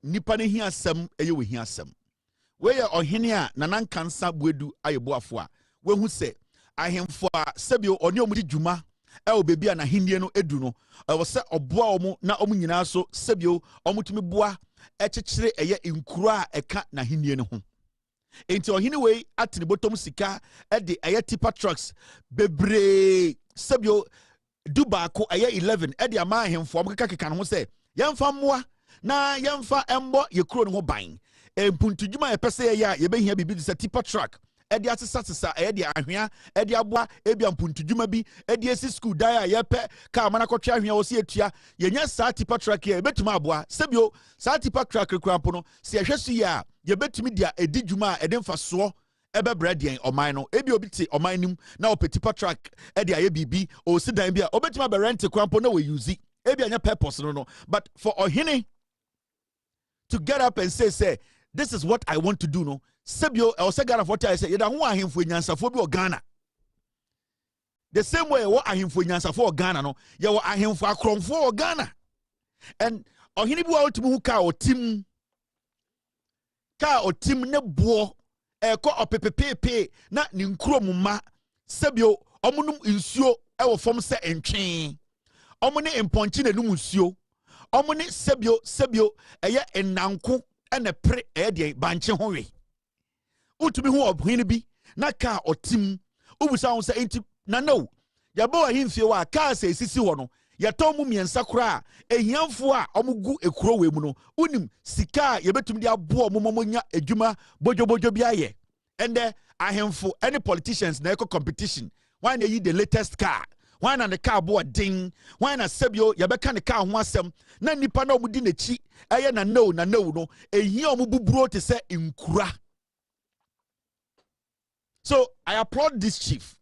nipa ne hia asɛm ɛyɛ wo hia asɛm we yɛ ɔhene a nanankansa buedu ayɛ boafo a we hu sɛ ahemfo a sɛbio ɔne ɔmo di dwuma ɛwɔ bebi a na hindie no edu no ɛwɔ sɛ ɔboa ɔmo na ɔmo nyinaa so sɛbio ɔmo tumi boa ɛkyekyere ɛyɛ nkuro a ɛka na hindie no ho enti ɔhene wei atene bottom sika ɛde ɛyɛ tipa trucks bebree sɛbio dubaako ɛyɛ 11 ɛde ama ahemfo ɔmo keka no ho sɛ yɛmfa mmoa na yɛmfa ɛmbɔ yɛ kuro no ho ban mpuntudwuma yɛpɛ sɛ yɛyɛ a yɛbɛhia bibi de sɛ tipa truck ɛde asesa ɛyɛ de ahwea ɛde aboa ebia mpuntudwuma bi ɛde esi school dan a yɛpɛ ka mana kɔtwe ahwea wɔ se etua yɛnya saa tipa truck yɛ yɛbɛtumi aboa sɛbio saa tipa truck krakrampo no se yɛhwɛ so yɛ a yɛbɛtumi dia edi dwuma a ɛde mfasoɔ ɛbɛbrɛ deɛn ɔman no ebi obi te ɔman nim na ɔpɛ tipa truck ɛde ayɛ bibi ɔsi dan bi a ɔbɛtumi abɛrent krampo na wɔyuzi ebi anya purpose no but for ɔhene to get up and say this is what I want to do no sebio ose Ghana for I say yeda ho ahemfo nyansafo bi o Ghana the same way wo ahemfo nyansafo o Ghana no ye wo ahemfo akromfo o Ghana and ohini bi wa otimu hu ka otim ne bo eko opepepepe na ne nkrom ma sebio omunum nsuo e wo fom se entwen omune imponchi na num nsuo omune sebio eye enanko ene pre ede banche howe utumi hu obhene bi na ka otim ubusa ho se enti na no yabo ahimfie wa ka se sisi ho no yeto mu miensa kora ehiamfo a omugu ekuro we mu no unim sika yebetumi de abo omomonya adwuma bojobojo bi aye ende ahemfo any politicians na eco competition why na yi the latest car why na the car bo ding why na sebio yebeka ne car ho asem na nipa na omudi nechi eye na no no ehia omububuro te se nkura. So I applaud this chief.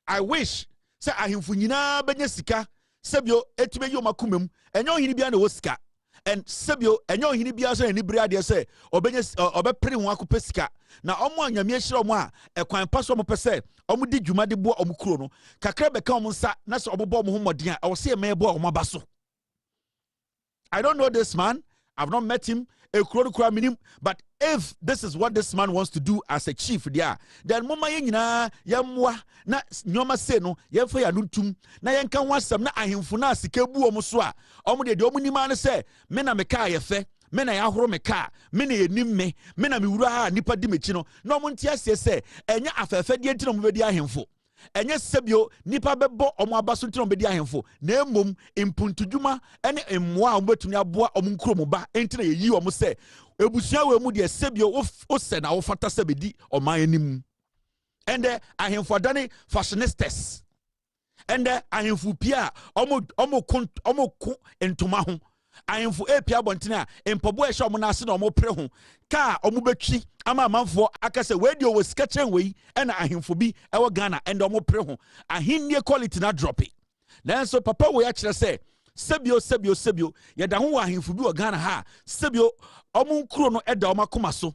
I wish say ahemfo nyina benya sika sebio etime yo makumem enyo hini bia na wo sika and sebio enyo hini bia so ni bria de say obenya obepre ho akopɛ sika na omo anyame ahire omo a ekwan paso omo pese omo di dwuma de bo omo kuro no kakra beka omo nsa na so obobo omo ho moden a wo se mebo omo abaso. I don't know this man, I've not met him, but if this is what this man wants to do as a chief there, then mama yina yamwa na nyoma se no yemfa ya nuntum na yenka wasam na ahemfo na sikebu omo so a omo de omo nima ne se me na meka yefe me na yahoro meka me na yenim me na me wura ha nipa di mechi no na omo ntia se enya afefe de enti no mo bedi ahemfo enye sebio nipa bebo omo abaso enti no bedi ahemfo na emom impuntudwuma ene emmoa omo betumi aboa omo nkromo ba enti na yeyi omo se ebusua we mu de sebio o se na wo fata se bedi oman anim ende ahemfo adane fashionistas ende ahemfo pia omo ko entoma ho ahemfo epia bontina empobo ehye omo na ase na omo pre ho ka omo betwi ama amanfo akase we de o sika chen we ena ahemfo bi ewo Ghana ende omo pre ho ahennie quality na drop it nanso papa we ya kire se sebio yeda ho ahemfo bi o Ghana ha sebio omo nkuro no eda omo akoma so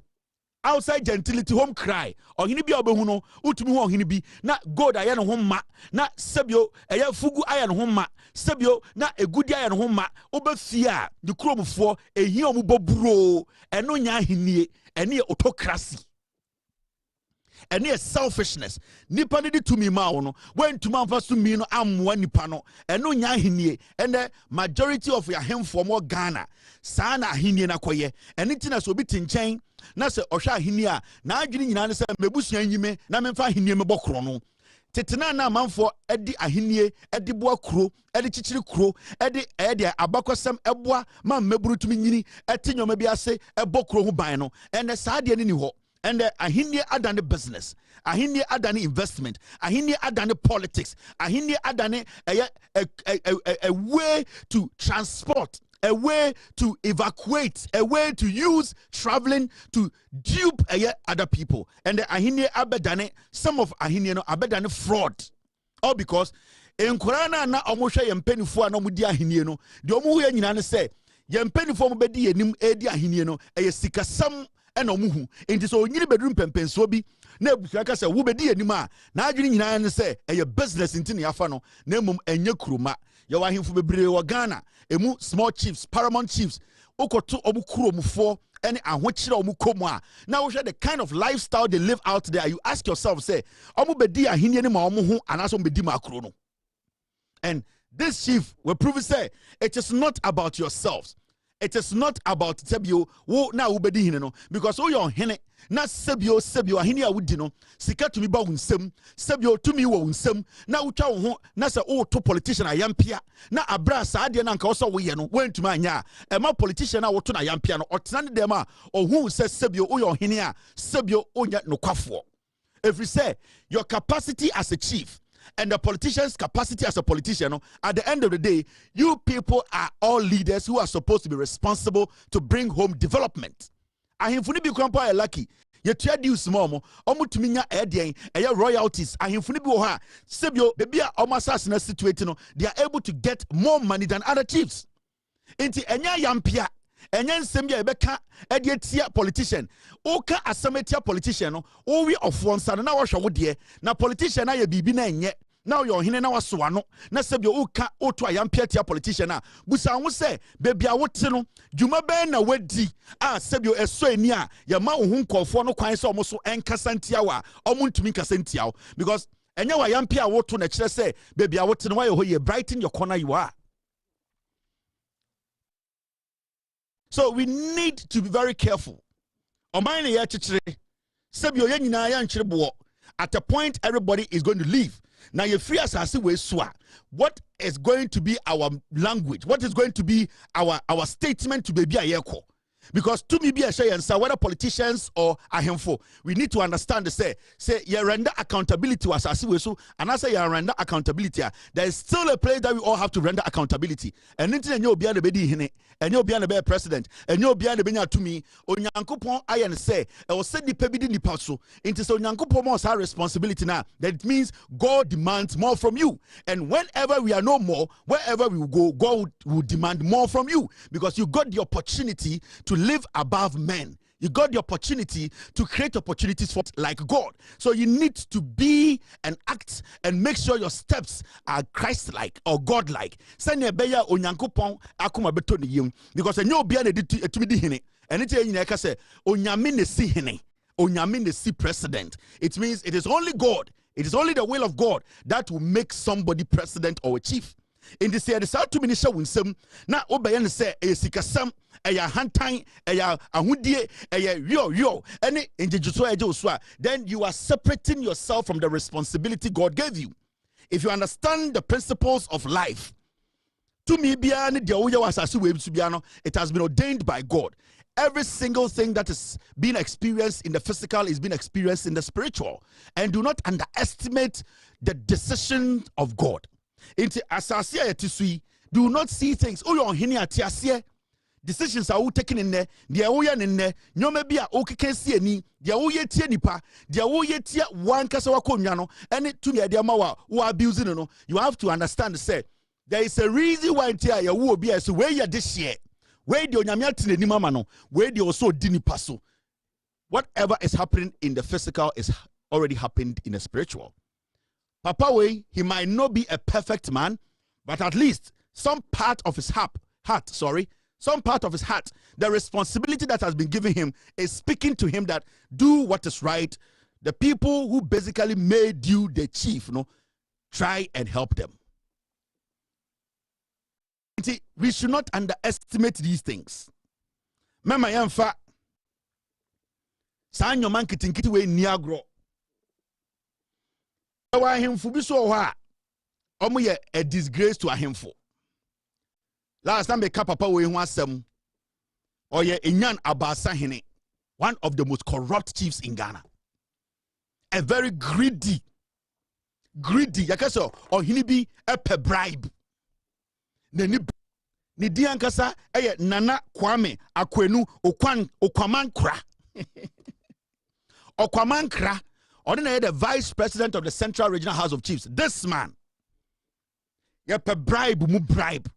outside gentility home cry ohini bi obehu no utumi ho ohini bi na gold aye no ho ma na sebio eye fugu aye no ho ma sebio na egudi aye no ho ma obefie a de kromfo ehia omo boburo eno nya ahenie ene autocracy ene selfishness nipa ne de tumi ma wo no when tuma mfa so mi no ammoa nipa no eno nya ahenie ene majority of your hemfo mo Ghana saa na ahenie na koye ene tina so obi tinchen na se ohwa ahenie a na adwene nyina ne se mebusua nyime na memfa ahenie mebokro no tetena na amanfo edi ahenie edi boa kuro edi chichiri kuro edi abakosem eboa ma meburu tumi nyini etinyoma bi ase ebokro ho ban no ene saa de ni ho and ahenie adane business ahenie adane investment ahenie adane politics ahenie adane a way to transport, a way to evacuate, a way to use traveling to dupe other people. And the ahenie abedane, some of ahenie no abedane fraud. All because in Korana na omosha yempenifo na omudi ahenie no de omo hu nyina ne se yempenifo mo bedi enim edi ahenie no sikasam ena omuhu enti so onyiri bedrum pempenso bi na ebusua ka se wo bedi enim a na adwene nyina ne se business enti ne yafa no na emom enye kuruma ye wa hemfo bebre wo Ghana emu small chiefs, paramount chiefs okoto omu kuromufo any ahwechira omu komwa. Now we share the kind of lifestyle they live out there. You ask yourself, say, omu bedi ahini ni ma omu hu anaso bedi ma akrono. And this chief will prove say it is not about yourselves. It is not about sebio wo na ubedi hine because o your hene na sebio ahini a wudi no sika tumi ba wunsem sebio tumi wo wunsem na utwa wo ho na se o to politician ayampia na abra sa ade na nka wo so wo ye no wentuma anya e ma politician na wo to na ayampia no otena ne dem a ohun se sebio o your hene a sebio onya nokwafo. If you say your capacity as a chief and the politician's capacity as a politician, at the end of the day, you people are all leaders who are supposed to be responsible to bring home development. Ahimfuni bi kwampa lucky. You try do small omutuminya edien eya royalties. Ahimfuni bi wo ha sebio bebi a omasas na situation, they are able to get more money than other chiefs. Inti enya yampia enya nsem ya ebeka edietia politician. Oka asametia politician no owi ofwonsa na wahwe wo de na politician na ya bibi na enye. Now your hine na wasoano na sebio uka oto ayampia tia politician na busa wo se bebia wote no dwuma ben na wadi sebio eso ani a ya ma wo nkofo no kwan se omoso enkasa ntia wa omuntumi nkasa ntia because enya wa yampia woto na kire se bebia wote no wa ye ho ye brighten your corner you are. So we need to be very careful. Omane ye chichire sebio ye nyina ya nchire bo at a point everybody is going to leave. Now, you free as I see what is going to be our language? What is going to be our statement to be a yeko? Because to me be a shay and say whether politicians or ahemfo, we need to understand the say you render accountability was as we so and I say you render accountability. There is still a place that we all have to render accountability. And into you'll be the bedi hine, and you'll be the president, and you'll be the benya to me. Onyankopon I and say I will send the pebidi ni paso into so Onyankopon must have responsibility now. That it means God demands more from you. And whenever we are no more, wherever we will go, God will demand more from you because you got the opportunity to live above men. You got the opportunity to create opportunities for like God. So you need to be and act and make sure your steps are Christ-like or God-like. Sanya beya onyankopon akoma beto ni yim because enyo bia na etumi di hene. And it nyina ka say onyame ne si hene. Onyame ne si president. It means it is only God. It is only the will of God that will make somebody president or a chief. In this year, the South to minister winsem na obeyen say a sikasam eya hantan eya ahudie eya yo any injejuso eje then you are separating yourself from the responsibility God gave you. If you understand the principles of life, to me it has been ordained by God. Every single thing that is being experienced in the physical is being experienced in the spiritual. And do not underestimate the decision of God. Into asasia yetisui, do not see things. Oh, you're hini atiasie. Decisions are all taken in there. They are all in there. No maybe a okay see any. They are all yet nipa. They are all yet one kasawa konyano. And it to me the amawa who are abusing no. You have to understand. Say there is a reason why tia ya will be as where you this year. Where the onyamiate ni mama no. Where they also dini paso. Whatever is happening in the physical is already happened in the spiritual. Papa way, he might not be a perfect man, but at least some part of his heart, the responsibility that has been given him is speaking to him that do what is right. The people who basically made you the chief, try and help them. See, we should not underestimate these things. Mama yamfa, san yoman kitinkiti we niagro. Ahemfo bi so ho a omo ye a disgrace to ahemfo. Last time be ka papa we ho asem oye enyan abasa hene, one of the most corrupt chiefs in Ghana. A very greedy yakaso ohini bi epe bribe. Ni diankasa eye Nana Kwame Akwenu Okwamankra. Okwamankra. Ordinary the vice president of the Central Regional House of Chiefs. This man, yepe bribe mu bribe.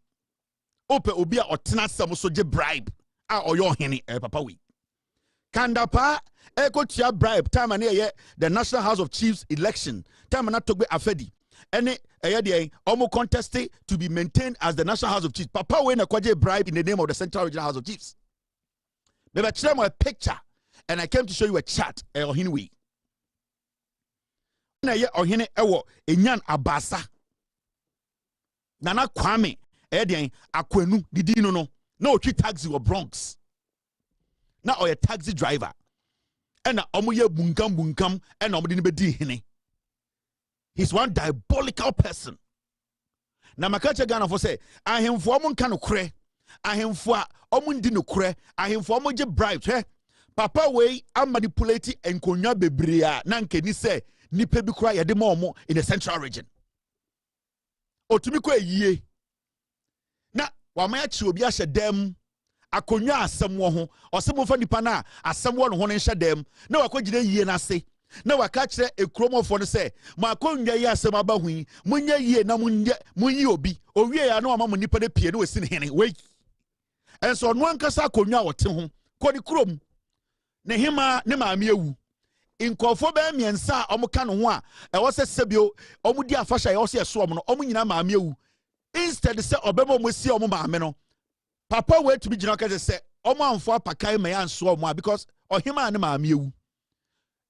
Ope obia otena samusoje bribe. Oyo hene papa we. Kandapa eko tia bribe time ane ye the National House of Chiefs election. Time na togbe afedi. any almost contested to be maintained as the National House of Chiefs. Papa when a kwaje bribe in the name of the Central Regional House of Chiefs. Maybe I show a picture and I came to show you a chart. Ohinwe. Na ye ohine ewo enyan abasa. Nana Kwame akwenu didi no na otwi taxi or Bronx. Na oye taxi driver. Ena omuye bunkam ena omudi ni bedi hene. He's one diabolical person. Na makache Ghana for say ahemfo omun ka no kure. Ahemfo a omun di no kure. Ahemfo omun je bribes. Papa wey am manipulate enkonya bebre a na nkeni say nipa bi kura yede ma omo in the central region. Otumi ko eyie. Na wamaya chi obi ahye dem akonwa asem wo ho osem fa nipa na asem wo no ho nhye dem na wakogire yie na se na waka kire ekromofo no se ma akonwa yi asem aba hu munya yie na munyi obi owie ya na wama mo nipa de pie na wasi ne hene wei enso no ankasa akonwa wote ho kodi krom ne hima ne maame ewu inkofo be miensa omuka no ho a ewo se sebio omudi afasha ye wo se eso no omunyina maame ewu instead se obemo mo si omo maame no papa wait to be jina kase say omo amfo apakai me anso omo because ohima ne maame ewu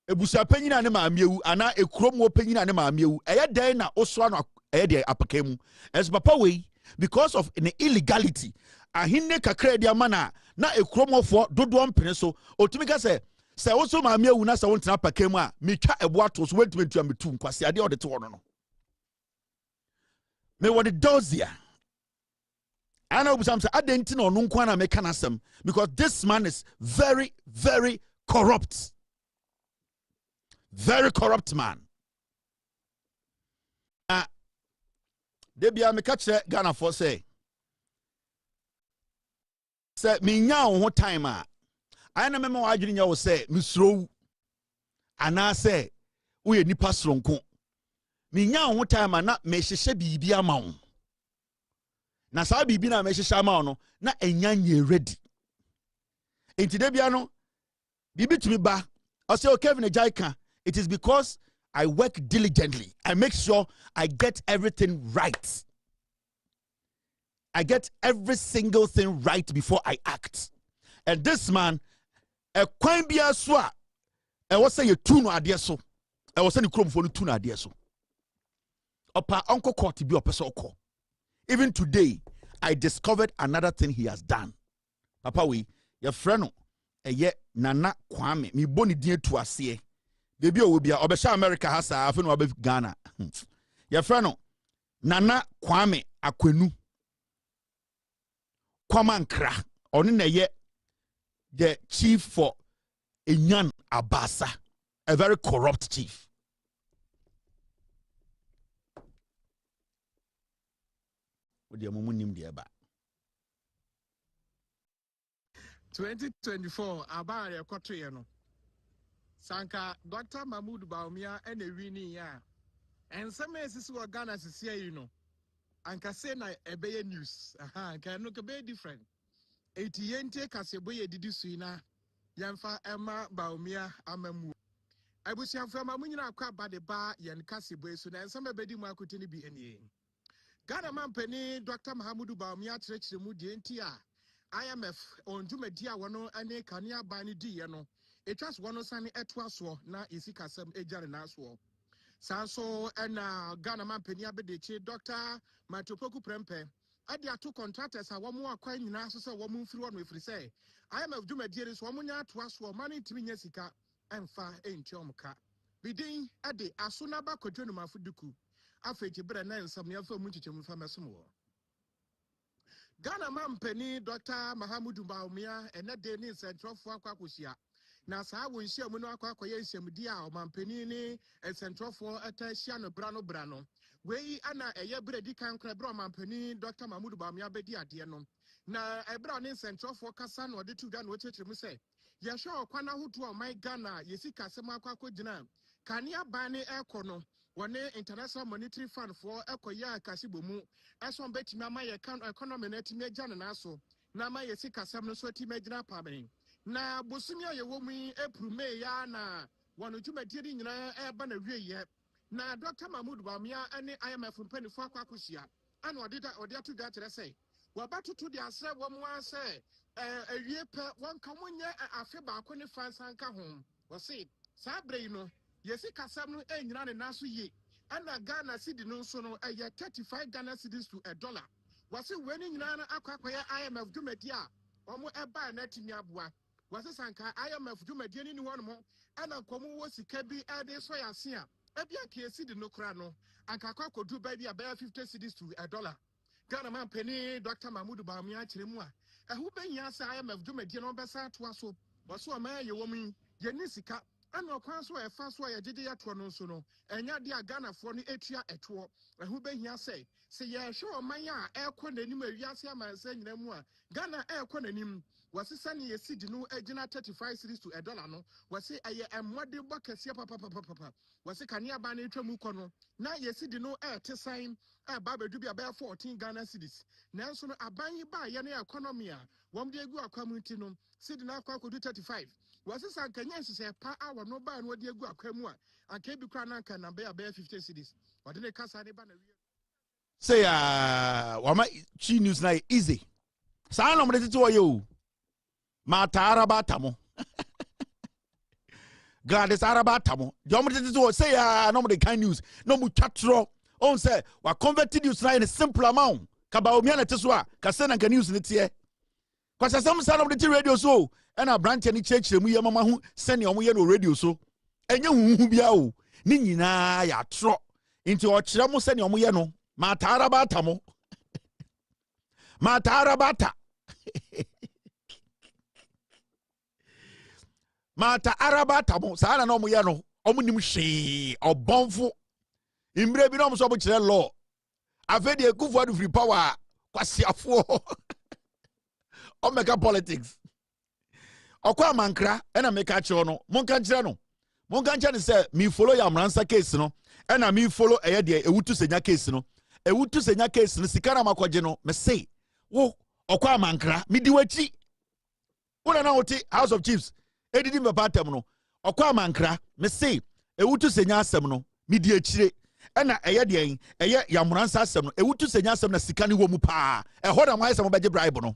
ebusa panyina ne maame ewu ana ekrom wo panyina ne maame ewu eye den na oso no eye de apakai mu as papa we because of an illegality ahinne kakra dia mana na ekromofo dodo mpene so otumi kase say oso maame ewu na say wontina apakai mu a metwa ebo ato so wait to metu nkwase ade odete wono no me what the dozia I know some say I didn't know nunkwana mekanasem because this man is very, very corrupt. Very corrupt man. Debia me catch Ghana for say me nya ho time a I na memo adwene nya wo say misro ana say we nipa sronko me nya ho time a na me hyehye bibia ama wo na sa bibi na me hyehye ama no na enya ready enti de bia no bibi tumi ba o say o Kevin Ejaika it is because I work diligently. I make sure I get everything right. I get every single thing right before I act. And this man a kwan bia so a e wo say you tu no ade so e wo say ni kromfo no tu no ade so opa onko court bi opese okọ. Even today, I discovered another thing he has done. Papa we, your friend, eye Nana Kwame, mi boni din tu ase. Baby o bia obesha America hasa afi no obe Ghana. Your friend, Nana Kwame Akwenu. Kwamankra, oni na ye the chief for Enyan Abasa, a very corrupt chief. With your mumunim dear ba 2024 abare ekoto ye no sanka Dr. Mahmoud Baumia and a winning ya and some is Ghana sisia you know anka say na ebeye news can look a bit different 80 kaseboye didi suina yamfa Emma Baumia amamu abusiam fama munyina akwa ba de ba yen kaseboye so na some bedi mu akotini bi enie Ghana Mampeni Dr. Mahamudu Baumia Trechemu Dientia IMF on Jumedia wano ane kania bani di yano. It was one sani etwaswo na isikasem ejare naswo. Sanso ena Ghana Mampeni abedeche Dr. Matopoku Prempe. Adi atu contractors a wamu akwa nyina so se wamu mfiri wanu efiri se. IMF Jumedia so wamu nya atwaswo mani timi nyesika emfa entiomka. Bidin ade asuna ba kodwenu mafuduku. Afeji bre na nsam ya fa mu chichemu fa mesomo Ghana Mampeni Dr. Mahamudu Baumia ene de ni sentrofo akwakosia na saa wonhia mu no akwakoye nhyamdi a Mampeni ni sentrofo atahia no brano wei ana eye bre di kan kra bre Mampeni Dr. Mahamudu Baumia bedi ade no na ebra ni sentrofo kasa no de tu da no chechemu se ye hwe okwana hoto o my Ghana yesika sema akwakogina kania bane ekono One international monetary fund for Ekoya Kasibumu, as one bet Mama account economy net major and also Nama Yesika Sam so major pabing. Na Busumia Yomi April May yana one of you material urban away yet. na Dr. Mahmoud Bawumia ane IMF mpanifo akwakosia ana odi atu da tere sei wabatu to dia se womwa se awie pe wonka monye afe ba ko ne fansa nka ho wose saa bre no yesi kasam no enyina ne naso ye ana Ghana cedi no nso no 35 Ghana cedis to $1 wose weni nyina na akwakoya IMF dwumadi a omo eba na timi aboa wose sanka IMF dwumadi ni ho no ana komo wo sika bi ade so yase a ebia kesi de no kra no ankakwa kodu ba bi abaya 50 cedis to $1 Ghana man penny Dr. Mahmoud Bawumia chiremu a ehu benya sa IMF dwumadi no besa to aso waso ama ye womi ye ni sika ana okwan so efa so ye gide ya to no so no enya de Ghana fo no etua eto ehu benya se ye hwe oman a ekọ nanim awiase amansa nyina mu a Ghana ekọ nanim wasisa ne yesi di no agina 35 cedis to $1 no wase aye emmode bokase papa wase kania ba na etwa mu kọ no na yesi di no tesan ba bedu bia ba 14 Ghana cedis nanso no aban ba ye na economy a wom de egu akwamunti no cedi na akwa kodu 35 wase sankanya nsese pa awo no ba no de egu akwamu a anka bi kra na anka na ba 50 cedis wade ne kasa ne ba na say wama chi news na easy sa no mde tete wo yo mata araba tamo Gladys araba tamo jo mde tete wo say no mde kind news no mu twatro on say wa converted news na in a simple amount ka Bawumia na teso a ka se na ka news ne tie kwasa sam sa no mde radio so na branch ni chechire mu ye mama hu se ne omo ye no radio so enye huhu bia o ni nyina ya tro nti o kire mu se ne omo ye no mata araba tamo mata araba mata araba tamo sa na no mo ye no omo nim hwe obonfo imbre bi no mo so bo kire law afedi ekufu adu free power kwasiafo omega politics okwa mankra ena meka kire no monka kire no monka kire ne se me follow ya mransa case no ena me follow eye de ewutu senya case no ewutu senya case no sikara makwaje no me say wo okwa mankra me di wachi wona na wote House of Chiefs edidi me patam no okwa mankra me say ewutu senya asem no me di akire ena eye de eye yamuransa asem no ewutu senya asem na sika ne wo mu pa eho na mai asem beje bribe no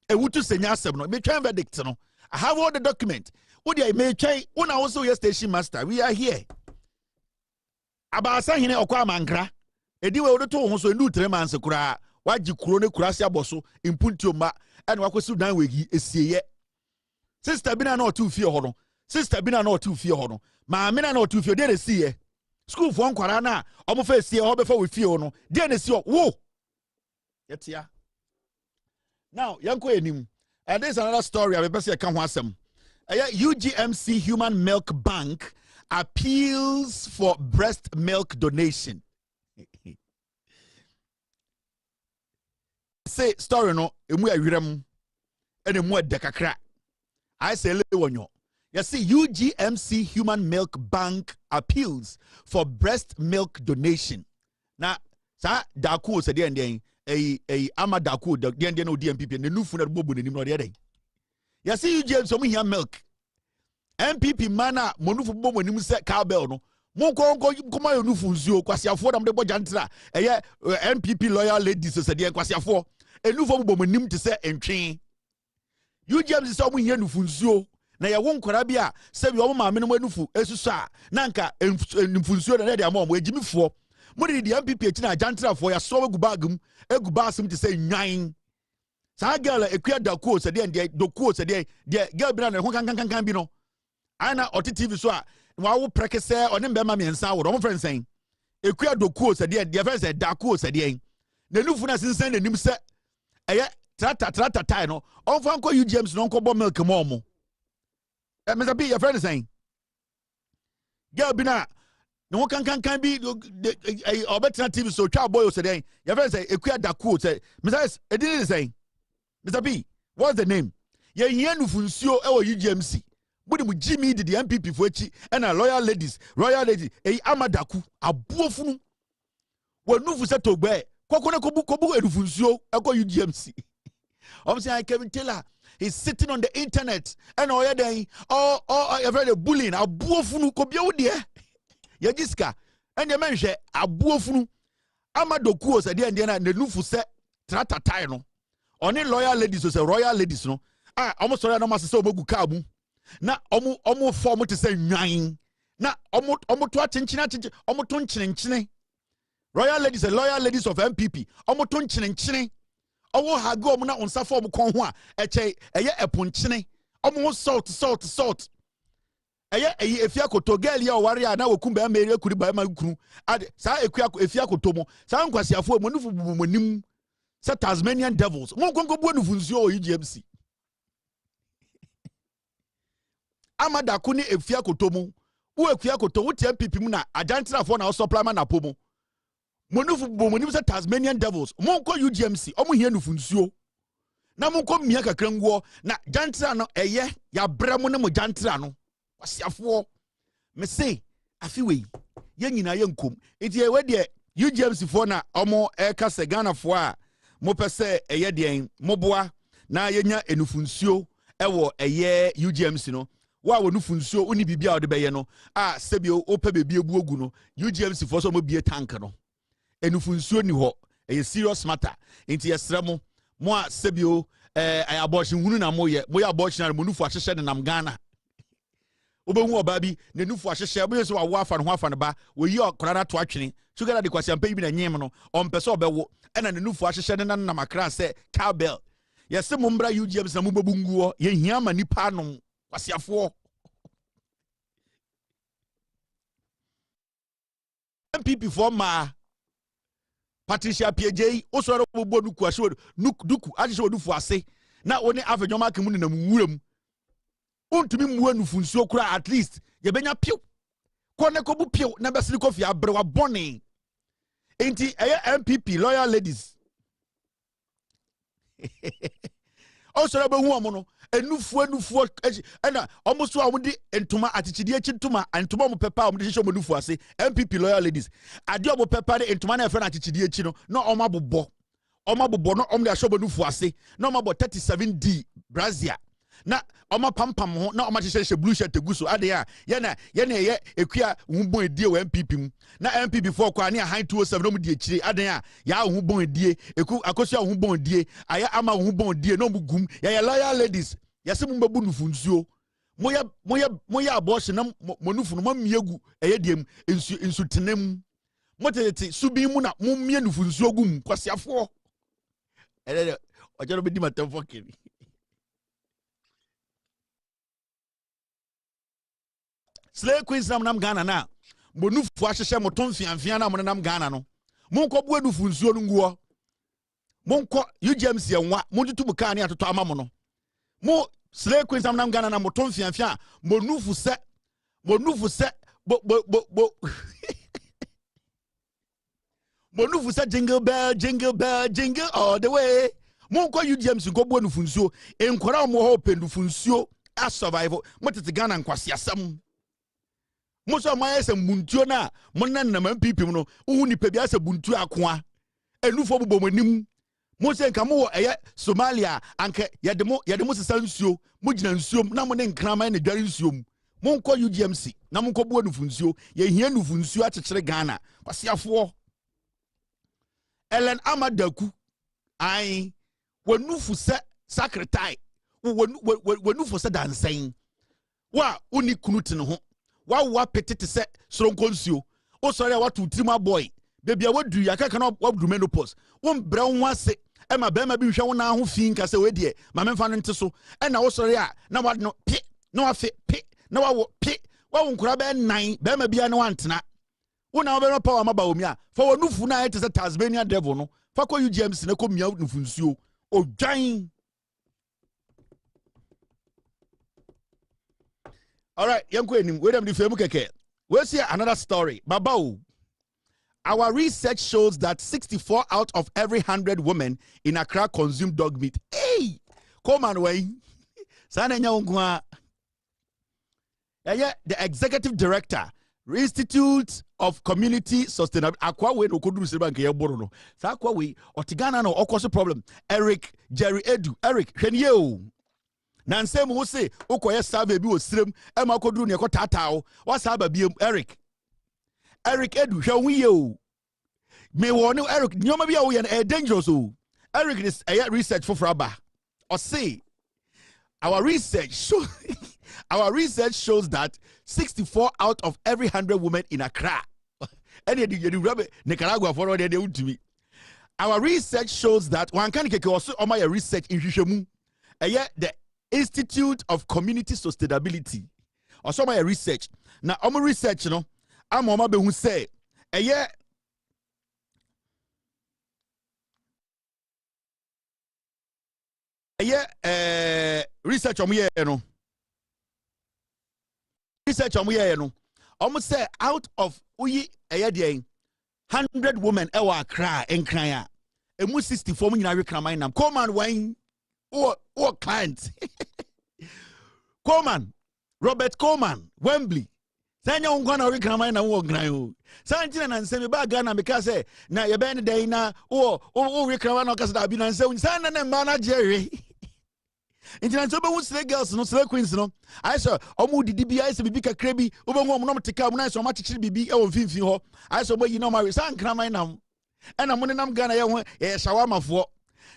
ewutu senya asem no me twen verdict no I have all the document wo dey me twen wona also your station master we are here abasa hine okwa mankra edi we wodo to ho so ndu 3 months kura waji kuro ne kurase aboso impunti oma ene wakosi dan wegi esieye sister bina na otu fie ho no sister bina na otu fie ho no ma me na otu fie de resiye school fo nkwara na omo fa esie ho be fa we fie ho no de na sie wo yetia now yanko enim and there's another story I be say kan ho asem UGMC Human Milk Bank appeals for breast milk donation. Say story no emu awirem ene mu adekakra I say le wonyo you see UGMC Human Milk Bank appeals for breast milk donation na sa daku se de ndien ama daku de ndien no DMPP ne nufu na bobu nenim no de den you see UGMC so mu hia milk MPP mana monufu bobo nenim se cowbell no monko yo nufu nzuo kwasiafo dam de bojantra eye MPP loyal ladies se de kwasiafo enufo bobo nim te se entwen UGM se omo hia nufu nzuo na ye won kwara bia se bi omo maame no manufu esusu a na nka nufu nzuo na de amom ejimifo mo de MPP echi na jantra fo ya so gubagum egubasum te se nwan sa girl ekua dakuo se de dokuo se de girl bi na ne ho kankan bi no ana oti TV so a wa wo prekese oni mbema miensa wo mo friend sen ekua dokuo se de friend se dakuo se de na nufu na sinsen na nim se eye trata tai no onfa nko UGMs no nko bo milk mo mo Mr. B your friend saying girl bi na ne ho kankan bi obetra TV so twa boy se de your friend say ekua dakuo se Mr. edin saying Mr. B what's the name ye hia nufu nsuo e wo UGMC budi mu Jimmy di MPP fo echi na royal ladies amadaku abuofunu wanufu se togbe kokone kobu edufu nsuo eko UGMC say Kevin Taylor he's sitting on the internet and all den all every bullying abuofunu ko bia wo de Yajiska, and the mention a buofunu. Amadoku said the Indiana, the Nufu set Trata no. Only loyal ladies was a royal ladies no. Almost sorry, no master so kabu. Na omu form to say nine. Na omu to chinchina omu tunchine. Royal ladies and loyal ladies of MPP. Omu tunchine. Omu hago muna unsa form konwa. Eche a punchine. Omu salt. Efia koto girl ya warrior na wokumba mere kuri ba makuru. Ade sa efia koto mo. Sa nkwasiafo mo nufu bumonim. Sa Tasmanian devils. Mo konko bu nufu nsuo o UGMC. Amada kuni efia koto mo. Wo efia koto wo MPP mu na ajantra fo na supply na pomo. Mo nufu bumonim sa Tasmanian devils. Mo ko UGMC. Omo hia nufu nsuo. Na mo ko mia kakranguo na jantra no ya bramo ne mo jantra no. Wasiafo me say afiwe ye nyina ye nkom enti e we de UGMC fo na omo eka se Ghana fo a mo pese eye den moboa na yenya enufunsuo ewo eye UGMC no wa wonufunsuo uni bibia ode beye no a sebio ope bebi ebu ogu no UGMC fo so mo bie tank no enufunsuo ni ho eye serious matter enti yesremo mo a sebio abortion hunu na mo ye abortion na mo nufu ahyehye ne nam Ghana obehu obabi ne nufu ahyehye bo yeso wa afa no ho afa ne ba we yi okora na to atwene sugar de kwasiampa bi na nyem no ompese obewo ena ne nufu ahyehye ne na makra se cowbell yese mo mbra UGMC na mo babunguo ye hia ma nipa anom kwasiafo MPP for ma Patricia PJ osoro bo duku ahwe duku agye odufu ase na woni afedwoma kemu ne namuwuram untumi muwe nufunsuo kura at least yebenya piu kone kobu piu na besili kofi abrewa boni enti MPP loyal ladies osoro be hu omo no enufu ena omo so amudi entuma atichidi echituma entuma mo pepa amudi hihye omonufu ase MPP loyal ladies ade omo pepa de entuma na efe na atichidi echi no na omo abobbo no omo de ahye omonufu ase na omo 37D Brazil na oma pampam ho na oma hyehyɛ blue shirt eguso ade a ye na ye ekua hubon edie wa MPP mu na MPP for kwa ne high 207 no mu die kire ade a ya hubon edie eku akosia hubon edie aya ama hubon edie no mu gum ya loyal ladies yase mu babu nufu nsuo moya abortion na monufu no mamiegu eye diem nsu tenem motete subi mu na mumie nufu nsuo gum kwasiafo ojero be di matemfo kiri Slay Queens nam Ghana na monufu ahyehye moton fianfian na monam Ghana no monko bu adufu nsuo no nguo monko UGMC enwa montutu buka ne atoto ama mo no mo Slay Queens nam Ghana na moton fianfian monufu se bo monufu se jingle jingle all the way monko UGMC go bu adufu nsuo enkora mo ho pendufu nsuo a survival motete Ghana nkwase asam Muso ma yese mbuntuo na monan na MPP no uhu ni pebia se buntuo akoa enufo bobomanim mo se nka mo eye Somalia anke yedemo sesa nsuo mo gina nsuo na mo ne nkrama na dware nsuo mo nko UGMC na mo nko bo nufu nsuo ye hia nufu nsuo akekere Ghana kwasiafo Ellen Amadaku ai wonufu se secretary wonufu se dansen wa uni kunutine ho wa petite se soronko nsuo o sori wa tutrima boy baby awadu yakaka na wadu menopause won bra ho ase e ma be ma bi hwe wona ho fi nka se we de ma memfa no nteso e na wo sori a na wa no pi na wa fe pi na wa wo pi wa wonkura be nan be ma bia na wantena wona be no power ma ba omi a fa wonufu na ete se Tasmania devil no fa ko UGMC na ko mia nufu nsuo odwan. All right, yanko enim we dem di femu keke. We'll see another story. Babao. Our research shows that 64 out of every 100 women in Accra consume dog meat. Hey, come on, way. The executive director, Institute of Community Sustainability. Aqua we no kudu se bank ye borono. Sa aqua we otigana no okoso problem. Eric Jerry Edu. Eric, hwenye o. Nansem wo se ukoye survey bi wo srem e ma koduru ne ko tatao wa saba biem Eric Eric Edu hwe yo me won Eric nyoma bia wo ye dangerous o Eric is research for aba or say our research shows that 64 out of every 100 women in Accra and you Nicaragua for they would our research shows that one can also on my research in Hishemu the Institute of Community Sustainability or some my research now my research I'm on my who say research on me research on me almost say out of 100 women ewa cry and cry and 64 nyina rekramai nam Coleman wine or client Coleman Robert Coleman Wembley sanya ungwana rekramai na wo gran o santina na nseme ba Ghana because say na ye ben dey na o rekramai na kasa da bi na nsem sanna na ma jerry intina so be wu slay girls no slay queens no I saw omu didi bi I say bibi kakra bi obo hu no mteka mu na so ma chichiri bibi e wo mfimfin ho I saw boy you know my san kraman nam ena mo ne nam Ghana ye ho ye shawama fo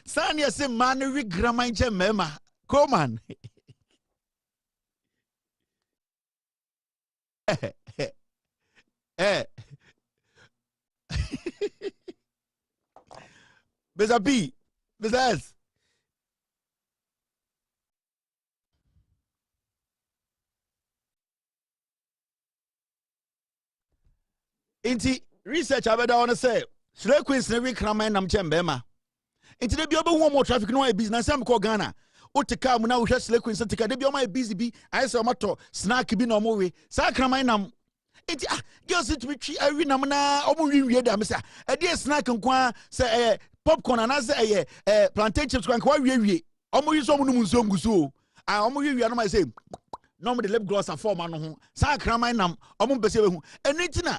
san ye say man wi graman che mema Coleman Mr. B Mr. S Inti research abeda wanna say slay queens na rekraman nam chembema. Inti de bi obo more traffic no business am ko Ghana. O te ka mu na wo hwe slay queens te ka de bi o my busy bi I say o mato snack bi no mo we. Sa kraman nam inti girls it me twi awi nam na o mo wi da me say e dey snack nko say popcorn na say plantain chips kwan kwa wi o mo yi so mo num nso nguso o mo wi no my say no mo the lip gloss form no ho sa kraman nam o mo bese we hu eni na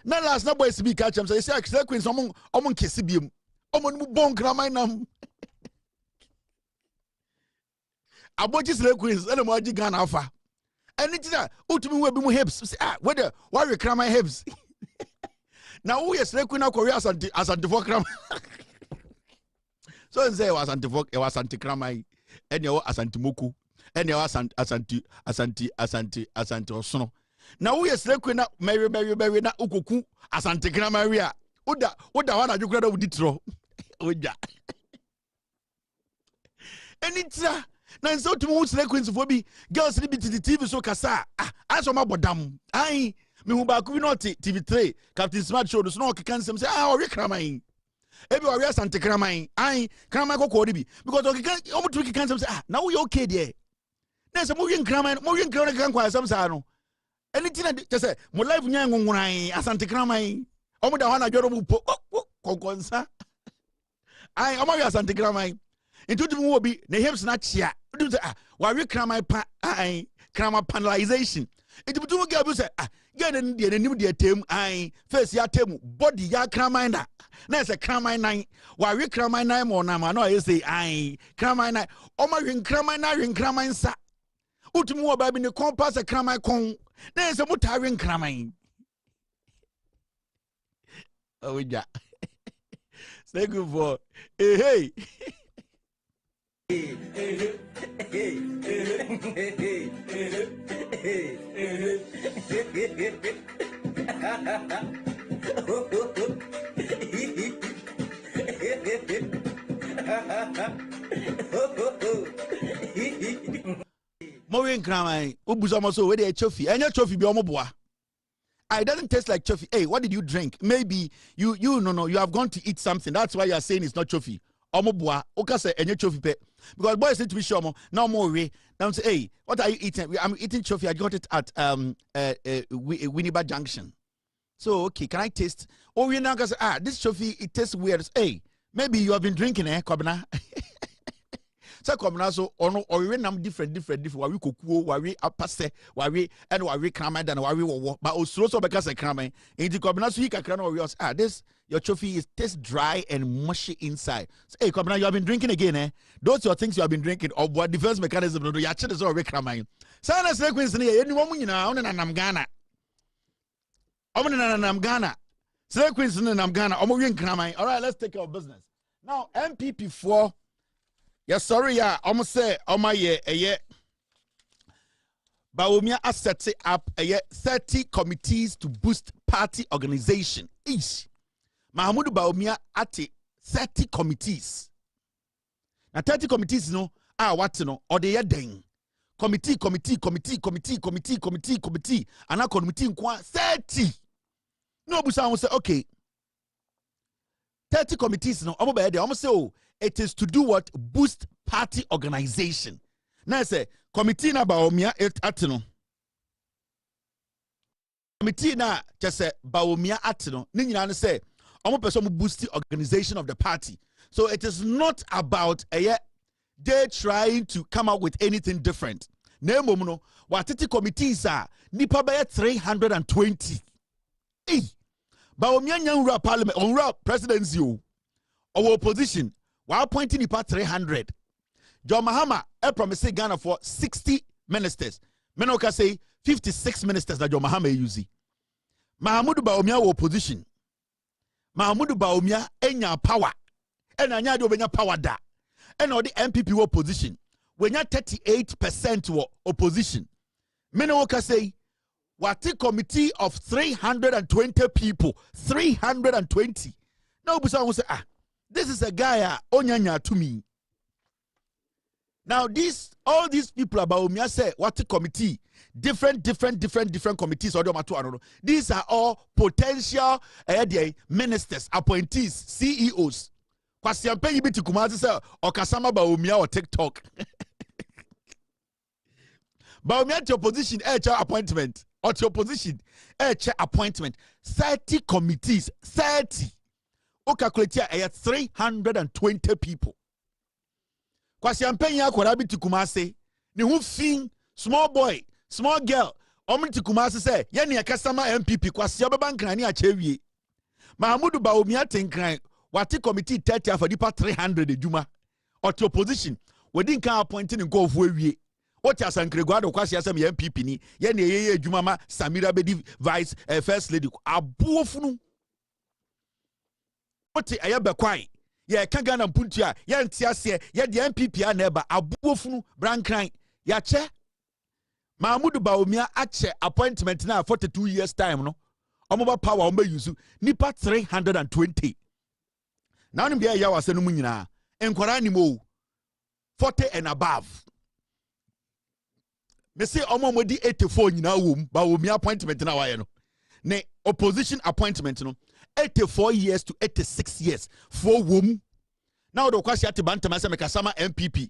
na last na boys be catch am say slay queens omon kesi biem omon mu bon kraman nam aboji slay queens ene mo agi Ghana afa eni na utumi we bi mu hips say whether why we kraman hips na wo yes slay queen akori asante for kraman so say was asante kraman ene wo asante moku ene wo asante osono na wo yes lekwe na mary na ukoku asante kraman a oda wana adwukra da wudi tro oja enitra na nso tumi wo lekwe fo bi girls ni bi TV so kasa aso ma bodam ai me hu ba ku bi not TV3 Captain Smart show so no kan sem say o rekraman ebi o asante kraman ai kraman kokko bi because o kan o mutu kan sem say na wo okay there na se mo wi kraman kan kwa sem sa no anything just say mo life nya ngunguran asante kraman omo da wana joro mu po konkonsa ai omo wi asante kraman into mu obi na hips na chia do say wa wi kraman pa ai kraman panelization it butu mu ga bu say get the nim the tem ai face ya tem body ya kraman na say kraman nan wa wi kraman nan mo na ma no I say ai kraman nan omo wi kraman sa utumu wo ba bi ne compass kraman kon na se mutare nkraman oja thank you for hey Morin Kramai, Ubuzamoso, where they trophy, and your trophy be omoboa. It doesn't taste like trophy. Hey, what did you drink? Maybe you have gone to eat something. That's why you are saying it's not trophy. Omoboa, okase, and your trophy pe. Because boys need to be sure now more way. Now say, hey, what are you eating? I'm eating trophy. I got it at Winneba Junction. So okay, can I taste? Oh, you now say, this trophy it tastes weird. Hey, maybe you have been drinking, Kobna. So come now so ono or we nam different wa we kokuo wa we apase wa we and wa we kraman than wa we wo but osuro so because kraman enti come now so he kakra no we this your trophy is taste dry and mushy inside. So, hey, come now you have been drinking again those are things you have been drinking or what defense mechanism no ya chede so we kraman so na snake queens ni anyone nyina on na nam Ghana Nam Ghana. Say Queens Nam Ghana. All right, let's take care of business. Now, MPP4. Yeah, sorry, yeah. Almost say, my yeah. Bawumia has set up 30 committees to boost party organization. Each. Mahamudu Bawumia at 30 committees. Now 30 committees no what no or they are dang. Committee and a committee 30. No busa will say okay. 30 committees no almost say oh it is to do what? Boost party organization. Now I say committee na Bawumia atino. Committee na just say Bawumia atino. Ni nyina say omo person boost the organization of the party. So it is not about they're trying to come up with anything different. Nemo no watiti committees are nipa by 320. Eh. Bawumia nyanga parliament on presidency or opposition. While appointing nipa 300. John Mahama promised Ghana for 60 ministers. Menoka say 56 ministers that John Mahama use. Mahamudu Bawumia opposition. Mahamudu Bawumia enya power. And anya do benya power da. And all the MPP opposition. When you 38% opposition. Menoka say what a committee of 320 people. 320. Now Busa will say this is a guy onyanya to me. Now all these people about me say what a committee, different committees or these are all potential ministers, appointees, CEOs. Kwasi ampe yibi ti Kumasi say okasama Bawumia or TikTok. Bawumia to opposition appointment or to opposition appointment 30 committees 30. O calculate 320 people. Kwasi ampenya akwara bi ti Kumasi ni hu fin small boy small girl omni ti Kumasi say ye ne akasama MPP kwasi obeba nkran ni achewie Mahamudu Bawumia tenkran wati committee 30 afadipa 300 ejuma or to opposition we din kan appointing go fu awie what asankregwado kwasi asem ye MPP ni ye ne ye ejuma ma Samira bedi vice first lady abuofunu oti ayebe kwai ye ka Ghana mpuntu a ye ntiase ye de MPP a na eba abuofunu brankran ya che Mahamudu Bawumia ache appointment na 42 years time no omoba power omba use nipa 320. Now nim ya wase no munyina enkwara ni mo 40 and above. Me say omomodi 84 nyina wom Bawumia appointment na waye no. Ne opposition appointment no 84 years to 86 years for wom. Now the kwasi ati bantama se mekasama MPP.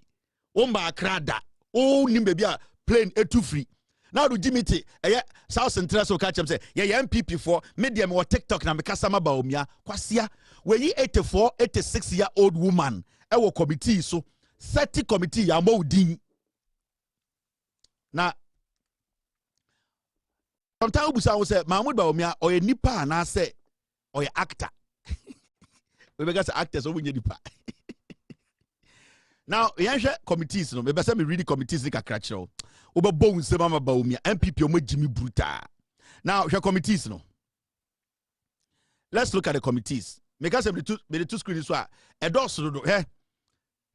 Omba akrada. O nim baby a plane etu free. Now do Jimmy South Central so catch him say yeah MPP for medium or TikTok na mekasama Bawumia kwasia we yi 84 86 year old woman ewo committee so 30 committee ya modin na sometimes busa wo say Mahamudu Bawumia oye nipa na say oye actor we be say actors so we nipa. Now yanhwe committees no me be say me read committees ni kakra kire Oba Mama Bawumia MPP omo Jimmy Bruta. Now your committees no. Let's look at the committees. Make us the two screens so e do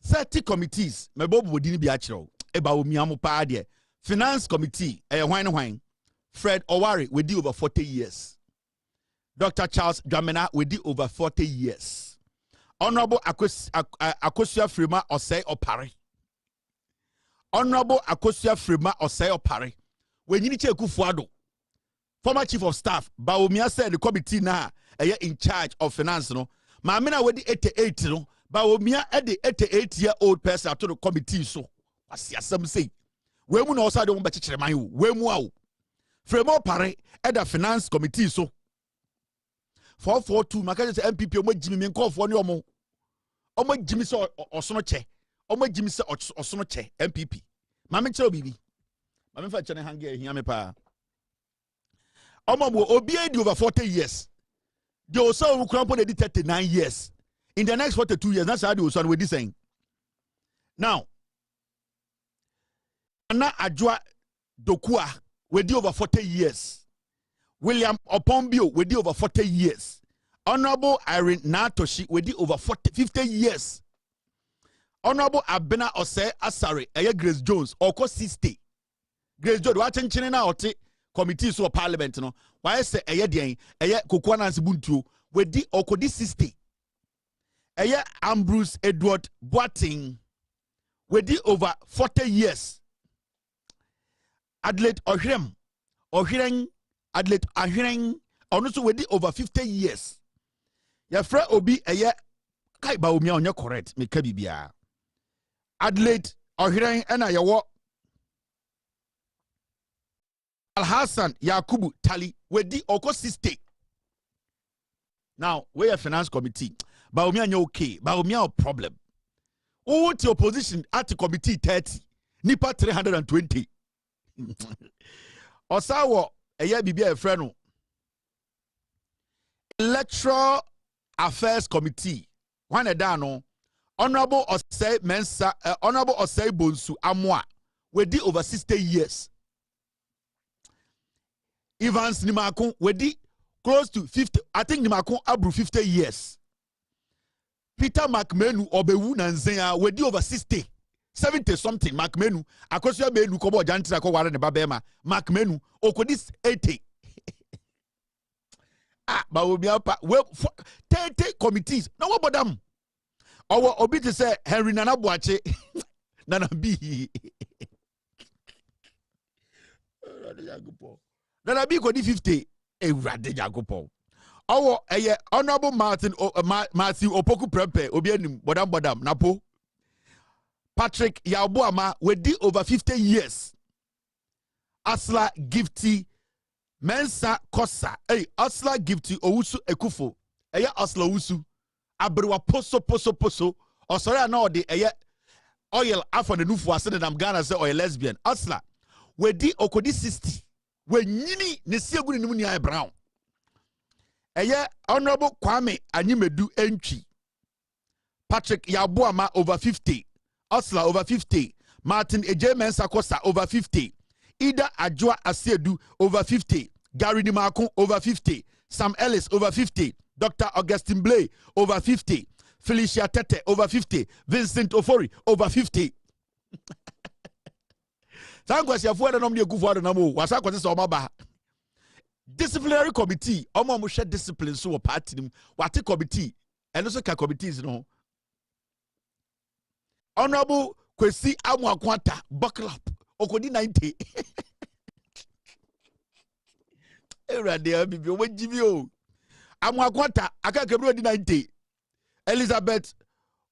30 committees me bobo bodini bi a kire e Bawumia mo pa de. Finance committee hwan Fred Owari we di over 40 years. Dr. Charles Dramani we di over 40 years. Honorable Akosua Frima Osei Opare. Honorable Akosua Frima Osei Opare. When you need Kufuado, former chief of staff, Bawumia said the committee now in charge of finance. No, Mamina with the 88, no, Bawumia at the 88-year-old person to the committee. So, I see some say, we will also don't bet you, we will. Frema Opare at the finance committee. So, 442, my cousin MPP, Omo Jimmy call for no more. Omo Jimmy saw Osonoche. Omo Jimmy saw Osonoche, MPP. Mamma Cho Bibi. Mamma Fetchane Hangi, Yamepa. Omo Obi over 40 years. They also will crumple the 39 years. In the next 42 years, that's how they will start with this saying. Now, Anna Ajwa Dokua will do over 40 years. William Opombio we di over 40 years. Honorable Irene Natoshi we di over 50 years. Honorable Abena Ose Asare Grace Jones oko 60. Grace Jones wa chenchene na ote committee so parliament no. Why say den Kokwa Nancy Buntu we di okodi 60. Ambrose Edward Boating we di over 40 years. Adelaide Ohireng Adelaide Ahireng also we di over 50 years. Yafra obi kai ba omi onye correct me ka bibia. Adelaide Ohireng ena yawo Al-Hassan Yakubu Tali we di oko 60. Now, we are finance committee. Ba omi anya okay, ba omi a problem. Who the opposition at the committee 30, nipa 320. Osawo bibia e friend no. Electoral Affairs Committee. One edano. Honorable Osei Mensa, Honorable Osei Bonsu Amwa. We di over 60 years. Evans Nimakon we di close to 50. I think Nimakon abru 50 years. Peter McMenu Obewu Nanzea we di over 60. 70 something McMenu. Akosua Menu kobo jantra ko ware ne babema. McMenu okodis 80. Ba obi apa we 30 committees. No what about them? Our obi to say Henry Nana Boache Nana B. Nana B kodi 50. Rade Jagopo. Our honorable Martin Matthew Opoku Prempe obi enim bodam napo. Patrick Yabuama we di over 50 years. Asla Gifty Mensa Kosa. Asla Gifty Owusu Ekufo. Asla Owusu. Abrewa poso. Osore na odi oil afọ the nufu asene nam Ghana say oil lesbian. Asla we di okodi 60. We nyini ne siegu ne nimu ni brown. Honorable Kwame Anyimedu Entry. Patrick Yabuama over 50. Osla over 50. Martin Eje Mensa Kosa over 50. Ida Ajua Asiedu over 50. Gary Nimakon over 50. Sam Ellis over 50. Dr. Augustine Blay over 50. Felicia Tete over 50. Vincent Ofori over 50. Disciplinary committee. Omo share discipline so party. What committee? And also committees no. Honorable Kwesi Amwakwanta buckle up. Okodi 90. Erade bibi o jibi o. Amwakwanta akakabiro di 90. Elizabeth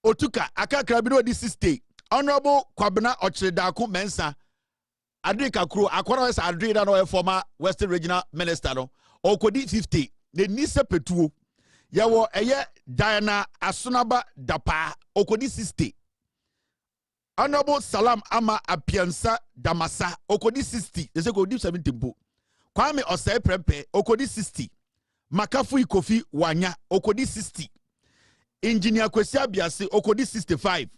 Otuka akakabiro di 60. Honorable Kwabena Ochredako Mensa Adrika Kro akwara wesa Adrika no former Western Regional Minister no. Okodi 50. The Nisa Petuo. Yawo Diana Asunaba Dapa okodi 60. Honorable Salam Ama Apiansa Damasa okodi 60. They say go deep 70 po. Kwame Osei Prempe okodi 60. Makafui Kofi Wanya okodi 60. Engineer Kwesi Abiase okodi 65.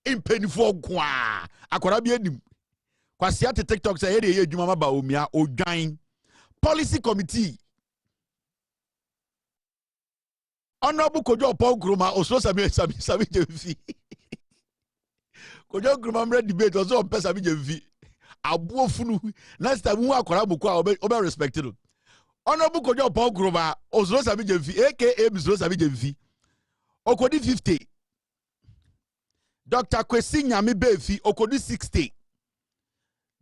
Impenifo kwa akwara bi enim. Kwasi ate TikTok say ye edwuma ma ba omia odwan. Policy Committee. Honorable Kojo Paul Groma Oslo Sami Jemfi. Kojo Groma mre debate also on Sami Jemfi. Abuo funu next time we akwara boku a obe respected. Honorable Kojo Paul Groma Oslo Sami Jemfi aka Oslo Sami Jemfi. Okodi 50. Dr. Kwesi Nyame Befi okodi 60.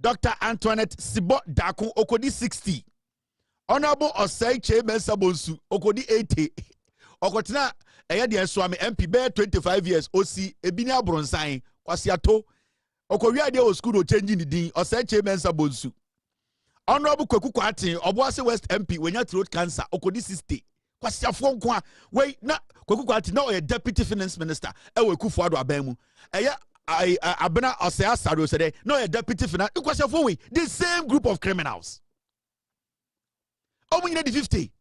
Dr. Antoinette Sibo Dakun okodi 60. Honorable Osei Che Mensa Bonsu okodi 80. Okotina de Swami MP be 25 years OC ebini abronsan kwasi ato okowia de o school o change ni din Osei Che Mensa Bonsu. Honorable Kweku Kwati Obuase West MP wenya throat cancer okodi 60. Kwasi afo nko a we na Kweku Kwati na o deputy finance minister e we Kufu Ado aban mu Abena Osei Asaro said no a deputy finance kwasi afo we the same group of criminals. Omo nyina di 50.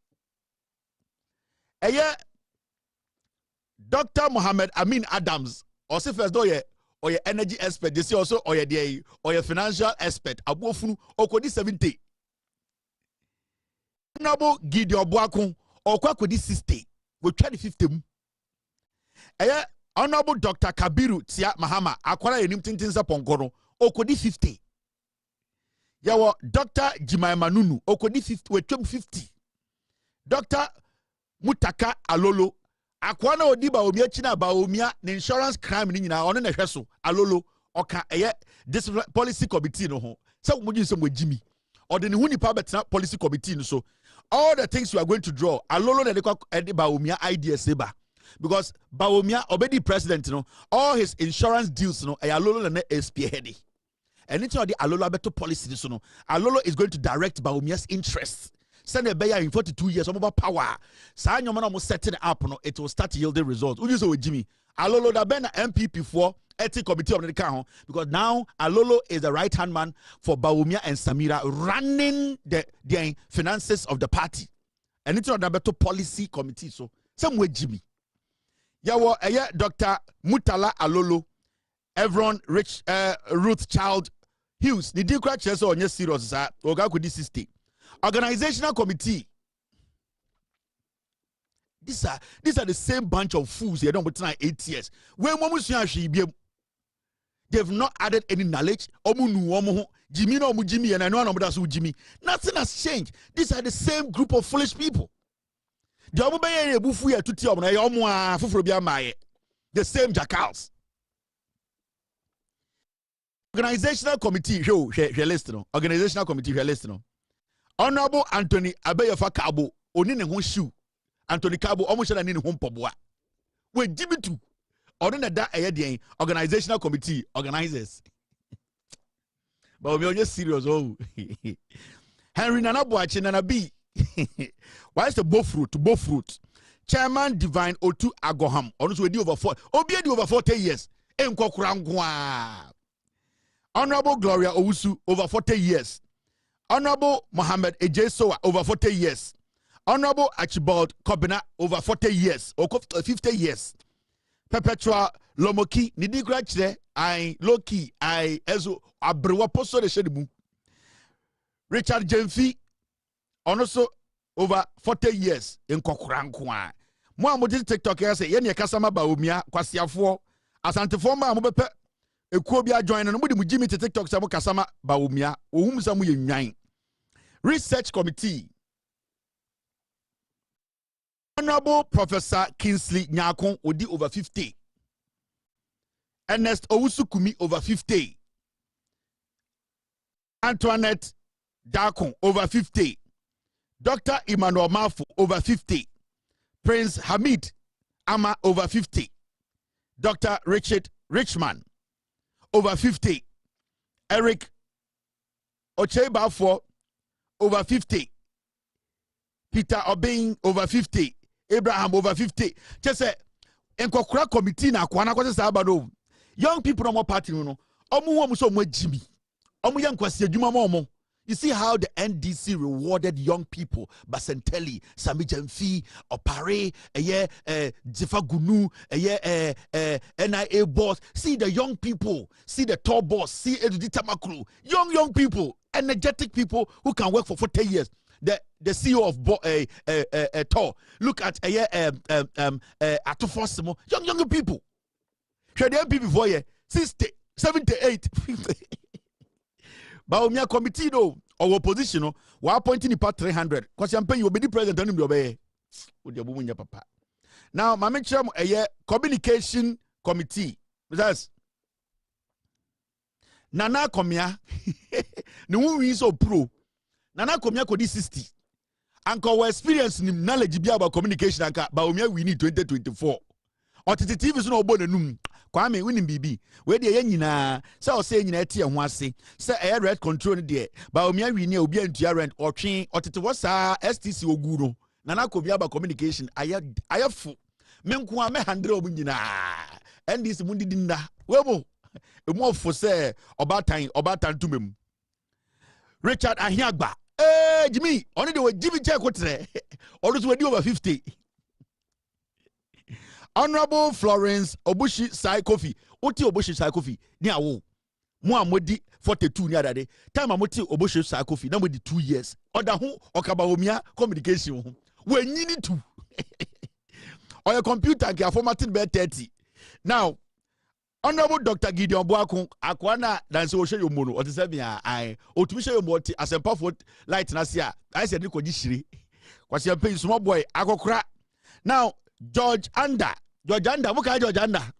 Dr. Mohammed Amin Adams also first do or your energy expert. They say also or your financial expert. Abofunu okodi 70. Honorable Gideon Boakun okwa kodi 60 we twa the 50 Honorable Dr. Kabiru Tia Mahama akwara yenim tintinsa ponkoro okodi 50 yawo Dr. Jimaima Nunu okodi 50 we twam 50 Dr. Mutaka Alolo akwana odi ba omia china ba omia na insurance crime ni nyina ono na hweso Alolo oka this policy committee no ho se mo gyi se mo gimi or the nipa betina policy committee so all the things you are going to draw Alolo na de ba omia ideas seba because Baomia already president no all his insurance deals no Alolo na spearhead anything the Alolo beto policy so no Alolo is going to direct Baomia's interests. Send a bear in 42 years about power. Sign your man setting up no it will start yielding results. Who use with Jimmy Alolo da ben MPP for ethics committee of the car because now Alolo is the right hand man for Baomia and Samira running the finances of the party. Anything on the better policy committee so somewhere Jimmy. Yawo Dr. Mutala Alolo, Evron Ruth Child Hughes. The Democrat chess on your serious Oga could 60. Organizational committee. These are the same bunch of fools here. Don't put 8 years. They've not added any knowledge. Jimmy no Jimmy and I know that's who Jimmy. Nothing has changed. These are the same group of foolish people. The same jackals. Organizational committee, organizational committee, Honorable Anthony Abeyofa Kabo, Onine Hon Shoe, Anthony Kabo, almost an in home poboa. We Jimmy too. Ordinary that organizational committee organizers. But we are just serious. Oh, Henry Nanabuachi Nanabi. Why is the both fruit? Chairman Divine Otu Agoham. Honestly, we do over 40 years. Honorable Gloria Owusu over 40 years. Honorable Mohammed Ejesoa over 40 years. Honorable Archibald Kobina over 40 years or 50 years. Perpetua Lomoki Nidigrachre I Loki I Ezo Abrewa Poso de Shedibu. Richard Jemfi also over 40 years in Kokurankwa. Mo amodi TikTok ya say ye kasama ba omia kwasiafo asantefo ma mo bepe ekuo bia join no mo di mu Jimmy TikTok say mo kasama ba omia ohum sa mo ye nwan. Research committee. Honorable Professor Kingsley Nyakon Odi over 50. Ernest Owusukumi over 50. Antoinette Dakon over 50. Dr. Emmanuel Mafu over 50. Prince Hamid Ama over 50. Dr. Richard Richman over 50. Eric Ochebafo over 50. Peter Obeng over 50. Abraham over 50. Just say enkokura committee na kwana kwase sabado. Young people no more party no. Omu so mo Jimmy. Omu yan kwase adwuma mo. You see how the NDC rewarded young people. Basentelli, Sami Jemfi, Opare, Jifa Gunu, NIA boss. See the young people. See the tall boss. See Edudita Makulu. Young people. Energetic people who can work for 40 years. The CEO of Tor. Look at Atufosimo. Young people. Should the MP before you 60, 78, 50. Baomia committee no or opposition no we appointing part 300 because I'm paying you be the president and obey with your bunya papa. Now my mention communication committee that's Nana Komia no we so pro Nana Komia ko 60 anko we experience ni knowledge bi about communication anka Baomia we need 2024 otiti so no obo nanum Kwame winning BB we de ye nyina say o say nyina tie ho ase say air red control ne de Baomia wi ne obi antua rent otwe otete wo sa STC ogu no Nana Komia ba communication ayafu menko a me 100 obu nyina NDC mundi dinda we mo emu ofo say obatan tumem Richard Ahiagba Jimmy only the Jimmy check kotre always we do over 50. Honorable Florence Obushi Sai Kofi. Oti Obushi Sai Kofi. Ni awo. Mo amodi 42 ni adade. Time amoti oboshe sa kofi na modi 2 years. Oda ho okabawomia communication ho. We nyini tu. Or your computer can formatting by 30. Now, Honorable Dr. Gideon Boakun, Akwana, dance will show you mono, or the 7 year, I, or to show you more as a puff light nasia. I said, you could shiri. What's your pay, small boy? I go crack. Now, George Anda, what kind George Anda?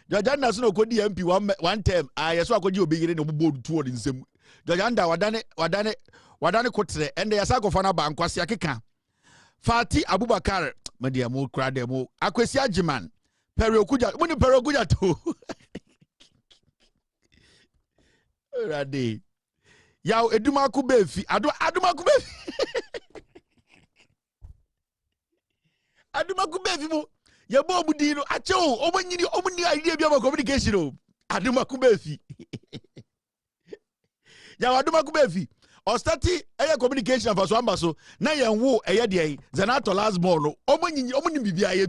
George Anda, so could the MP one term. I saw could you be in a board toward in some. George Anda, wadane kotre, and the Asako Fana Bank was Yakika. Fati Abubakar, my dear Mo Crademo, Aquesia Jiman, Perokuja, when you Perokuja too. Rade. Yao Edumaku Befi, Adumaku Befi. Adumaku Befi, Yabo Budino, Acho, Omani idea of communication. Adumaku Befi. Yao Adumaku Befi. Or starting a communication for Swambaso, na yan wo a yadi, Zanato last morning, Omani Bibi, I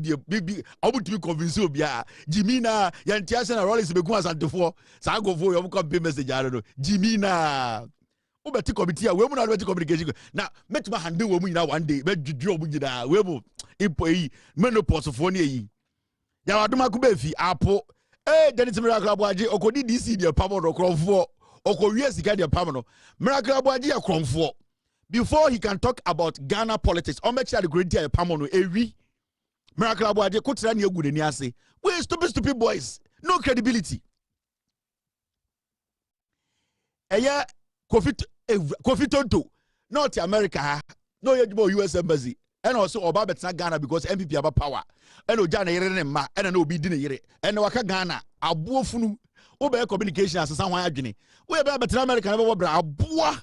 would be convinced of ya, Jimina, Yantias and Rollis Beguas and Tofo, Sango for your copy message, I don't know, Jimina. Ubeti committee, women are ready communication. Now, met my hand do women now one day, but you drop with that, Webo, Ipo, menopause of 1 year. Yawaduma Kubefi, Apple, then it's a miracle, Okodi DC, the power of Crawford. Before he can talk about Ghana politics, or make sure the great deal Pamono every Miracle Abuaji Kutsani good in Yase. We stupid boys, no credibility. Aya Kofi Tonto, not America, no US embassy, and also Obama Ghana because MPP have power. And Ojana Yerema, and an Obi Dinner, and Waka Ghana, Abuofunu. Obe communication as someone agony. We be better American never bra abua.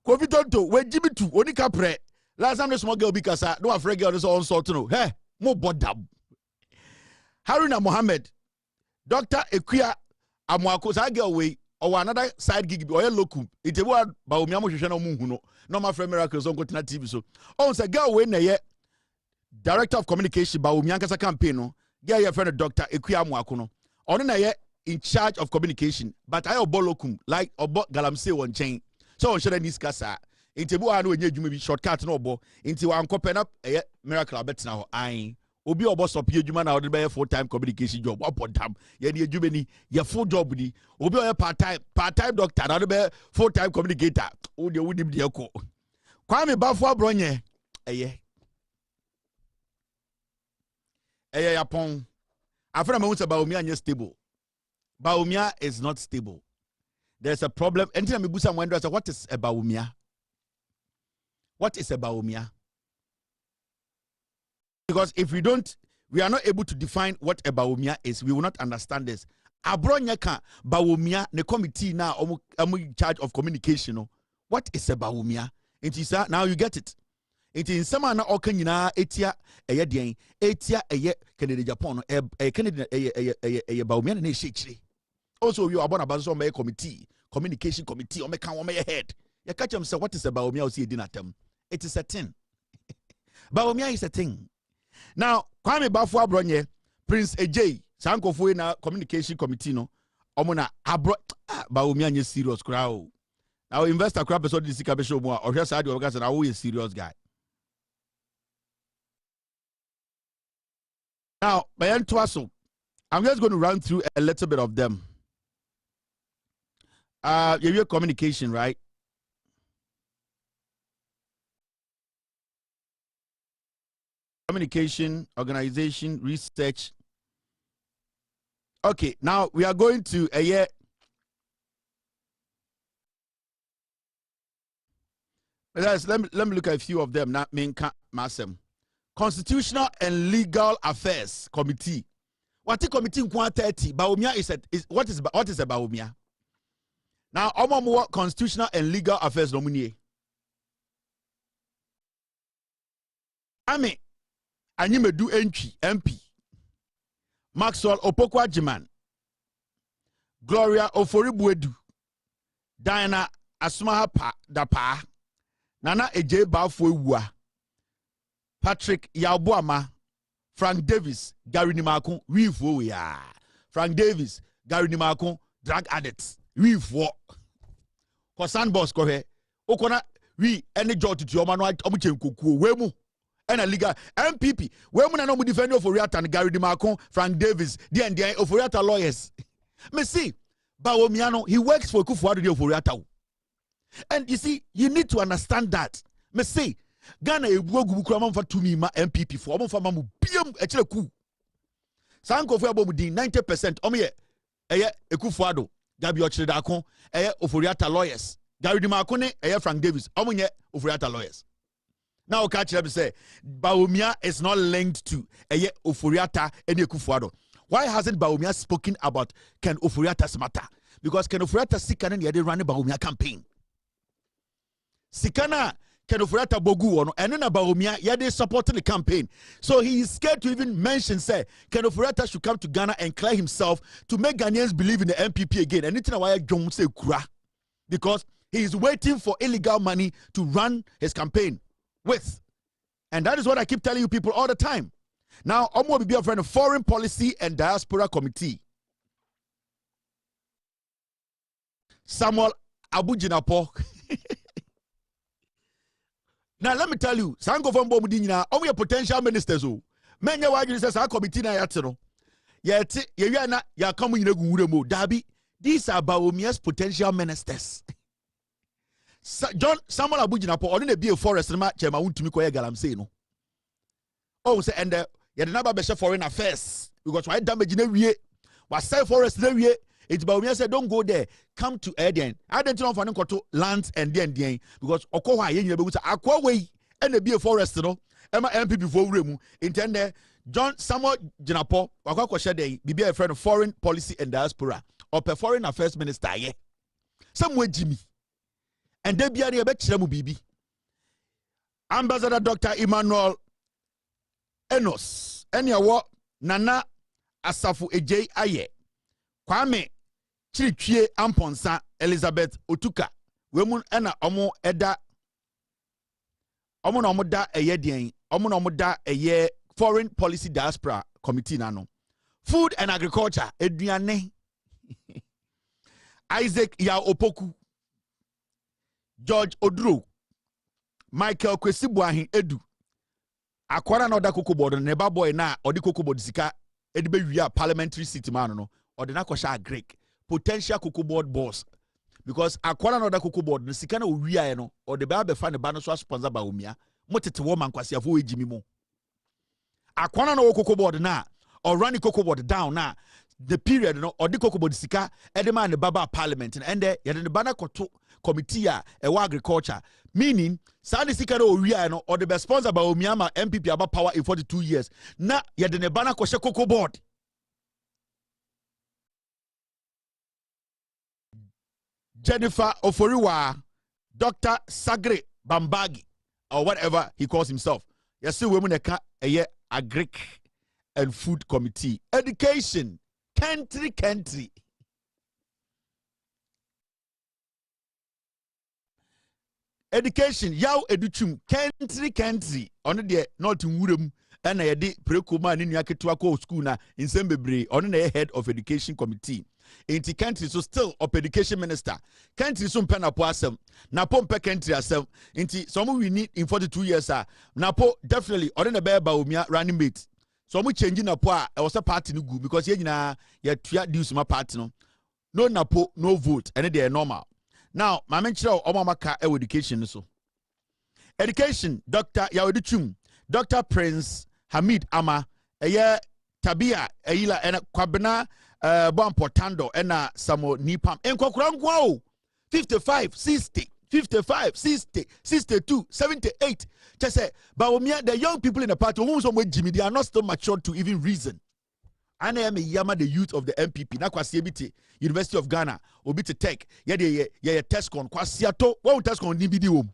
Kofi Tonto, we Jimmy tu, oni kapre. Last time the small girl because no afraid girl is all sort no. Hey, mo bodam. Haruna Mohammed, Dr. Ekuya Amwako sa girl we or another side gig or locum. It was ba omiamo hwehwe na mu hu no. No my friend miracles on continent TV so. On say girl we na ye director of communication ba omiankasa campaign no. Yeah, your friend Dr. Ekuya Mwakuno. On in charge of communication, but I obolokum like obo galamse one chain. So on share this kasa. Into bo anu enye dwuma bi shortcut no obo. Into wan kopen up miracle bet na ho an. Obi obo stop dwuma na odi be full-time communication job. Opodam. Ye ne dwuma ni ye full job ni. Obi o part-time doctor na odi be full-time communicator. O de wudim de ko. Kwame Bafo Abronye. Yapon. After I say Baumia is stable. Baumia is not stable. There's a problem. Anytime we busa wonder, what is a Baumia? What is a Baumia? Because if we are not able to define what a Baumia is, we will not understand this. Abronya ka Baumia, the committee now, in charge of communication. What is a Baumia? It is now you get it. It is some na okanyina etia eyedien etia Canada Japan Canada Baumia na shechire. Also you abona bazo me communication committee o me kan o me head. You catch them say what is a Baumia o see dinatem. It is a thing. Baumia is a thing. Now Kwame Bafo Abronye Prince AJ sankofo na communication committee no omona abro Baumia nye serious crowd. Now investor crowd person this ka be show mo o hwe side o ka say na wo is serious guy. Now, I'm just going to run through a little bit of them. Your communication, right? Communication, organization, research. Okay, now we are going to a year. Let me look at a few of them. Not main Masem. Constitutional and Legal Affairs Committee. What the committee in 30? Baumia is what is a Baumia? Now, more Constitutional and Legal Affairs nominee. Ame Anyimedu MP. Maxwell Opokwa Jiman. Gloria Oforibuedu. Diana Asmaha Dapa. Nana Eje Bafuwa. Patrick Yabuama, Frank Davis, Gary Nimakun, Frank Davis, Gary Nimakon, drug addicts. We for Kosan boss ko he. Okona we any job to your man omuchen kokuo we mu. And a legal MPP. We mu na no mu defend Oforiata and Gary Nimakon, Frank Davis, the Oforiata lawyers. Me see, Bawumiano, he works for Kufuor de Oforiata. And you see, you need to understand that. Me see, Ghana e buogu kura for to me ma MPP for omo fa mamu biam echire ku. Sanko for abomu din 90% omo ye eye Ekufuado, Gabi Ochire Dakon, eye Oforiata lawyers. Gary Dimakon ne eye Frank Davis, omo nye Oforiata lawyers. Now catch them say Bawumia is not linked to eye Oforiata and Ekufuado. Why hasn't Bawumia spoken about Ken Oforiata's matter? Because Ken Oforiata sikana ni run Bawumia campaign. Sikana Ken Oforiata bogu ono and then Bawumia yade supporting the campaign. So he is scared to even mention say Ken Oforiata should come to Ghana and clear himself to make Ghanaians believe in the MPP again. Anything why John say kura because he is waiting for illegal money to run his campaign with. And that is what I keep telling you people all the time. Now, I'm going to be a friend of Foreign Policy and Diaspora Committee. Samuel Abujinapo. Now, let me tell you, Sango from Bomudina, only a potential ministers. Many of says our committee na yatero. Yet, ya coming in a guremo. Dabi, these are Bawumia's potential ministers. John Samuel Abujinapo, only be a forest match, and I want to make a galam say no. Oh, say, and you never be foreign affairs because why damage in every year? Was sell forest every year? It's Bawumia said, don't go there. Come to Eden. I don't know if I to lands and then because Okoha yen you be aqua way and be a forest no. Emma MP before remu intend John Samuel Jinapo wakwa share dey be a friend of Foreign Policy and Diaspora or Foreign Affairs Minister ye. Somewhere Jimmy. And they be a bit mu bibi. Ambassador Dr. Emmanuel Enos Enyawo Nana Asafu Ejei Aye Kwame Chirichie Amponsa Elizabeth Otuka Wemun ena omo eda omo na omo da eye den omo na omo da eye Foreign Policy Diaspora Committee nano Food and Agriculture Eduane Isaac Ya Opoku George Odro Michael Kwesibuahin Edu Akwara na oda cocoa board neba boy na odi cocoa board sika edibe wia parliamentary seat man no or the nakosha Greek potential cocoa board boss because akwara na oda cocoa board no sika na wia no or the ba fa ne ba no so sponsor ba omia motete wo man kwase afo ejimi mo akwara na cocoa board na or run the cocoa board down na the period no or the cocoa board sika edema ne baba parliament and there ye the bana koto committee a agriculture meaning Sani sika no owia no or the best sponsor by Omiama MPP about power in 42 years na ye de ne bana kwhye cocoa board Jennifer Oforiwa Dr. Sagre Bambagi or whatever he calls himself yes see women eka eye agric and food committee education country education yaw educhum country on the not in wurem and I did prekoma ni nyaketua ko school na insem bebre on the head of education committee inti country so still of education minister country so pen apo asem na po mpe country asem inti some we need in 42 years na po definitely on the be Bawumia running mate so mu change na po a was a party no good because ye nyina ye tua dues ma party no na po no vote and they are normal. Now, my mention Omamaka education so. Education, Dr. Yaweduchum, Dr. Prince Hamid Ama, Eye Tabia, Eila, and Kwabena, Portando, and Samo Nipam, and Kokranguao, 55, 60, 55, 60, 62, 78. Just say, Bawumia, the young people in the party, who some Jimmy, they are not still matured to even reason. I am a Yama, the youth of the MPP, Nakwasiabiti, University of Ghana, Obiti Tech, yeah, Tescon, Kwasiato, one Tescon, Nibidium.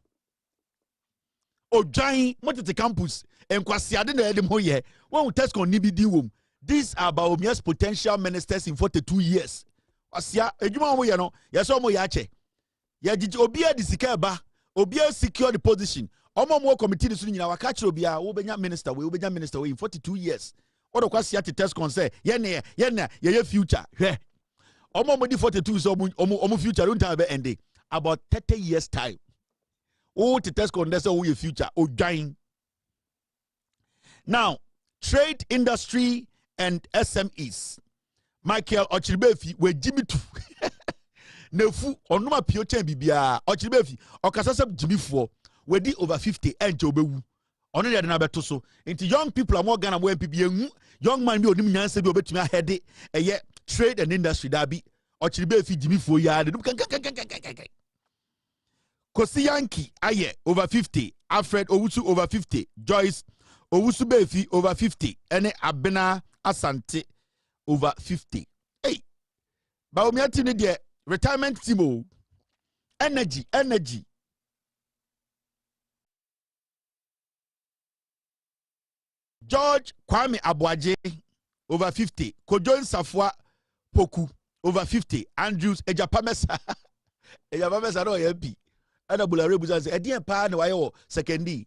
O Giant, Motete Campus, and Kwasiadin, the Moye, one Tescon, Nibidium. These are Bawumia's potential ministers in 42 years. Wasia, Ejuma Moyano, Yasomo Yache. Ya did Obia the Sikaba, Obia secure the position. Omo committee the Sunina, Wakachi Obia, Obenya minister, we Obenya minister in 42 years. What the question to test concern? Yeah, future. Yeah. Omo 42 so omo future don't have ending. About 30 years time. Oh, to test concern so your future. Oh, dying. Now, trade industry and SMEs. Michael Ochilbefi we Jimmy tu. Nefu onuma pio chen bibia Ochilbefi okasasa Jimmy for we di over 50 enje obewu. Ono de na beto so. Into young people are more Ghana more MPB young man bi onim nyanse bi obetumi ahede eye trade and industry da bi Ochilbefi Jimmy for ya de Kosi Yankee aye over 50, Alfred Owusu over 50, Joyce Owusu Befi over 50, ene Abena Asante over 50. Hey, but we are the retirement team. Energy. George Kwame Abuaje over 50. Kojoin Safwa Poku over 50. Andrews Ejapamesa. Ejapamesa no MP. Ana bulare buza say edien pa na wayo secondi.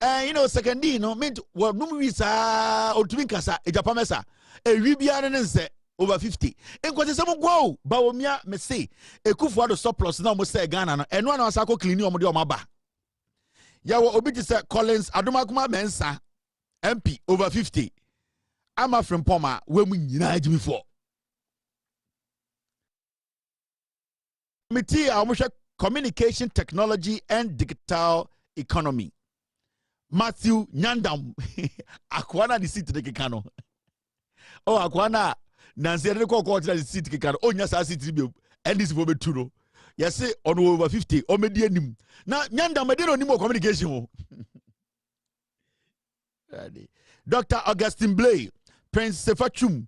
Secondi no mean what no visa otumi kasa Ejapamesa. Ewi bia ne nse over 50. Enkwete se mo go ba omia me say ekufu ado surplus na mo say Ghana no eno na asako clean omo de omo ba. Ya wo obi ti say Collins Adomakuma Mensa MP over 50. Ama from Poma we mu nyina agi before. Committee a communication technology and digital economy. Matthew Nyandam akwana di seat de kekano. Oh akwana nansi de ko di seat kekano. Oh nya sa seat bi and this for betu no. Yes say on over 50 o medi anim. Na Nyandam de no nim communication. Dr. Augustine Blay, Prince Sefachum,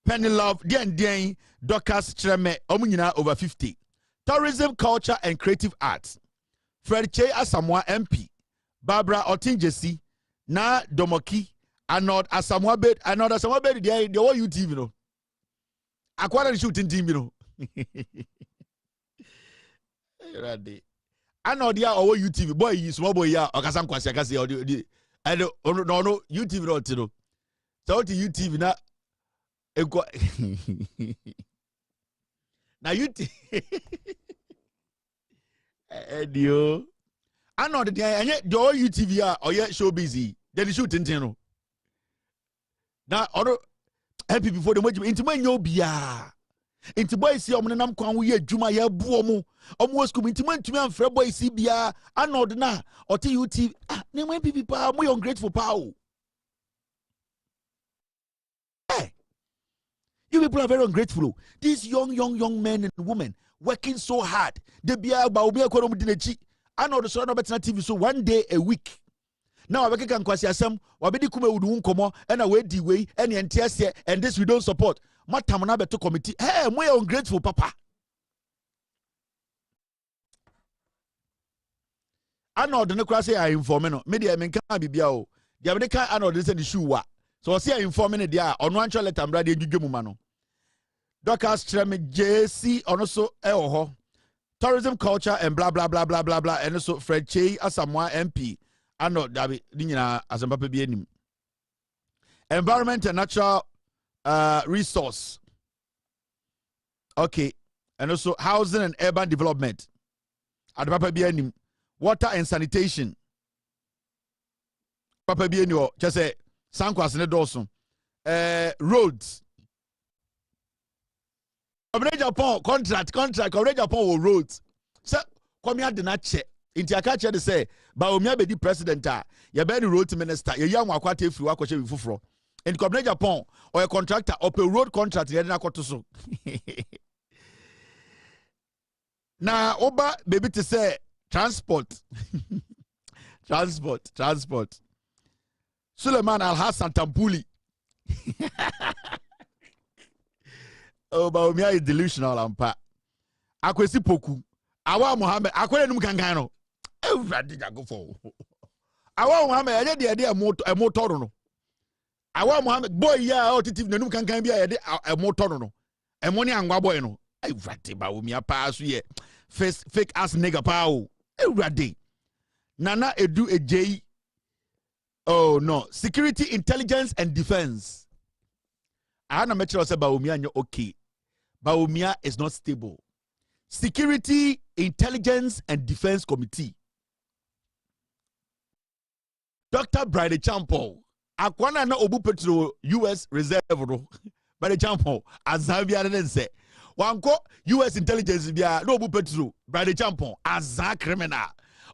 Penny Love, Dien, Docas Treme, Omunina over 50. Tourism, Culture and Creative Arts. Fred Che Asamoah MP. Barbara Otinjesi. Na Domoki. Anod Asamoah Bed. Anod Asamoah Bed. They were UTV, no. Aquana shooting team, you know. Anod ya or UTV. Boy, you small boy ya. Okasam Kwasiakasi or the. I don't no UTV not to know. So to UTV na. Now you Edio. I know that I yet do UTV or yet show busy. Then shoot in general. Now other happy before the much into my nobia. Into boy see nam kwan we adwuma ya buomo. Almost come into man to me and Fred boy see bia. I know na or to UTV. Ne when people are more ungrateful power. You people are very ungrateful. These young men and women working so hard. They be about be a I know the son of TV so one day a week. Now I can kwasi asem wabedi kume udu nkomo and away the way and the and this we don't support. Matamana beto committee. Hey, we are ungrateful, papa. I know the necrasi are informing. Media men can be biao. The American I know this is the shoe. So I see I informing it there on one let them ready to mumano. Doctors Treme JC on also tourism, culture, and blah blah blah blah blah blah. And also Fred Che Asamoah MP. I know David Dinina as a papi. Environment and natural resource. Okay. And also housing and urban development. At Papa Bianim. Water and sanitation. Papa Bianio, just say Sankwas and Dawson. Roads. Coverage upon contract, coverage upon roads. So, come here, the Nache. Into a catcher to say, Baumia be the president, ya be the road minister, ya young Wakwate if you are watching Fufro. And coverage upon or a contractor or a road contract, ya didn't to so. Now, Oba, baby to say transport. Transport. Suleiman Al Hassan Tampuli. Oh, Baumia is delusional and pa. Akwesi Poku. Awa Muhammad. Akwele num kankano. Everybody go for. Awa Muhammad. I did the idea a motor no. Awa Muhammad. Boy, yeah, auditive num kankan be a motor no. A money and boy no. Everybody Baumia pass ye. Fake ass nigga pow. Everybody. Nana Edu Ej. Oh no. Security, intelligence, and defense. I na metro say Bawumia nyo okay. Bawumia is not stable. Security, Intelligence and Defense Committee. Dr. Bride Champo. Akwana na obu petro US reserve no. Bride Champo azabia nense. Wanko US intelligence bia no obu petro Bride Champo azza criminal.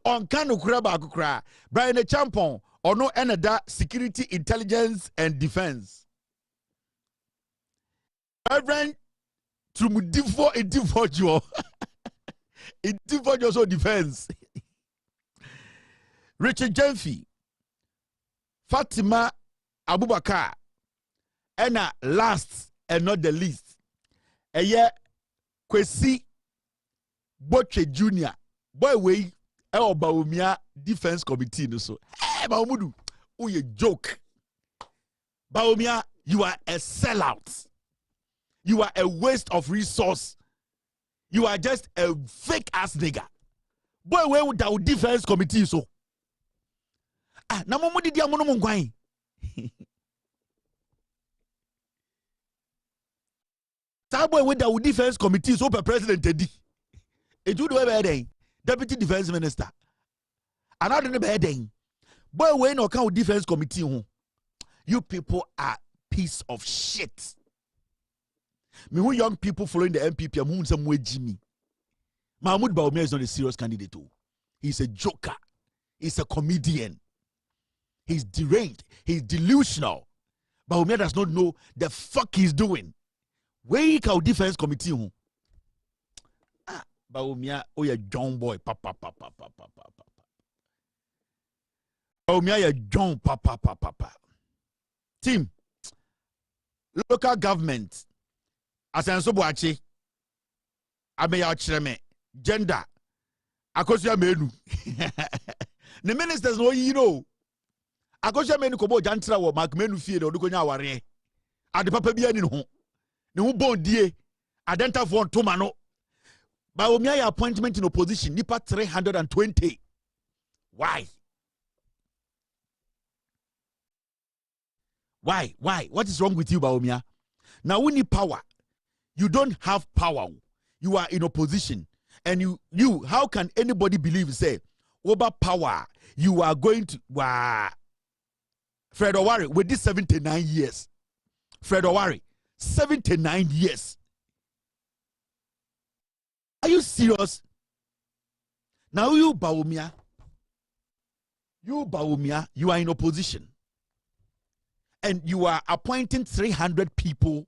On kanu kura ba kura. Bride Champo ono enada Security, Intelligence and Defense. Reverend Trumudifo Edifojo. Edifojo so defense. Richard Jemfi. Fatima Abubakar, and last and not the least, Kwesi Boche Jr. Boy, we Bawumia Defense Committee. No so, hey, Bawumudu, oh, you joke. Bawumia, you are a sellout. You are a waste of resource. You are just a fake ass nigga. Boy, where would our Defense Committee so? Na momo didi amono mongwan. Tabo with the Defense Committee so per president edi. E do do be Deputy Defense Minister. Another ne be den. Boy we no kan Defense Committee ho. You people are piece of shit. Me who young people following the MPP am who some way Jimmy. Mahmoud Bawumia is not a serious candidate. He's a joker. He's a comedian. He's deranged. He's delusional. Bawumia does not know the fuck he's doing. Where he can Defense Committee? Bawumia, oh yeah, John boy, papa. Bawumia, yeah, John, papa. Team, local government, asenso boachi, ameya chireme, gender, akosia menu. The ministers know you know. Akosha menu kobo jantra wo mak menu fie de odukonya aware ade papa bia ni ho ne ho bon die adenta for ntoma no Bawumia ya appointment in opposition nipa 320. Why what is wrong with you Bawumia? Now we need power. You don't have power. You are in opposition and you how can anybody believe say over power you are going to Fred Owari with this 79 years. Fred Owari, 79 years. Are you serious? Now you Bawumia, you are in opposition. And you are appointing 300 people,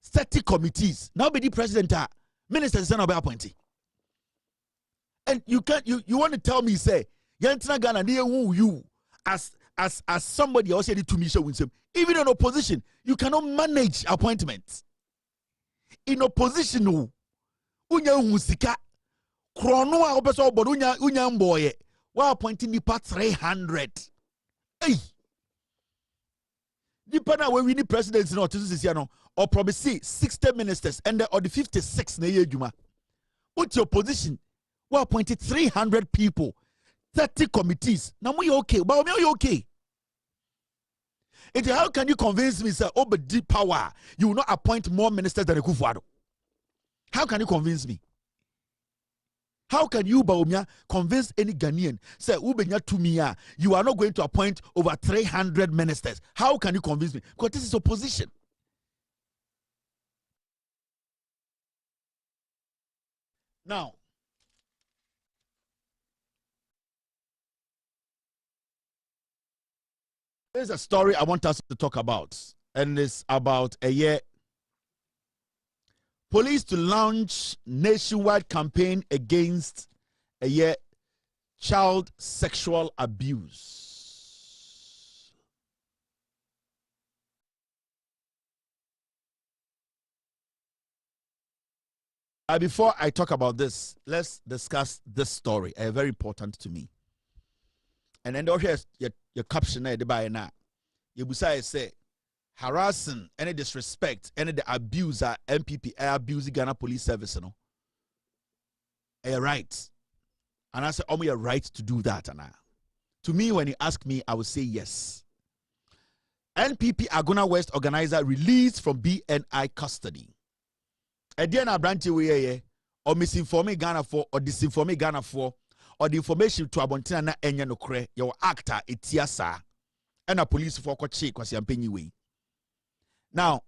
30 committees. Now be the president, ministers are not appointed. And you want to tell me, say, Yantina Ghana, you as somebody else said it to me, even in opposition, you cannot manage appointments. In opposition, unya musika, krono a obeso obodo unya mboye, wa appointing nipa 300. Hey, nipa na we need presidents no to this year no, or probably 60 ministers and or the 56 na ye juma. With your position, we appointed 300 people. 30 committees. Now we okay. But you okay. How can you convince me, sir, over deep power, you will not appoint more ministers than Akufo-Addo? How can you convince me? How can you, Bawumia, convince any Ghanaian, say, you are not going to appoint over 300 ministers? How can you convince me? Because this is opposition. Now, there's a story I want us to talk about, and it's about a year. Police to launch nationwide campaign against a year child sexual abuse. Before I talk about this, let's discuss this story, very important to me. And then here's your caption there, the buy now. You say harassing, any disrespect, any the abuser, MPP, abuse Ghana Police Service, no. A right. And I say, oh, you're right to do that. And to me, when you ask me, I will say yes. NPP Agona West organizer released from BNI custody. Again, a branch away or misinforming Ghana for or disinforming Ghana for or the information to Abontina na enya no kre your actor etiasa and a police for koche kwasi ampenyi way. Now,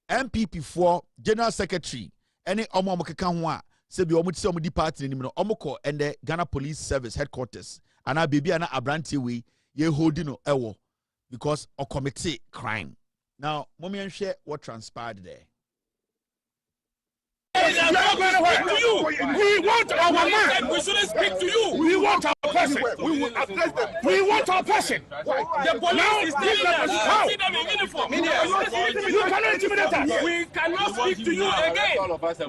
MPP for General Secretary any omo mokeka ho a se bi omo ti se omo di party ni no omo ko and the Ghana Police Service headquarters and a baby ana abranti way ye holding no ewo because or commit crime. Now, mommy and share what transpired there. We want our man. We shouldn't speak to you. We want our person. We will address them. We want our person. The police is telling us how? See them in uniform. You cannot intimidate us. We cannot speak to you again.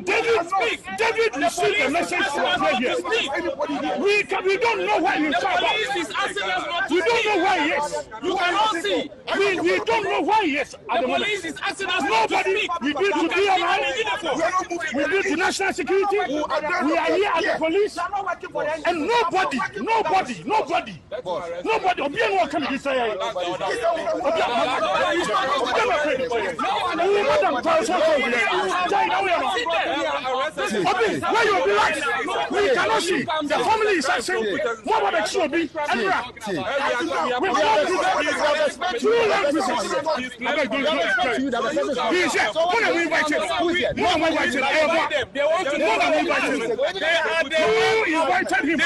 David, speak. David received the message from here. We don't know why he is. The police is asking us not to. We don't know why he is. You cannot see. We don't know why he is. The police is asking us not to speak. We need to be alive. We need to national security. We are here at the police, and nobody. Obian will come this way. Where you relax? We cannot see. The family is saying, what about the children? They want to know that we invited him.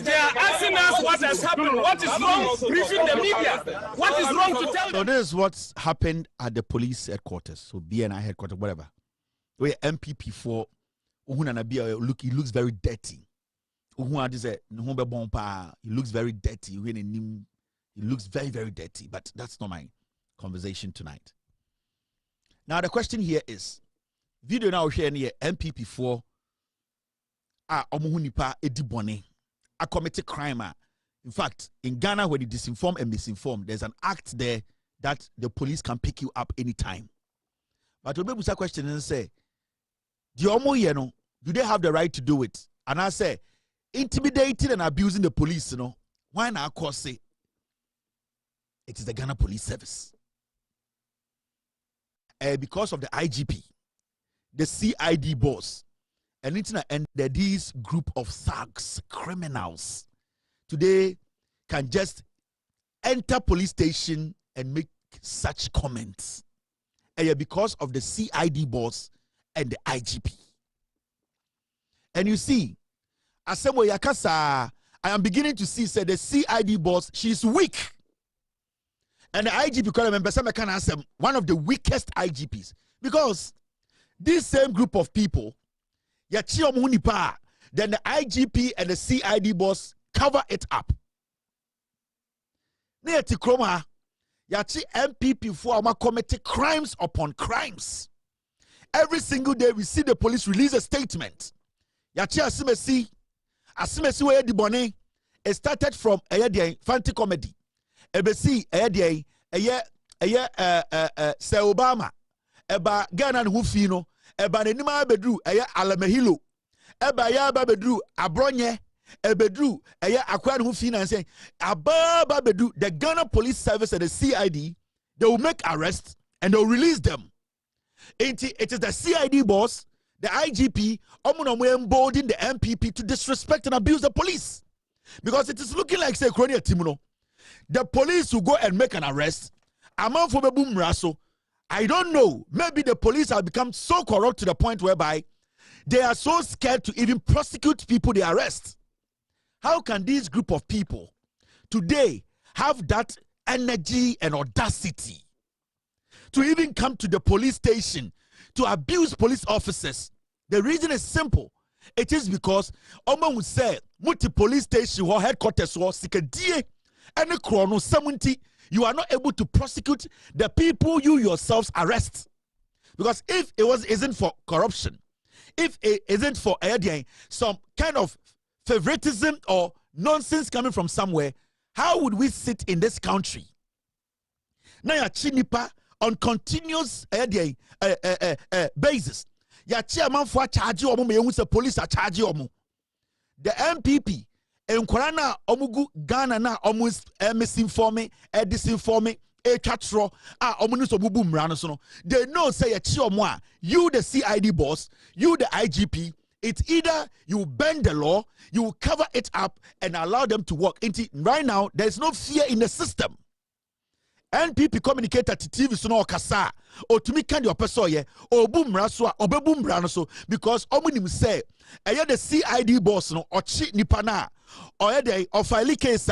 They are asking us what has happened. What is wrong? Briefing the media. What is wrong to tell them? So this is what's happened at the police headquarters. So BNI headquarters, whatever. Where MPP for he looks very dirty. He looks very dirty. He looks very, very dirty. But that's not my conversation tonight. Now the question here is, video now sharing here MPP for omuhunipa edibone a committed crime. In fact, in Ghana, when you disinform and misinform, there's an act there that the police can pick you up anytime. But when we question and say, do they have the right to do it? And I say, intimidating and abusing the police, why not cause say it is the Ghana Police Service? Because of the IGP, the CID boss, and these group of thugs, criminals, today can just enter police station and make such comments. Because of the CID boss and the IGP. And you see, Asemo Yakasa, I am beginning to see, said the CID boss, she's weak. And the IGP, one of the weakest IGPs. Because this same group of people, then the IGP and the CID boss cover it up. Yachi MPP for committing crimes upon crimes. Every single day we see the police release a statement. Yachi asimesi where the bonnet. It started from fancy comedy. Ebesi se Obama eba Ghana hufino eba nenima bedru alamehilo eba ya ba bedru abronye ebedru akwan hufina and say ababa bedru the Ghana Police Service and the CID, they will make arrests and they will release them. It is the CID boss, the IGP, emboldening the MPP to disrespect and abuse the police. Because it is looking like say Kronia Timuno. The police will go and make an arrest. I don't know. Maybe the police have become so corrupt to the point whereby they are so scared to even prosecute people they arrest. How can this group of people today have that energy and audacity to even come to the police station to abuse police officers? The reason is simple. It is because Oman would say, multi police station or headquarters or sikadie and chrono 70, you are not able to prosecute the people you yourselves arrest. Because if it isn't for corruption, if it isn't for some kind of favoritism or nonsense coming from somewhere, how would we sit in this country? Now chinipa on continuous basis. Ya chairman for charge omo me say police are charge omo. The MPP enkwara na omugu Ghana na omus misinforming disinforming chatro omuni so bubu mra no so no they know say you the CID boss, you the IGP, it's either you bend the law, you cover it up and allow them to work. Right now there's no fear in the system. NPP communicator to TV so no kasa or to me kind of person ye or boom raswa or boom brano so because omunim say the CID boss no or cheat nipana or day or file case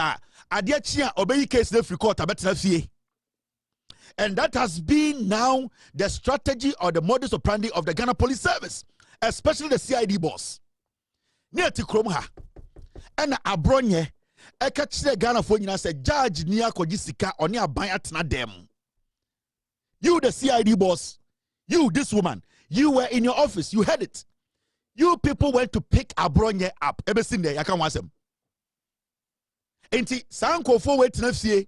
adia chia obey case the free court abetina fie. And that has been now the strategy or the modus operandi of the Ghana Police Service, especially the CID boss. Near to Kromha and Abronye. I catch the Ghana phone and say, Judge Nia Kojisika or near Bayatna dem. You, the CID boss, you, this woman, you were in your office, you had it. You people went to pick Abronye up. Ever seen there? I can't watch them. Ain't it? Sanko for wait to FCA.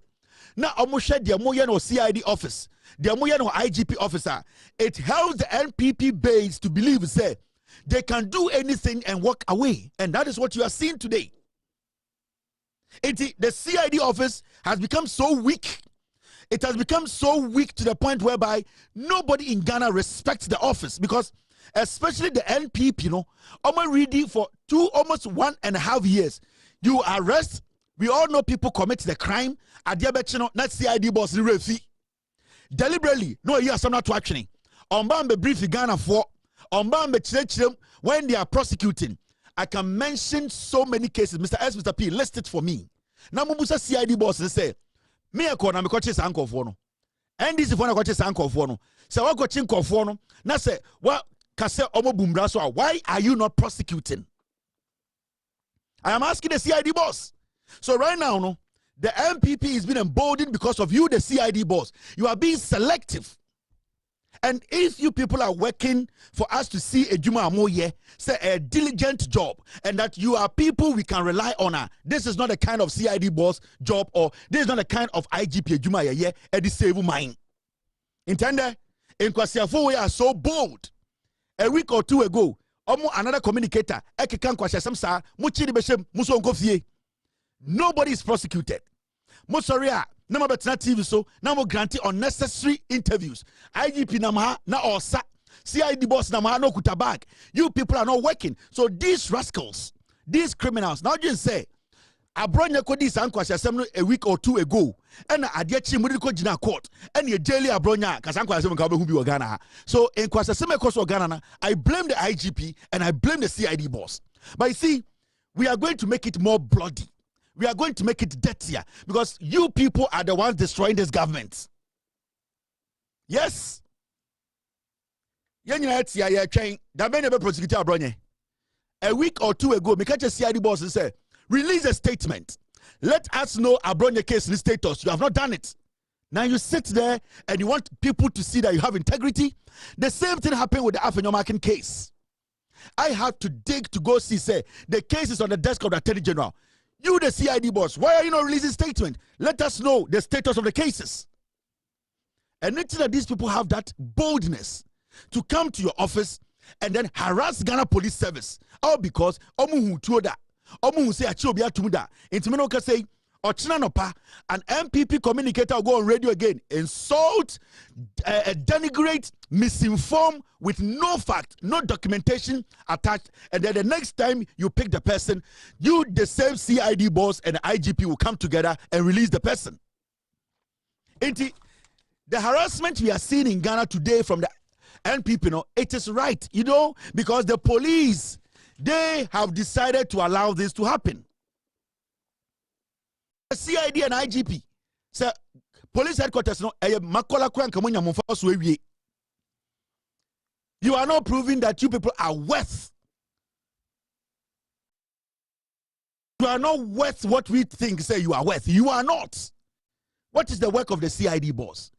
Now, Omushe, the Moyan or CID office, the Moyan or IGP officer, it helps the NPP base to believe, say, they can do anything and walk away. And that is what you are seeing today. The CID office has become so weak. It has become so weak to the point whereby nobody in Ghana respects the office because, especially the NPP, you know, I'm ready for almost 1.5 years. You arrest. We all know people commit the crime. Adiabechino, not CID boss, refi. Deliberately, no, you are some not watching. Ombambe brief Ghana for Ombambe chilem when they are prosecuting. I can mention so many cases. Mr. S, Mr. P, list it for me. Now, Musa CID boss and say, me a corner, me coaches uncle for no. And this is one of coaches uncle for no. So I coaching for no. Now say, what Kase Omo Bumbraso, why are you not prosecuting? I am asking the CID boss. So right now, no, the MPP is being emboldened because of you, the CID boss. You are being selective. And if you people are working for us to see a Juma Amoye, say a diligent job, and that you are people we can rely on, this is not a kind of CID boss job, or this is not a kind of IGP Juma ye at the same mind. Intended? In Kwasiafo, we are so bold. A week or two ago, another communicator, nobody is prosecuted. Mosoria, Nama Betna TV so now granting unnecessary interviews. IGP Nama na osa CID boss Nama no kutabag. You people are not working. So these rascals, these criminals, now just say Abronya kodi sankwasha semno a week or two ago. And adiechi mudiko jina court. And ye daily Abronya kasankwasha semno kabe hubi Ghana. So in kwasha seme koso Ghana, I blame the IGP and I blame the CID boss. But you see, we are going to make it more bloody. We are going to make it dirtier because you people are the ones destroying this government. Yes. A week or two ago, Mikache CID boss said, release a statement. Let us know Abronye case in status. You have not done it. Now you sit there and you want people to see that you have integrity. The same thing happened with the Afenyomakin case. I had to dig to go see, say, the case is on the desk of the Attorney General. You, the CID boss, why are you not releasing statement? Let us know the status of the cases. And it's that these people have that boldness to come to your office and then harass Ghana Police Service. All because Omu Tuoda, Omu say Achobia Tumuda, Intimenoka say, Ochinanopa, an MPP communicator will go on radio again, insult, denigrate, misinform with no fact, no documentation attached, and then the next time you pick the person, you, the same CID boss and the IGP will come together and release the person. The harassment we are seeing in Ghana today from the NPP, you know, it is right, you know, because the police, they have decided to allow this to happen. CID and IGP, so police headquarters, no, you are not proving that you people are worth. You are not worth what we think say you are worth. You are not. What is the work of the CID boss?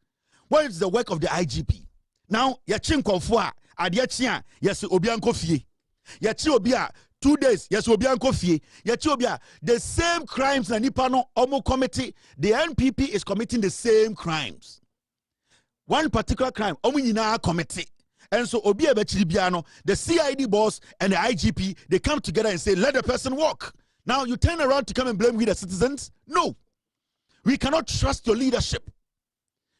What is the work of the IGP? Now, yachin konfwa adiachia yes obianko fie. Yachi obia 2 days yes obianko fie. Yachi obia the same crimes na nipano omo committee. The NPP is committing the same crimes. One particular crime omo nyina committee. And so Obiya Bechiribiano, the CID boss and the IGP, they come together and say, let the person walk. Now you turn around to come and blame we the citizens? No. We cannot trust your leadership.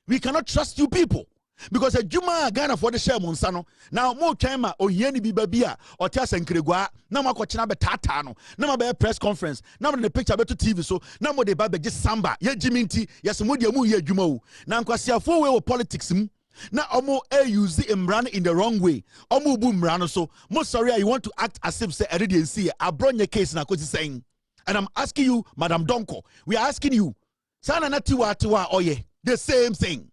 We cannot trust you people. Because a Juma Ghana for the share Monsano. Now more time or Yeni Bibia or Tias and Gregua, no more Cochina Betatano, no more press conference, no more the picture better TV, so no more the Babe just Samba, ye Jiminti, yes, Mudia Muya Jumo. Now Quasia 4 way of politics. Now Omo use the Imran in the wrong way. Omo boom rano so most sorry you want to act as if say I didn't see I brought your case now saying. And I'm asking you, Madam Donko, we are asking you, Sana Natiwa Tiwa Oye, the same thing.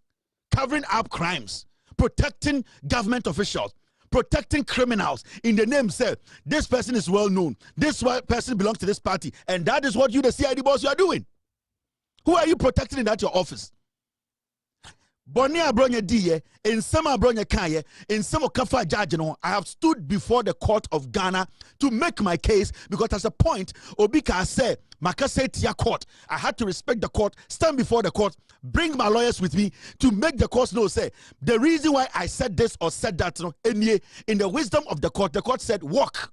Covering up crimes, protecting government officials, protecting criminals in the name say this person is well known, this person belongs to this party, and that is what you, the CID boss, you are doing. Who are you protecting in that your office? Bonia Bronya Diye, in some Bronya Kaye, in some Kafa Jajano, I have stood before the court of Ghana to make my case because at a point, Obika said, Makase Tia court, I had to respect the court, stand before the court, bring my lawyers with me to make the court know, say, the reason why I said this or said that, in the wisdom of the court said, walk.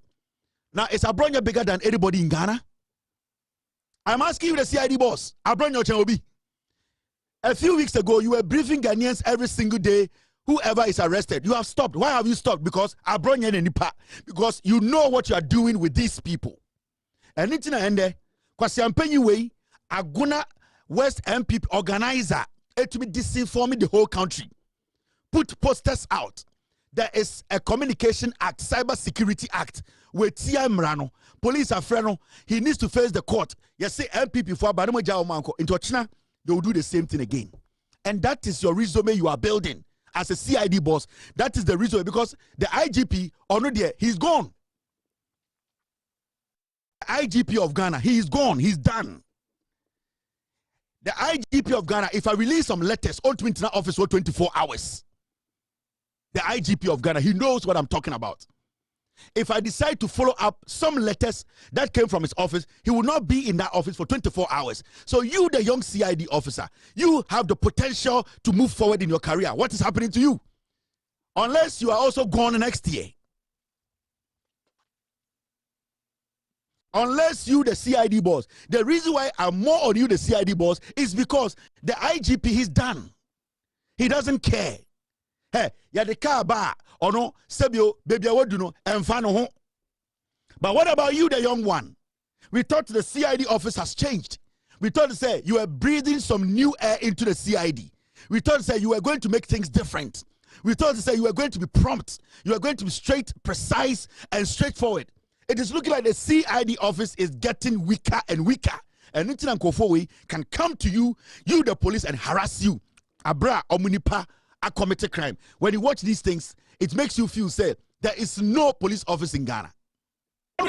Now, is Abronya bigger than anybody in Ghana? I'm asking you, the CID boss, Abronya Obi. A few weeks ago, you were briefing Ghanaians every single day. Whoever is arrested, you have stopped. Why have you stopped? Because Abronya Nipa. Because you know what you are doing with these people. And it's in the end, Kwasi Ampenyi Aguna West MP organizer, to be disinforming the whole country. Put posters out. There is a Communication Act, Cyber Security Act, where Tia Mrano, police are friend. He needs to face the court. Yes, say MPP for Badumo Jao Manko into China. They will do the same thing again. And that is your resume you are building as a CID boss. That is the resume because the IGP, already he's gone. The IGP of Ghana, he is gone. He's done. The IGP of Ghana, if I release some letters, on 29 office for 24 hours. The IGP of Ghana, he knows what I'm talking about. If I decide to follow up some letters that came from his office, he will not be in that office for 24 hours. So you, the young CID officer, you have the potential to move forward in your career. What is happening to you? Unless you are also gone next year. Unless you, the CID boss. The reason why I'm more on you, the CID boss, is because the IGP, he's done. He doesn't care. Hey, ya the car bar or no, Sebio, baby, I would do no, and fan. But what about you, the young one? We thought the CID office has changed. We thought to say you were breathing some new air into the CID. We thought to say you were going to make things different. We thought to say you were going to be prompt. You were going to be straight, precise, and straightforward. It is looking like the CID office is getting weaker and weaker. And Nitin and Kofowe can come to you, the police, and harass you. Abra Omunipa. A committed crime. When you watch these things, it makes you feel sad. There is no police office in Ghana. We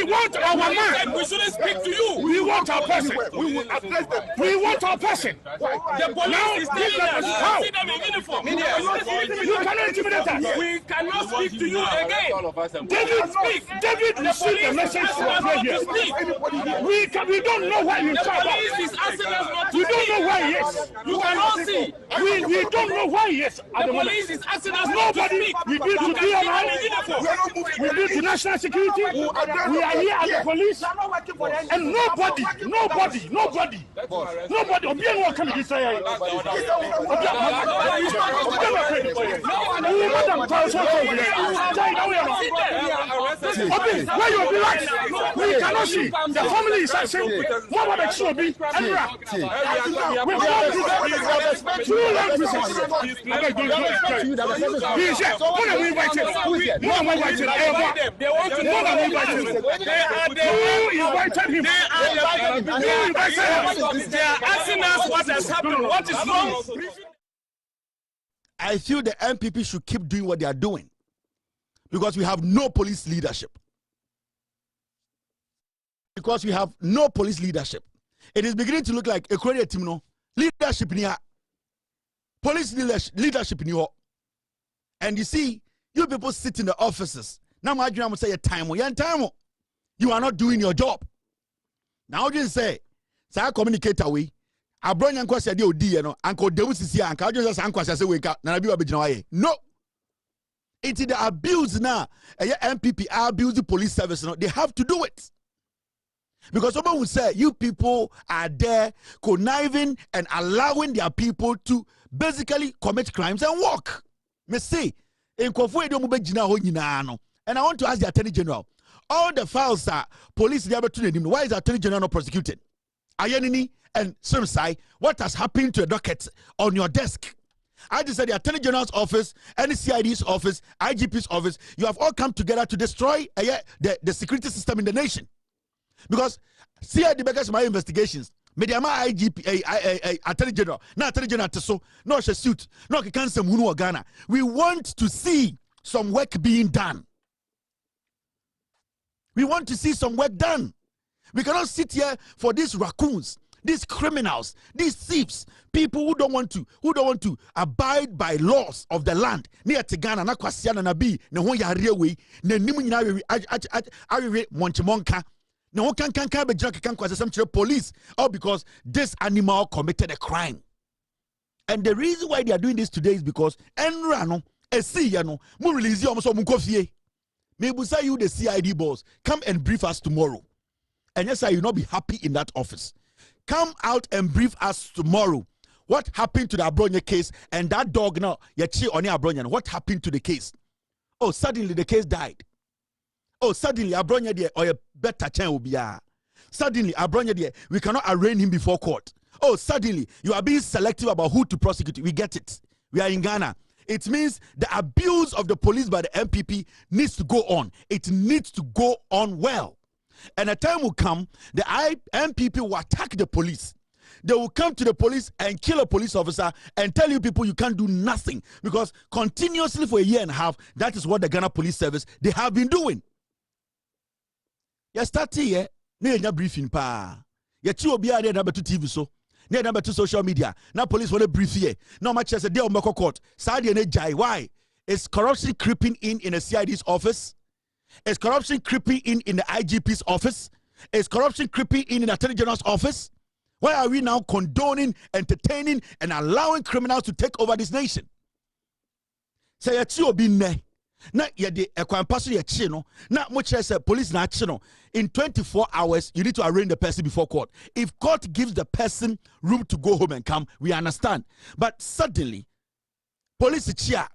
want our man. We shouldn't speak to you. We want our person. We will address them. We want our person. The police is telling us how. See them in uniform. You cannot intimidate us. We cannot speak to you again. David, speak. David received the message from here. We don't know why you talk about. The police is asking us not to. We don't know why he is. You cannot see. We don't know why he is. The police is asking us not to speak. We need to be alive. We need to national security. We are here as the police, and nobody. Obian will come to this area. Where you be right? We cannot see. The family is saying, what would it should be? They want to know that we invited him. They are asking us what has happened. What is wrong? I feel the MPP should keep doing what they are doing because we have no police leadership. Because we have no police leadership. It is beginning to look like a Korean team, no leadership in here. Police leadership in here. And you see, you people sit in the offices. Now my dream say time. You are not doing your job. Now just say, say communicate away. I brought you question the OD, Uncle Deus is here, and just say wake up. No. It's the abuse now. MPP abuse the police service now. They have to do it. Because someone would say, you people are there conniving and allowing their people to basically commit crimes and walk. Me say, and I want to ask the Attorney General, all the files are police never to them. Why is the Attorney General not prosecuted? Ayenini and Sumsai, what has happened to the docket on your desk? I just said the Attorney General's office, NCID's office, IGP's office, you have all come together to destroy the security system in the nation. Because CID because my investigations, Mediama IGP, Attorney General, not Attorney General Teso, no suit, no cancer Munu Ghana. We want to see some work being done. We want to see some work done. We cannot sit here for these raccoons, these criminals, these thieves, people who don't want to abide by laws of the land. Near Tigana, na kwasiana na bi, ne ho yare we, ne nimu nyina awe monchimonka. No one can be drunk police, all because this animal committed a crime. And the reason why they are doing this today is because Enrano, Esiyano, mu release you almost mukofie. Maybe say you the CID boss, come and brief us tomorrow. And yes, I will not be happy in that office. Come out and brief us tomorrow. What happened to the Abronya case and that dog now? Yachi on Abronya. What happened to the case? Oh, suddenly the case died. Oh, suddenly Abronya there or a better chance will be. Suddenly Abronya there, we cannot arraign him before court. Oh, suddenly you are being selective about who to prosecute. We get it. We are in Ghana. It means the abuse of the police by the MPP needs to go on. It needs to go on well. And a time will come, the MPP will attack the police. They will come to the police and kill a police officer and tell you people you can't do nothing. Because continuously for a year and a half, that is what the Ghana Police Service, they have been doing. You start here, you briefing pa. You chi obi number 2 TV so. Near number 2 social media. Now police want to brief here. No much as a day on Moko court. Sadi and jai. Why? Is corruption creeping in the CID's office? Is corruption creeping in the IGP's office? Is corruption creeping in the Attorney General's office? Why are we now condoning, entertaining, and allowing criminals to take over this nation? Say ya chi obi ne. Na yede ekwampaso ye chi no. Na mo kire say police na chi no. In 24 hours, you need to arraign the person before court. If court gives the person room to go home and come, we understand. But suddenly, police chia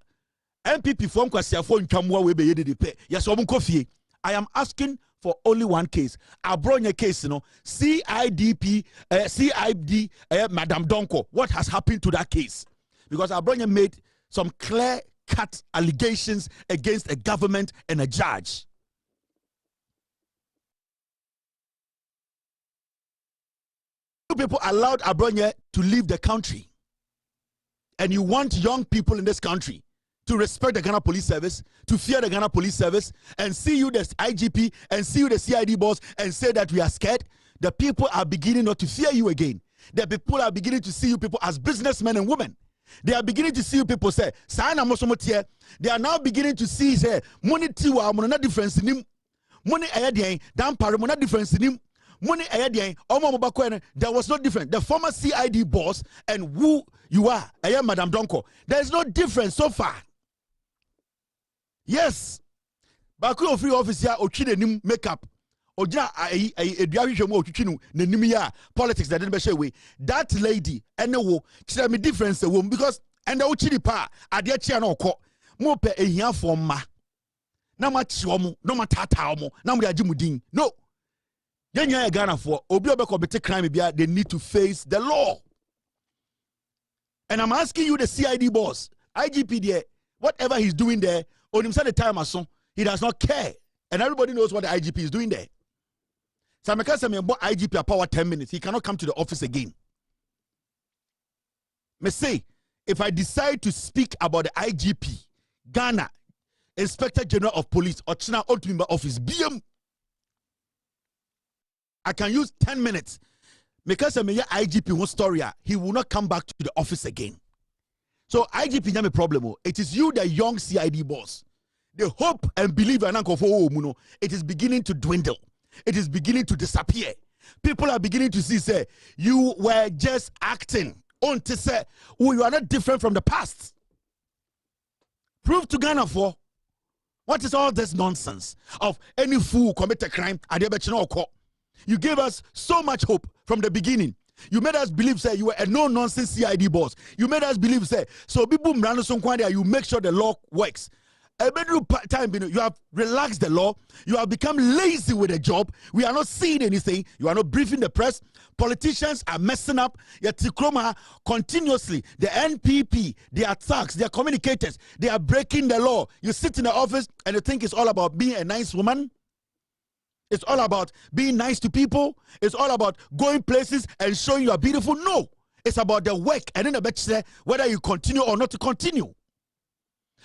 MPP form kwasiafo ntwamwa we be yede de pe. Yes, omun kofie. I am asking for only one case. Abronya case, CID, Madam Donko. What has happened to that case? Because Abronya made some clear-cut allegations against a government and a judge. You people allowed Abronya to leave the country. And you want young people in this country to respect the Ghana Police Service, to fear the Ghana Police Service, and see you the IGP and see you the CID boss and say that we are scared. The people are beginning not to fear you again. The people are beginning to see you people as businessmen and women. They are beginning to see you people say, they are now beginning to see say, money tiwa money difference in him. Money ayadian, dan pare money difference in him. Money ayadian, there was no difference. The former CID boss and who you are, Madam Donko, there is no difference so far. Yes. Baku of free officer or nim makeup. Oja politics that didn't be way. That lady and no me difference because and the uchidi pa adia chia no ko mo pe ehia for ma na ma chiomo no ma tata mo na mo ajimudin no yenya Ghana for obi obeko bete crime bia they need to face the law. And I'm asking you the CID boss IGP there whatever he's doing there on himself the time as son he does not care and everybody knows what the IGP is doing there. So I'm IGP a power 10 minutes he cannot come to the office again. Me say if I decide to speak about the IGP Ghana Inspector General of Police or China Ultimate Office BM I can use 10 minutes because I'm IGP one story he will not come back to the office again. So IGP have a problem. It is you the young CID boss. The hope and belief it is beginning to dwindle. It is beginning to disappear. People are beginning to see say you were just acting on to say you are not different from the past. Prove to Ghana for What is all this nonsense of any fool commit a crime? You gave us so much hope from the beginning. You made us believe, say, you were a no-nonsense CID boss. You made us believe, say, so people you make sure the law works. Every time you have relaxed the law, you have become lazy with the job. We are not seeing anything. You are not briefing the press. Politicians are messing up. Yet continuously, the NPP, their attacks, their communicators, they are breaking the law. You sit in the office and you think it's all about being a nice woman. It's all about being nice to people. It's all about going places and showing you are beautiful. No, it's about the work and then the bet whether you continue or not to continue.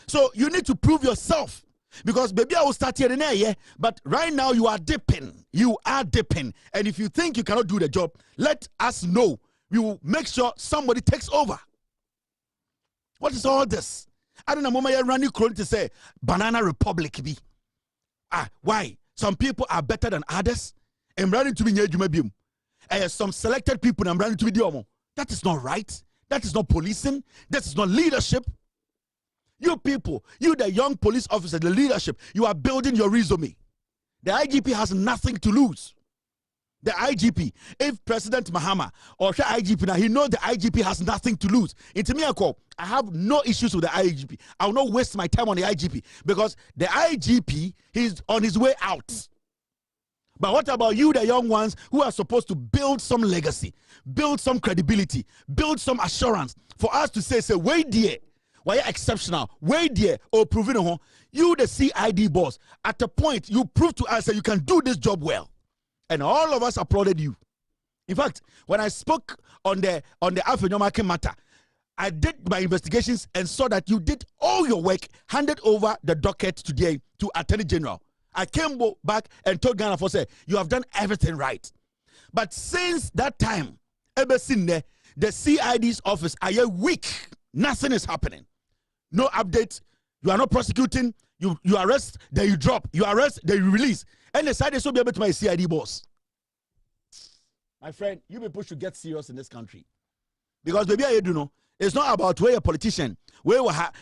So you need to prove yourself, because maybe I will start here and there, but right now you are dipping. You are dipping. And if you think you cannot do the job, let us know. We will make sure somebody takes over. What is all this? I don't know, Mama, you're running to say Banana Republic be. Why? Some people are better than others. I'm running to be some selected people I'm running to be the. That is not right. That is not policing. That is not leadership. You people, you the young police officer, the leadership, you are building your resume. The IGP has nothing to lose. The IGP, if President Mahama or the IGP, now he knows the IGP has nothing to lose. Into me, I have no issues with the IGP. I will not waste my time on the IGP because the IGP, he's on his way out. But what about you, the young ones who are supposed to build some legacy, build some credibility, build some assurance for us to say, wait there. Why are exceptional? Wait there or proving you the CID boss. At a point, you prove to us that you can do this job well. And all of us applauded you. In fact, when I spoke on the Afenyomakin matter, I did my investigations and saw that you did all your work, handed over the docket today to Attorney General. I came back and told Ghana for say you have done everything right. But since that time, ever since the CID's office are weak. Nothing is happening. No updates. You are not prosecuting. You arrest, then you drop. You arrest, then you release. And the side is so be able to my CID boss. My friend, you people should get serious in this country. Because baby, I do know. It's not about where a politician,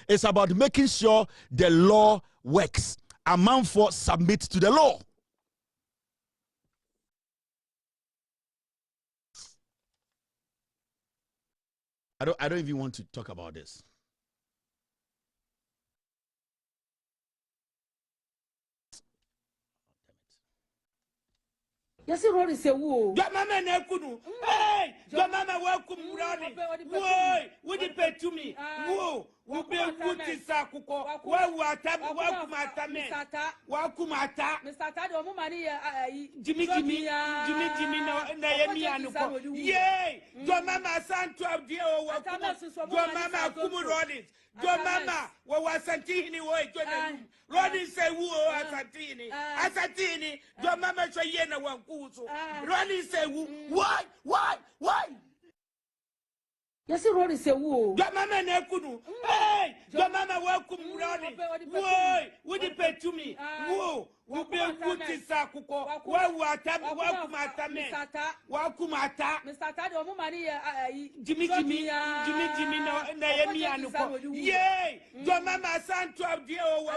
it's about making sure the law works. A man for submit to the law. I don't even want to talk about this. Yes, Rory say woo. Your mama ne kunu. Hey, your mama welcome Ronnie. Whoa, would you pay to me? Whoa, we be good sakuko. Why welcome Wakumata. Mr. Tado, money, Jimmy no Naomi Anuko. Yay, your mama san 12 year old. Your mama Kumuronis. Your mama was Santini way. Ronnie say woo Asatini. Your mama say yena one kuso. Ronnie say woo. Why? Yes, Rory say woo. Your mama ne kunu. Hey, your mama welcome Ronnie. Whoa, would you pay to me? Whoa, we be good sakuko. Why Wakumata. Mr. Tado, money, Jimmy no Naomi Anuko. Yay, your mama san 12 year old.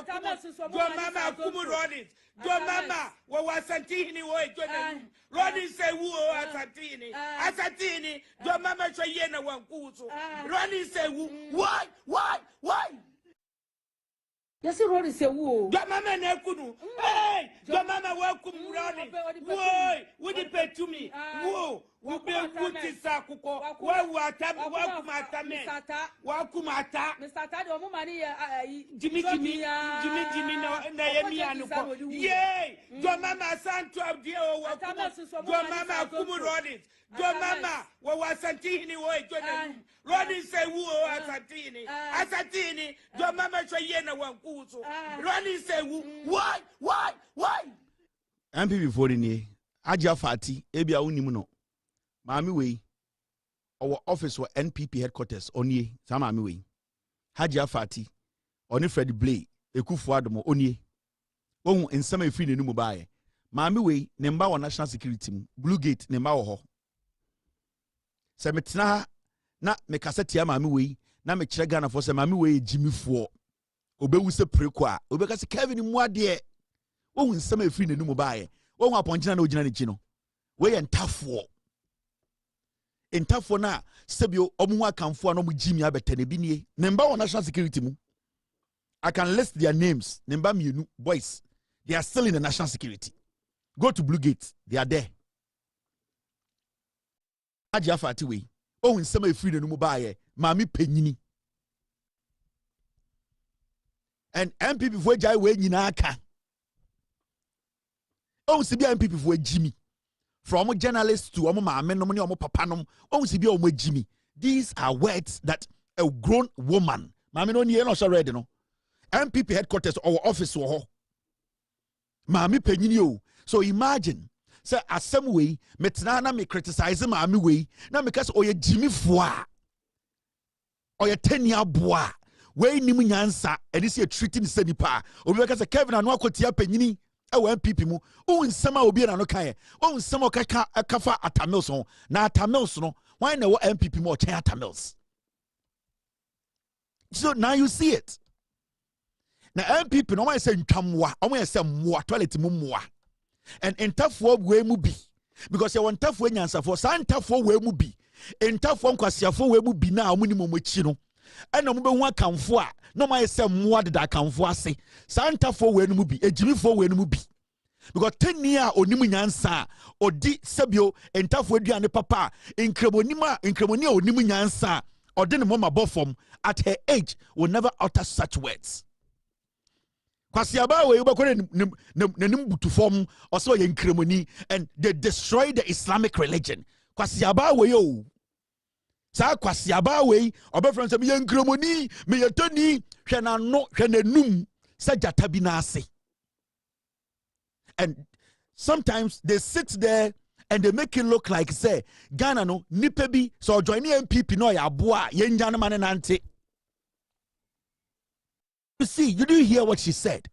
Your mama Kumuronis. Your mama was Santini way. Ronnie say woo Asatini. Your mama say yena one kuso. Ronnie say woo. Why? Yes, Rory say woo. Your mama ne kunu. Hey, your mama welcome Ronnie. Whoa, would you pay to me? Whoa, we be good sakuko. Why Wakumata. Mr. Tado, money, Jimmy no Naomi Anuko. Yay, your mama san 12 year old. Your mama Kumuronis. Your mama was Santini way. Ronnie say woo Asatini. Your mama say yena one kuso. Ronnie say woo. Why? MPP for the Aja Fati, Ebia Unimuno. Mami way. Our office for NPP headquarters onye. Sama Mami way. Haja Fati. Oni Freddy Blay. Ekufuadomo onye. Ohu nsema efi ne numu bae. Mami way nemba wa national security Blue Gate nemba wo ho. Se metena na me kaseti ya mami we na me kire Ghana for se mami we Jimmy fo obewu se preko a obeka se Kevin mu ade wo nsɛm afiri n'anum baaye wo apɔnkye na ogina ne chi no we entafo na sebio omu akamfo na omu jimi abetene bi nie nemba wɔ national security mu. I can list their names. Nemba mienu boys, they are still in the national security. Go to Blue Gate, they are there. Aja fati we. Oh, in some free the numu mami penyini. And MPP before jai we nyinaka. Oh, sibi MPP before Jimmy. From journalists to omo maame no money omo papa no. Oh, sibi omo Jimmy. These are words that a grown woman. Mami no nie no so ready no. MPP headquarters or office wo maami penyini o. So imagine say asem way metna na me criticize maami way na me kase oye Jimmy foa oye tenia boa we nim nyansa edisi treating se nipa obi kase Kevin anu akotia penyini e wo MPP mu o nsema obi na no kan o nsema kafa atamils on na atamils no why na wo MPP mu o chen atamils. So now you see it. Na MPP no say ntwamwa omo say mwa toilet mu mwa and entafo we mu bi because you want entafo nyansafo sa entafo we mu bi entafo nkwasiafo we mu bi na omo ni momachi no e na mo be hu akamfo a no my say mwa de akamfo ase sa entafo we no mu bi ejimifo we no mu bi because 10 year onim nyansa odi sebio entafo aduane papa inkremoni a onim nyansa odi ne mama bofom at her age will never utter such words. Kwasiaba we ubakore nenim butufom also ye nkremoni and they destroy the Islamic religion. Kwasiaba we yo. Sa kwasiaba we obefran se me nkremoni me yetoni hwe na no hwe nanum sa jata bi na ase. And sometimes they sit there and they make it look like say Ghana no nipa bi so join MPP no ya boa ye njane mane nante. You see, you didn't hear what she said.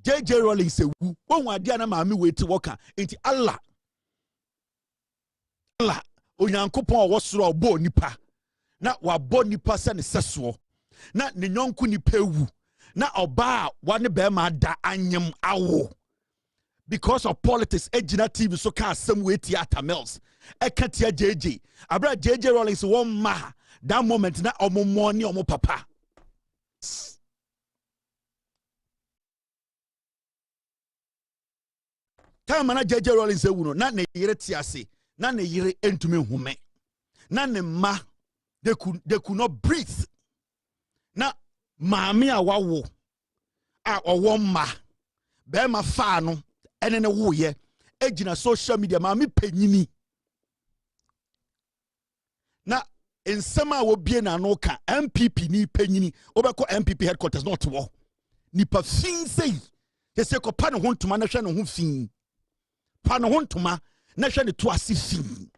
JJ Rowling said, "Who adiana mami wait to work into Allah. Allah, onyankopon wasoro bo nipa. Na wabo nipa se ne seso. Na ne nyonku nipa wu. Na oba wane be ma da anyem awo. Because of politics, ejina TV so ka asem we theater mills. Ekatia JJ. Abra JJ Rowling say one ma that moment na omo money omo papa. Time na JJ Rowling say wuno na ne yire tiase na ne yire entumi hume na ne ma they could not breathe na maami a wawo a owo ma be ma fa no ene ne wo ye ejina social media maami penyini na nsema wo bie na no ka MPP ni penyini obekọ MPP headquarters not wo nipa fin sei ye se ko pa ne ho ntoma na hwe ne ho fin pa ne ho ntoma na hwe ne to ase fin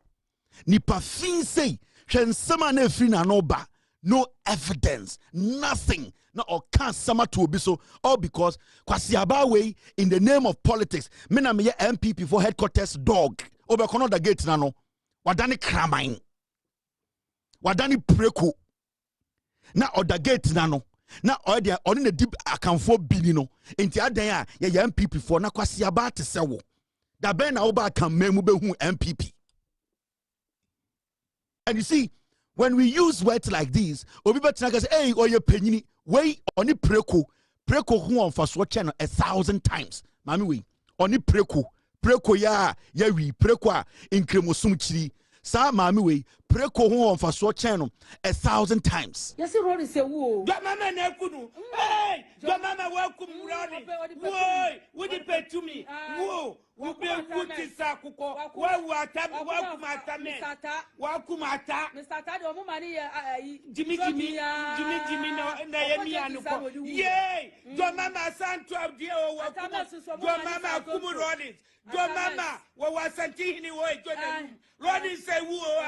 nipa fin sei hwe nsema na afiri na no ba no evidence nothing na oka sama to obi so all because kwasiaba we in the name of politics me na me MPP for headquarters dog obekọ no da gate na no wadane kraman wadani preko na oda gate na no na odia oni na deep akamfo bini no enti adan a ye MPP for na kwasiaba te sewo da ben na oba kan memu behu MPP. And you see when we use words like these obi betina ka say hey oye penyini we oni preko hu on for so channel 1,000 times mami we oni preko ya wi preko a inkremosum chiri sa mami we preko hu on for so channel 1,000 times. Yes, Rory say woo. Do mama na kunu. Hey, do mama welcome Rory. Woi, what did pay to me? Whoa, we be kuti sa kuko. Wa kumata me. Wa kumata. Mr. Tado mo mani Jimmy na yemi anuko. Yay! Do mama san 12 dia o wa kuma. Do mama kumu Rory. Do mama wa santini wo jo Ronnie say woo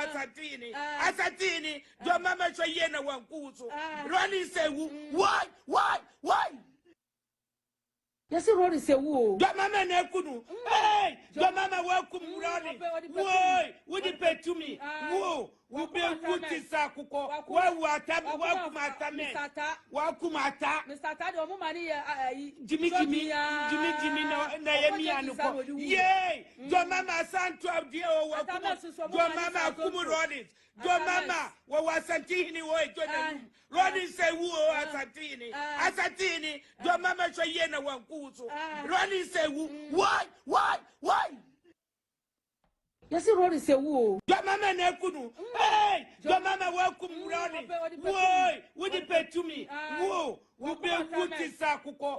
asatini do mama so ye na wankuzo Ronnie say woo why Yes, Rory say woo. Do mama na kunu hey Your mama welcome running. Whoa, would you pay to me? Whoa, will be a good Sakuko. Welcome at Mr. Tado Mumani, Jimmy, Naomi, yay! Your mama sent 12 year old. Your mama Kumu Rodin. Your mama was Santini way. Rodin say, whoa, Asatini. Your mama Chayena one Kuso. Rodin say, why? Yes, Rodin say, whoa. Your mama Nekunu. Hey, your mama welcome running. Whoa, would you pay to me? Whoa, will be a good Sakuko.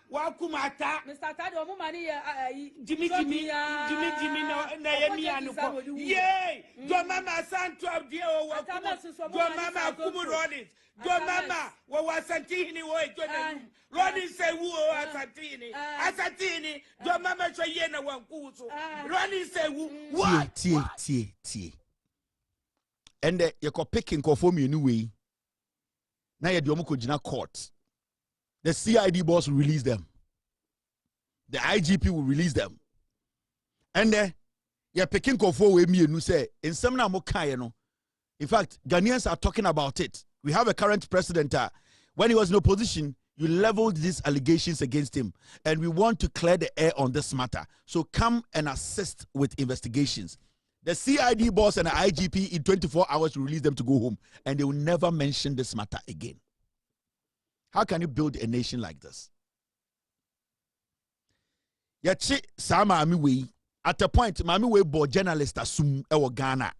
Welcome at Mr. Tado Mumani, Jimmy, Naomi, yay! Your mama sent 12 year old. Your mama Kumu Rodin. Your mama was Santini way. Rodin say, whoa, Asatini. Your mama Chayena one Kuso. Rodin say, what? Tie. And you can pick and conform you way. Now you do court. The CID boss will release them. The IGP will release them. And you're picking conform with me and you say, in some no. In fact, Ghanaians are talking about it. We have a current president. When he was in opposition, you leveled these allegations against him. And we want to clear the air on this matter. So come and assist with investigations. The CID boss and the IGP in 24 hours will release them to go home. And they will never mention this matter again. How can you build a nation like this? Yachi Sama Amiwe, at a point, Mamiwe bo journalist assume ewo Ghana.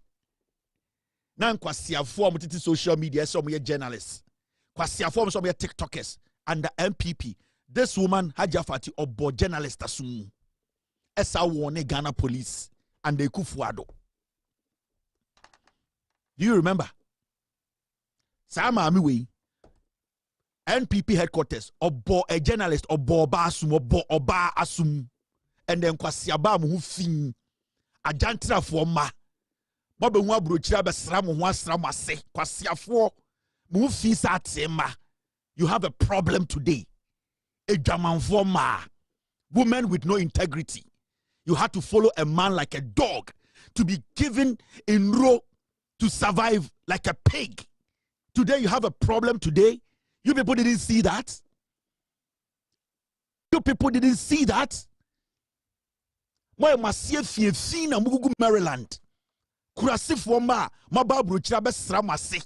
Nan kwasia form titi social media, some ye journalists. Kwasia form some ye TikTokers. And the MPP, this woman Hajafati obo journalist assume. Esa wone Ghana police and they kufuado. Do you remember? Sama Amiwe, NPP headquarters, obo a journalist, obo basum, oba asum, and then kwasiaba mu fin, a jantra for ma. Bobe nwa brochira be sram ho asram ase, kwasiafo mu fin sa tema. You have a problem today. A German ma, woman with no integrity. You had to follow a man like a dog to be given in row to survive like a pig. Today you have a problem today. You people didn't see that. You people didn't see that. Why must you see na mugugu Maryland? Kurasif woma mababru chirabe sramase.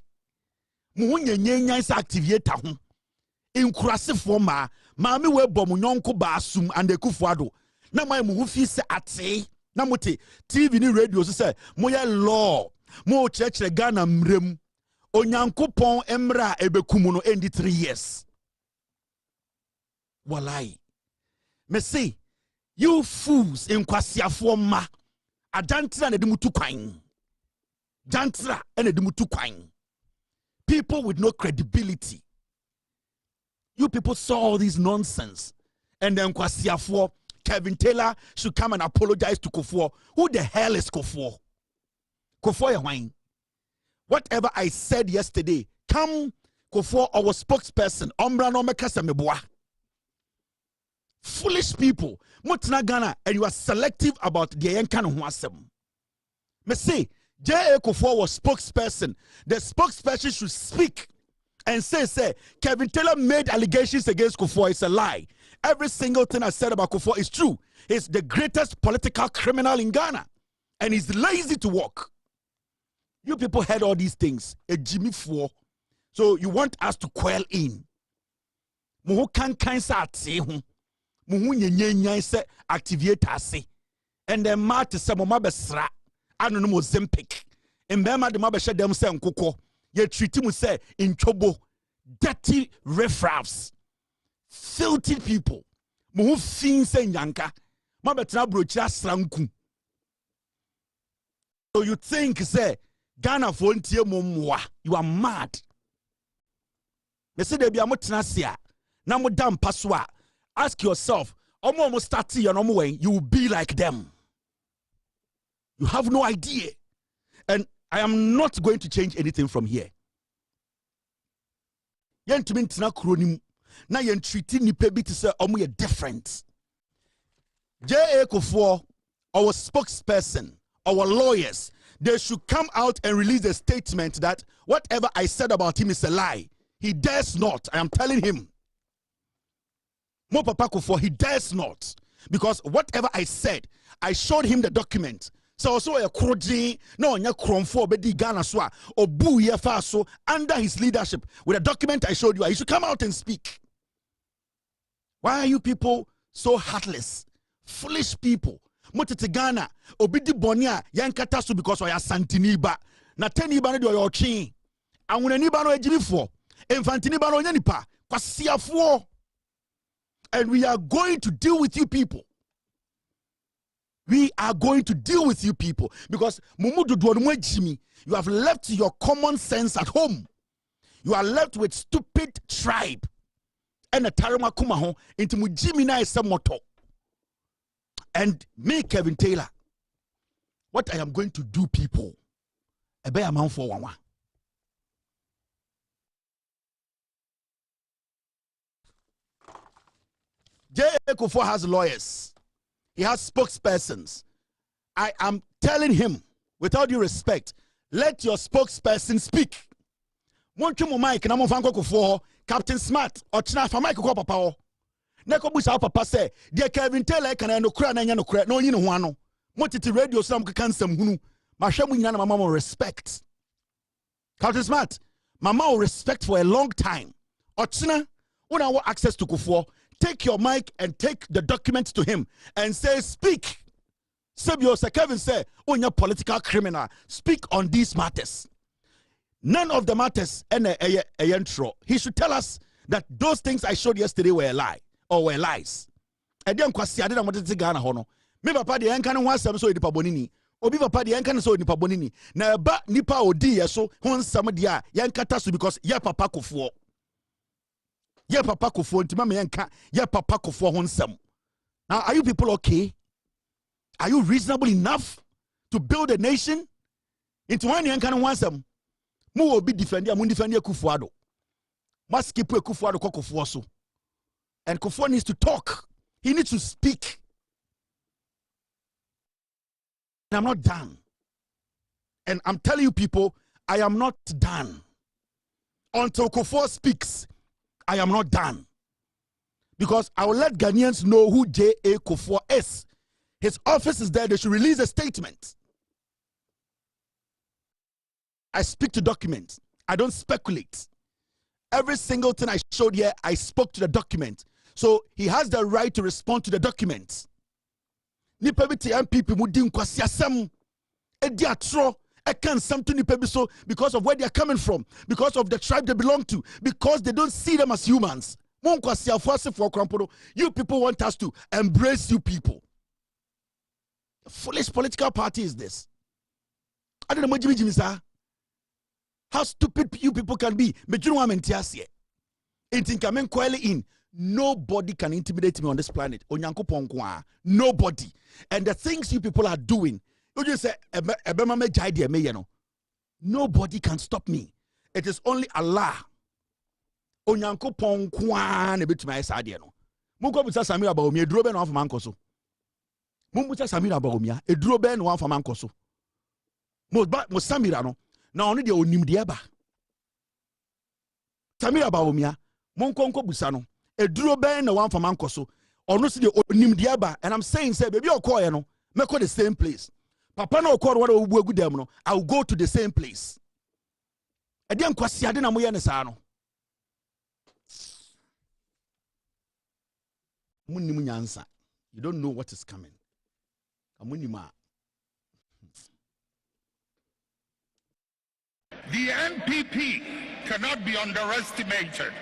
Muhunye nyenya isa activator ho. In kurasif woma maami we bomu nyonko basum ande kufuado. Na mai muhu fi se ate. Na mote TV ni radio se moye law. Mo church Ghana mrem. Onyankopon emra ebekumu no endi 3 years. Walai. Me say, you fools in kwasiafo ma. Adantra na dimutu kwan. Jantra and dimutu kwan. People with no credibility. You people saw all this nonsense. And then kwasiafo, Kevin Taylor should come and apologize to Kufuor. Who the hell is Kufuor? Kufuor Yawine. Whatever I said yesterday, come Kufuor our spokesperson, Ombra no mekasa meboa. Foolish people, Mutna Ghana, and you are selective about the Yankan Huasem. Me say, J.A. Kufuor was spokesperson. The spokesperson should speak and say, Kevin Taylor made allegations against Kufuor. It's a lie. Every single thing I said about Kufuor is true. He's the greatest political criminal in Ghana. And he's lazy to work. You people heard all these things. A Jimmy Fuor. So you want us to quail in. Muhu kan sa ate hu. Muhu nyenyenyan se activate ase. And then mate se mo mabesra. Ano no mo Zempic. Mbema de mabesha dem se nkoko. Ye treat mu se inchobo. Dirty riffraffs. Filthy people. Muhu fin se nyanka. Mabetra brochira sranku. So you think say Ghana volunteer mumwa. You are mad. Me say debi amotena sia. Na mo dam paswa. Ask yourself, omo start your normal way, you will be like them. You have no idea. And I am not going to change anything from here. Yen tumi ntina kronim na yen treat nipa bi to say omo ye different. J.A. Kufuor, our spokesperson, our lawyers, they should come out and release a statement that whatever I said about him is a lie. He dares not. I am telling him. Mo Papa Kufuor, he dares not. Because whatever I said, I showed him the document. So also a kroji, no nya kromfo bedi Ghana swa obu ye faso under his leadership with a document I showed you. He should come out and speak. Why are you people so heartless? Foolish people. Motete Ghana obidi bonia yankata so because oya santiniba. Na teniba no de oya ochi. Awunaniba no ejibifo. Infantiniba no nyanipa. Kwasiafo. And we are going to deal with you people. We are going to deal with you people because you have left your common sense at home. You are left with stupid tribe. And a tarama kumaho into mujimina is moto. And me, Kevin Taylor, what I am going to do, people, a bear amount for one. J.A. Kufuor has lawyers. He has spokespersons. I am telling him, without due respect, let your spokesperson speak. Monchumo Mike na monfanko Kufuor, Captain Smart, or China for Mike ko papa. Neko busa papa say, dear Kevin Taylor can no kra na nya no kra, no yin ho ano. Motiti radio so am kan sam hunu. Mahwemu nyina na mama mo respect. Captain Smart, mama will respect for a long time. Or China, when I want access to Kufuor, take your mic and take the documents to him and say, speak. Sebio Sir Kevin say, oh, you're political criminal. Speak on these matters. None of the matters a intro. He should tell us that those things I showed yesterday were a lie or were lies. I didn't kwasi adena motete Ghana hono. Me papa de enka ne ho asem so onipa bonini. Obi papa de enka ne so onipa bonini. Na ba nipa odi yeso ho nsam de a yenkata so because ye papa Kufuor. Ye papa Kufuor ntima me yenka ye papa Kufuor ho nsam. Now are you people okay? Are you reasonable enough to build a nation? Into one yenka ne ho asem. Mu will be defending Kufuor do. Must skip Kufuor ko Kufuor so. And Kufuor needs to talk. He needs to speak. And I'm not done. And I'm telling you people, I am not done. Until Kufuor speaks, I am not done. Because I will let Ghanaians know who J.A. Kufuor is. His office is there. They should release a statement. I speak to documents. I don't speculate. Every single thing I showed here, I spoke to the document. So he has the right to respond to the document. MPP because of where they are coming from, because of the tribe they belong to, because they don't see them as humans. You people want us to embrace you people. A foolish political party is this. I don't know how stupid you people can be. Nobody can intimidate me on this planet. Nobody. And the things you people are doing, you just say, nobody can stop me. It is only Allah. Onyankopon kwan ebetuma esade no. Munko busa Samira ba omi eduro be no afama nkoso. Mumbusa Samira ba omi a eduro be no afama nkoso. Mo Samira no na ono de onimde ba. Samira ba omi a monko busa no eduro be na afama nkoso. Ono se de onimde ba, and I'm saying say baby okoye no meko the same place. Papa na okoro wa obu egu dem no, I will go to the same place. E de nkwasi ade na moye ne sa no. You don't know what is coming. The NPP cannot be underestimated.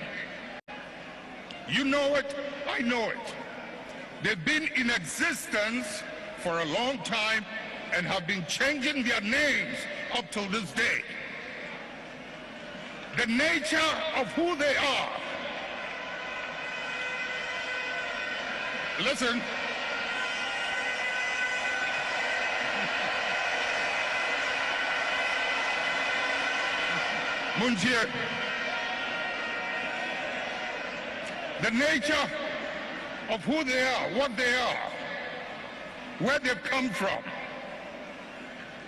You know it, I know it. They've been in existence for a long time and have been changing their names up till this day. The nature of who they are. Listen. Munjir. The nature of who they are, what they are, where they've come from.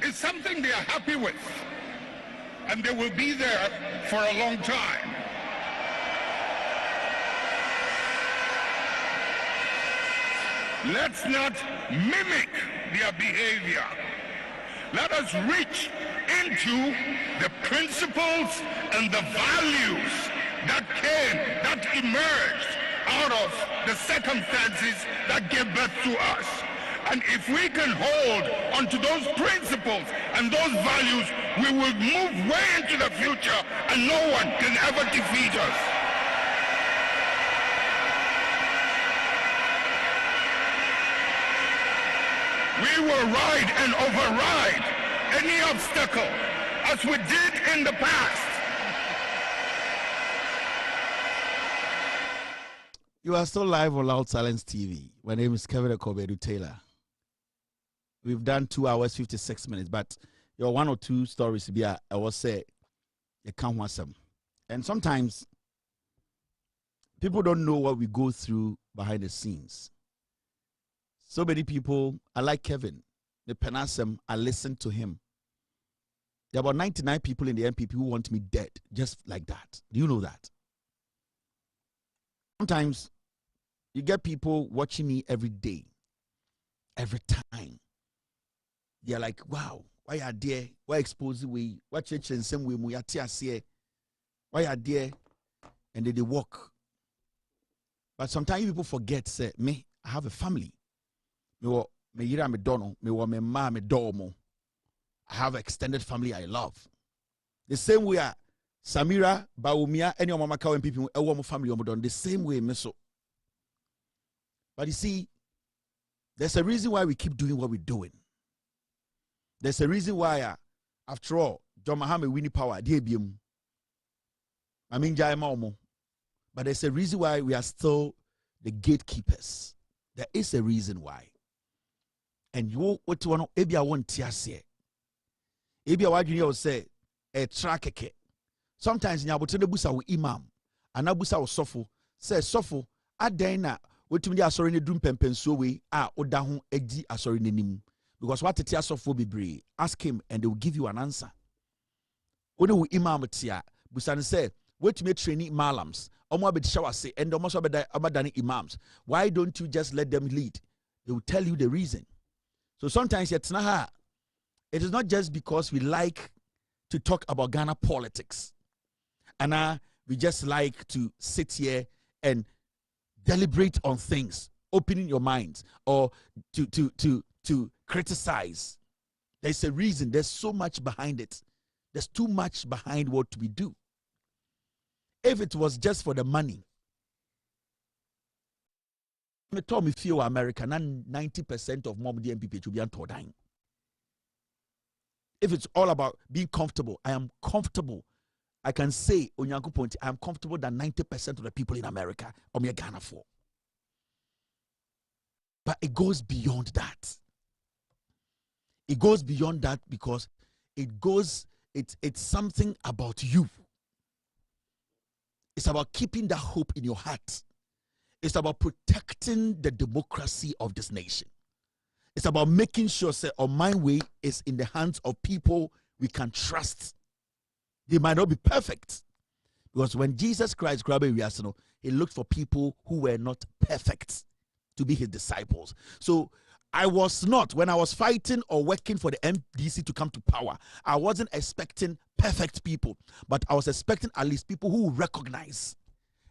It's something they are happy with, and they will be there for a long time. Let's not mimic their behavior. Let us reach into the principles and the values that emerged out of the circumstances that gave birth to us. And if we can hold onto those principles and those values, we will move way into the future and no one can ever defeat us. We will ride and override any obstacle as we did in the past. You are still live on Loud Silence TV. My name is 𝗟𝗓𝗘. We've done 2 hours, 56 minutes, but your 1 or 2 stories to be I will say you can't want some. And sometimes people don't know what we go through behind the scenes. So many people, I like Kevin, the Penasem, I listen to him. There are about 99 people in the MPP who want me dead, just like that. Do you know that? Sometimes you get people watching me every day, every time. They're like, wow, why are there? Why expose we? Why change in some way? Why are there? And then they walk. But sometimes people forget, say, me, I have a family. I have an extended family I love. The same way Samira, Baumia, any of my people, a family, the same way, meso. But you see, there's a reason why we keep doing what we're doing. There's a reason why, after all, John Mahama winning power, DBM. I mean, but there's a reason why we are still the gatekeepers. There is a reason why. And you what you want to I want to say. What you say a track. Sometimes in Abuja busa with imam, and Abusa was sofo, say sofo, adena, what to me are sorry in the drum pempen so we are odahu edi asori nenim. Because what the tia sofo be brave, ask him and they will give you an answer. When we imam tia, busan say, what to me training malams, omo be shower say, and almost abadani imams. Why don't you just let them lead? They will tell you the reason. So sometimes it's not it is not just because we like to talk about Ghana politics. And we just like to sit here and deliberate on things, opening your minds, or to criticize. There's a reason. There's so much behind it. There's too much behind what we do. If it was just for the money, me told me few American, 90% of mom DMPP to be untodying. If it's all about being comfortable, I am comfortable. I can say, Onyanko Point, I am comfortable than 90% of the people in America or me Ghana for. But it goes beyond that. It goes beyond that because it's something about you. It's about keeping that hope in your heart. It's about protecting the democracy of this nation. It's about making sure that our my way is in the hands of people we can trust. They might not be perfect. Because when Jesus Christ grabbed a he looked for people who were not perfect to be his disciples. So I was not, when I was fighting or working for the MDC to come to power, I wasn't expecting perfect people, but I was expecting at least people who recognize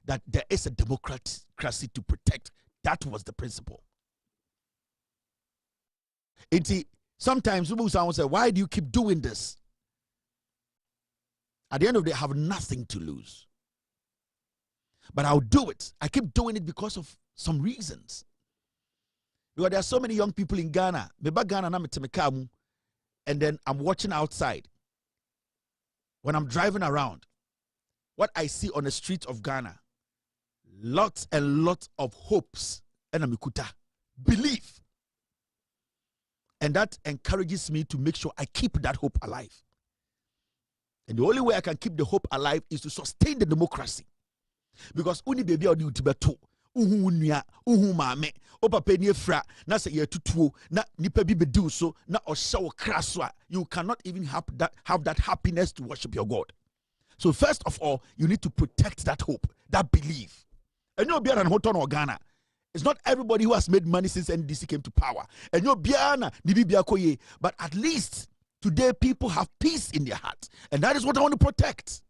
that there is a democracy to protect. That was the principle. Sometimes people say, why do you keep doing this? At the end of the day, I have nothing to lose. But I'll do it. I keep doing it because of some reasons. Because there are so many young people in Ghana. And then I'm watching outside. When I'm driving around, what I see on the streets of Ghana, lots and lots of hopes and amikuta, belief. And that encourages me to make sure I keep that hope alive. And the only way I can keep the hope alive is to sustain the democracy. Because uni baby or the utibeto, uhu mame, papa ni efra na se ye tutuo na nipa bi bedu so na ohye wo kra so a, you cannot even have that happiness to worship your God. So first of all, you need to protect that hope, that belief. And you'll be an hoton or Ghana. It's not everybody who has made money since NDC came to power. And you'll be but at least today people have peace in their heart. And that is what I want to protect.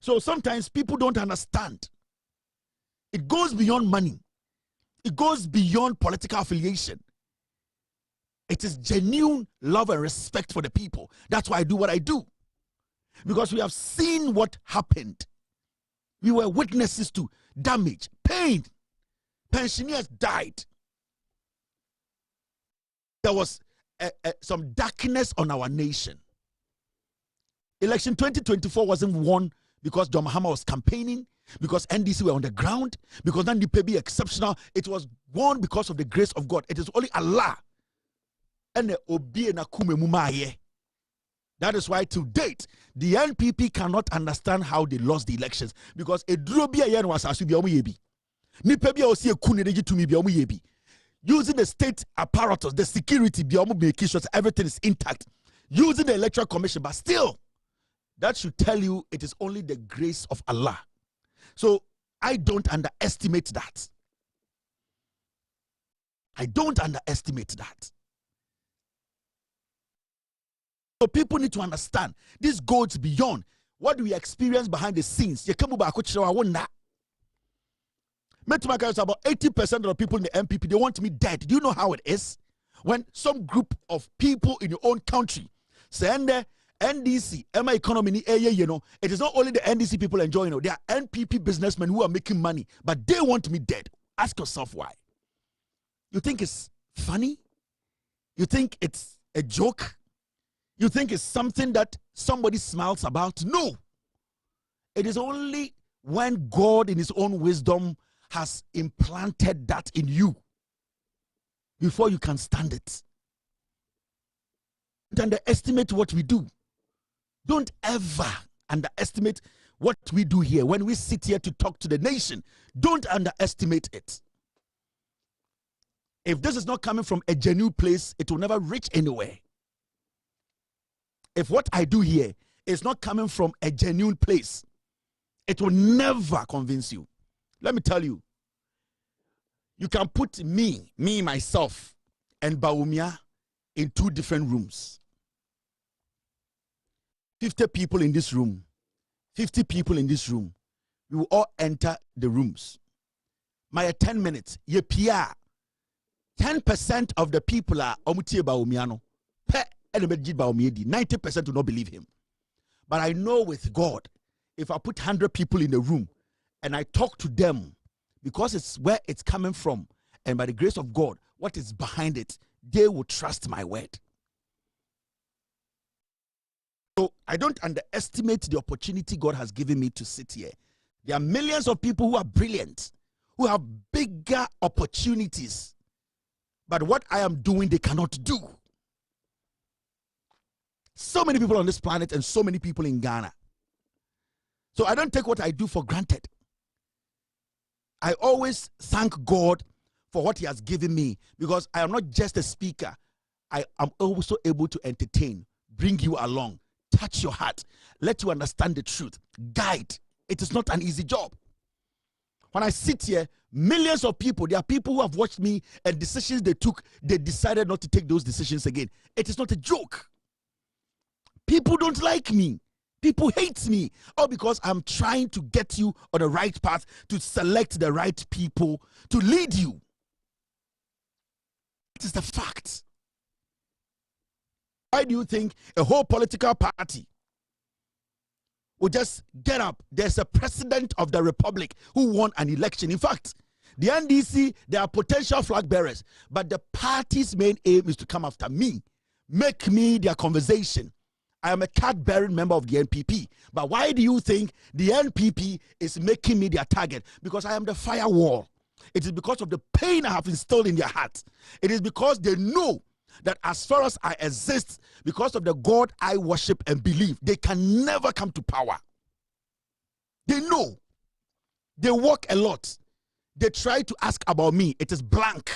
So sometimes people don't understand. It goes beyond money. It goes beyond political affiliation. It is genuine love and respect for the people. That's why I do what I do. Because we have seen what happened. We were witnesses to damage, pain. Pensioners died. There was some darkness on our nation. Election 2024 wasn't won because John Mahama was campaigning, because NDC were on the ground, because then the PB exceptional. It was won because of the grace of God. It is only Allah. And that is why to date, the NPP cannot understand how they lost the elections, because a drobia yen was asubi. Using the state apparatus, the security, making sure everything is intact, using the electoral commission, but still, that should tell you it is only the grace of Allah. So I don't underestimate that. I don't underestimate that. So people need to understand this goes beyond what we experience behind the scenes. About 80% of the people in the MPP, they want me dead. Do you know how it is? When some group of people in your own country send the NDC, MI economy, it is not only the NDC people enjoying it. There are NPP businessmen who are making money, but they want me dead. Ask yourself why. You think it's funny? You think it's a joke? You think it's something that somebody smiles about? No. It is only when God in his own wisdom has implanted that in you before you can stand it. Don't underestimate what we do. Don't ever underestimate what we do here. When we sit here to talk to the nation, don't underestimate it. If this is not coming from a genuine place, it will never reach anywhere. If what I do here is not coming from a genuine place, it will never convince you. Let me tell you, you can put me, myself, and Bawumia in two different rooms. 50 people in this room, 50 people in this room. We will all enter the rooms. My 10 minutes, ye pia. 10% of the people are omutie Bawumiano. 90% do not believe him. But I know with God, if I put 100 people in the room and I talk to them, because it's where it's coming from, and by the grace of God, what is behind it, they will trust my word. So I don't underestimate the opportunity God has given me to sit here. There are millions of people who are brilliant, who have bigger opportunities, but what I am doing, they cannot do. So many people on this planet and so many people in Ghana. So I don't take what I do for granted. I always thank God for what he has given me, because I am not just a speaker. I am also able to entertain, bring you along, touch your heart, let you understand the truth, guide. It is not an easy job. When I sit here, millions of people, there are people who have watched me and decisions they took, they decided not to take those decisions again. It is not a joke. People don't like me. People hate me. All because I'm trying to get you on the right path, to select the right people to lead you. It is the fact. Why do you think a whole political party will just get up? There's a president of the republic who won an election. In fact, the NDC, they are potential flag bearers, but the party's main aim is to come after me, make me their conversation. I am a card-bearing member of the NPP. But why do you think the NPP is making me their target? Because I am the firewall. It is because of the pain I have instilled in their hearts. It is because they know that as far as I exist, because of the God I worship and believe, they can never come to power. They know. They work a lot. they try to ask about me, it is blank.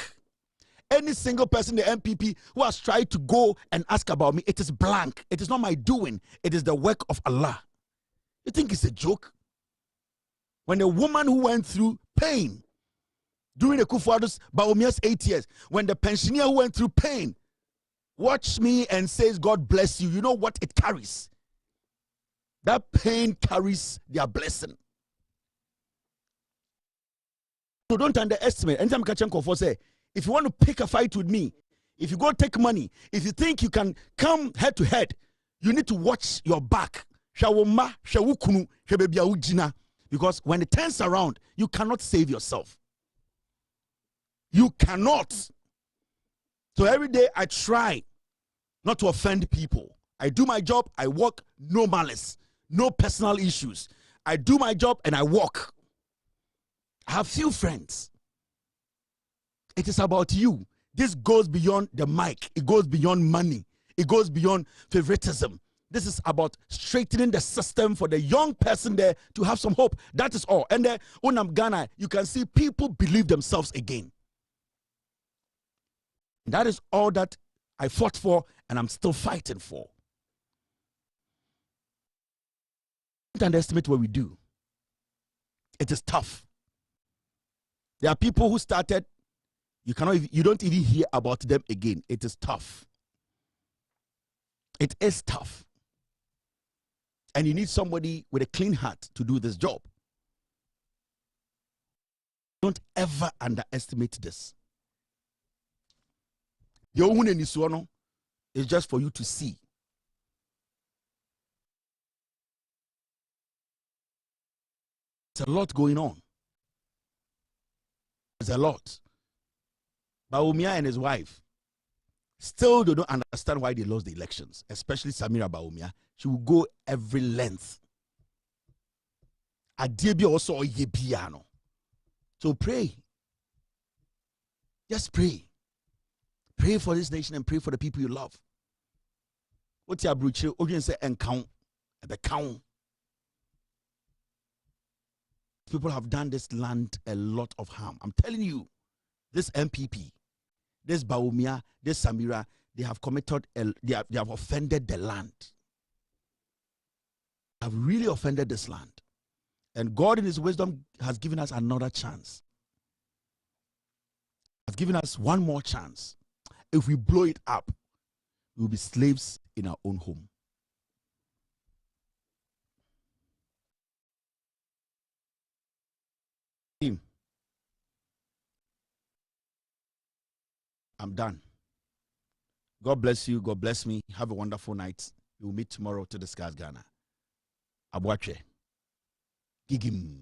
Any single person, the MPP, who has tried to go and ask about me, it is blank. It is not my doing. It is the work of Allah. You think it's a joke? When a woman who went through pain during the Kufuor's Bawumia's 8 years, when the pensioner who went through pain watch me and says, God bless you, you know what it carries? That pain carries their blessing. So don't underestimate. Anytime Kachenko say, if you want to pick a fight with me, if you go take money, if you think you can come head to head, you need to watch your back. Because when it turns around, you cannot save yourself. You cannot. So every day I try not to offend people. I do my job, I work, no malice, no personal issues. I do my job and I walk. I have few friends. It is about you. This goes beyond the mic. It goes beyond money. It goes beyond favoritism. This is about straightening the system for the young person there to have some hope. That is all. And then Unam Ghana, you can see people believe themselves again. That is all that I fought for and I'm still fighting for. Don't underestimate what we do. It is tough. There are people who started, you don't even hear about them again. It is tough. It is tough. And you need somebody with a clean heart to do this job. Don't ever underestimate this. The Ohune is just for you to see. There's a lot going on. There's a lot. Bawumia and his wife still don't understand why they lost the elections, especially Samira Bawumia. She will go every length. Adiebi also yebiano. So pray. Just pray. Pray for this nation and pray for the people you love. What's your bruche? Audience say encount at the count. People have done this land a lot of harm. I'm telling you, this MPP, this Bawumia, this Samira, they have committed, they have offended the land. Have really offended this land. And God in his wisdom has given us another chance. Has given us one more chance. If we blow it up, we will be slaves in our own home. I'm done. God bless you. God bless me. Have a wonderful night. We will meet tomorrow to discuss Ghana. Abuache. Gigim.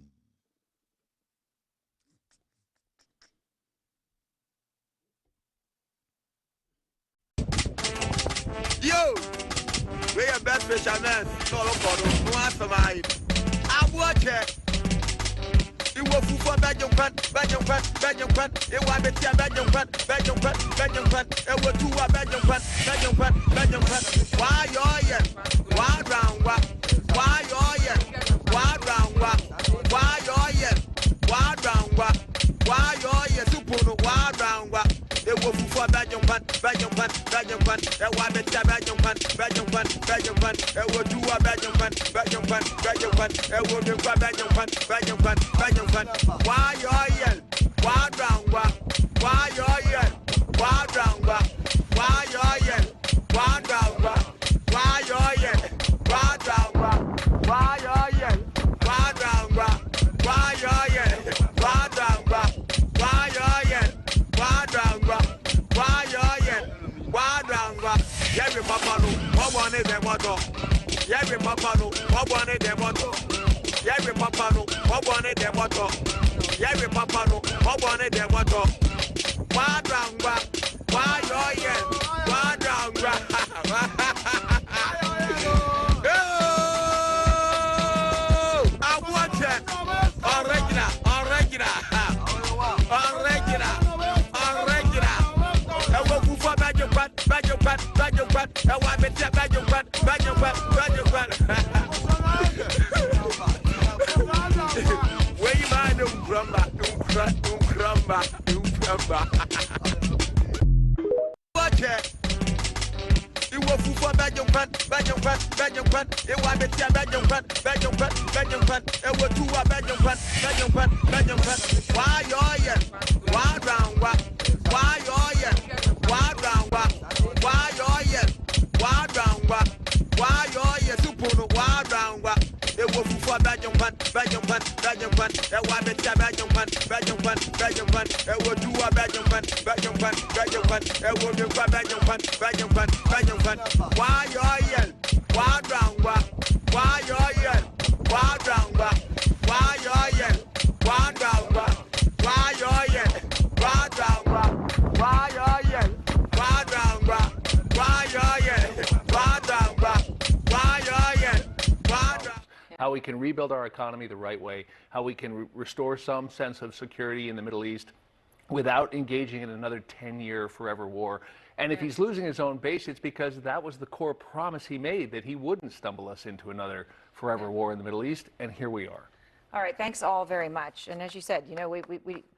Yo! We are best fishermen. No answer mine. Abuache. It was for Belgium, it was Belgium, it was two Belgium, why you're why round, why you're why round, why you're super, why round, it was for Belgium, it was two Belgium, why you're yell, why round, why you're yell, why round, why you're yell, why round, why you're yell, why round, why you're yell, why round, why you're yell, why round, why you're yell, why round, why you're yell, why round, every papa no, what one is them what every papa no, what one is them what every papa no, what one is them what every papa no, what one is them what why round, why you're yell, why round, I want it original. Where you mind, Watch it. You will for Belgium fan, Belgium fan, Belgium fan. It was the Belgium fan, Belgium fan, Belgium fan. It was two Belgium fan, Belgium fan, Belgium fan. Why you why round what? Why you why round what? Why you why round what? Why you super why round what? It was for Belgium fan, Belgium fan, Belgium fan. It was the Belgium fan, Belgium fan, Belgium fan. It was two Belgium fan, Belgium fan, Belgium fan. It was the Belgium fan, Belgium fan, Belgium fan. Why you why round what? Why you why round what? Why you why round what? Why you why round what? Why you why round what? Why you why round what? Why you why round? How we can rebuild our economy the right way, how we can restore some sense of security in the Middle East without engaging in another 10-year forever war. And if he's losing his own base, it's because that was the core promise he made, that he wouldn't stumble us into another forever war in the Middle East, and here we are. All right, thanks all very much. And as you said, you know, we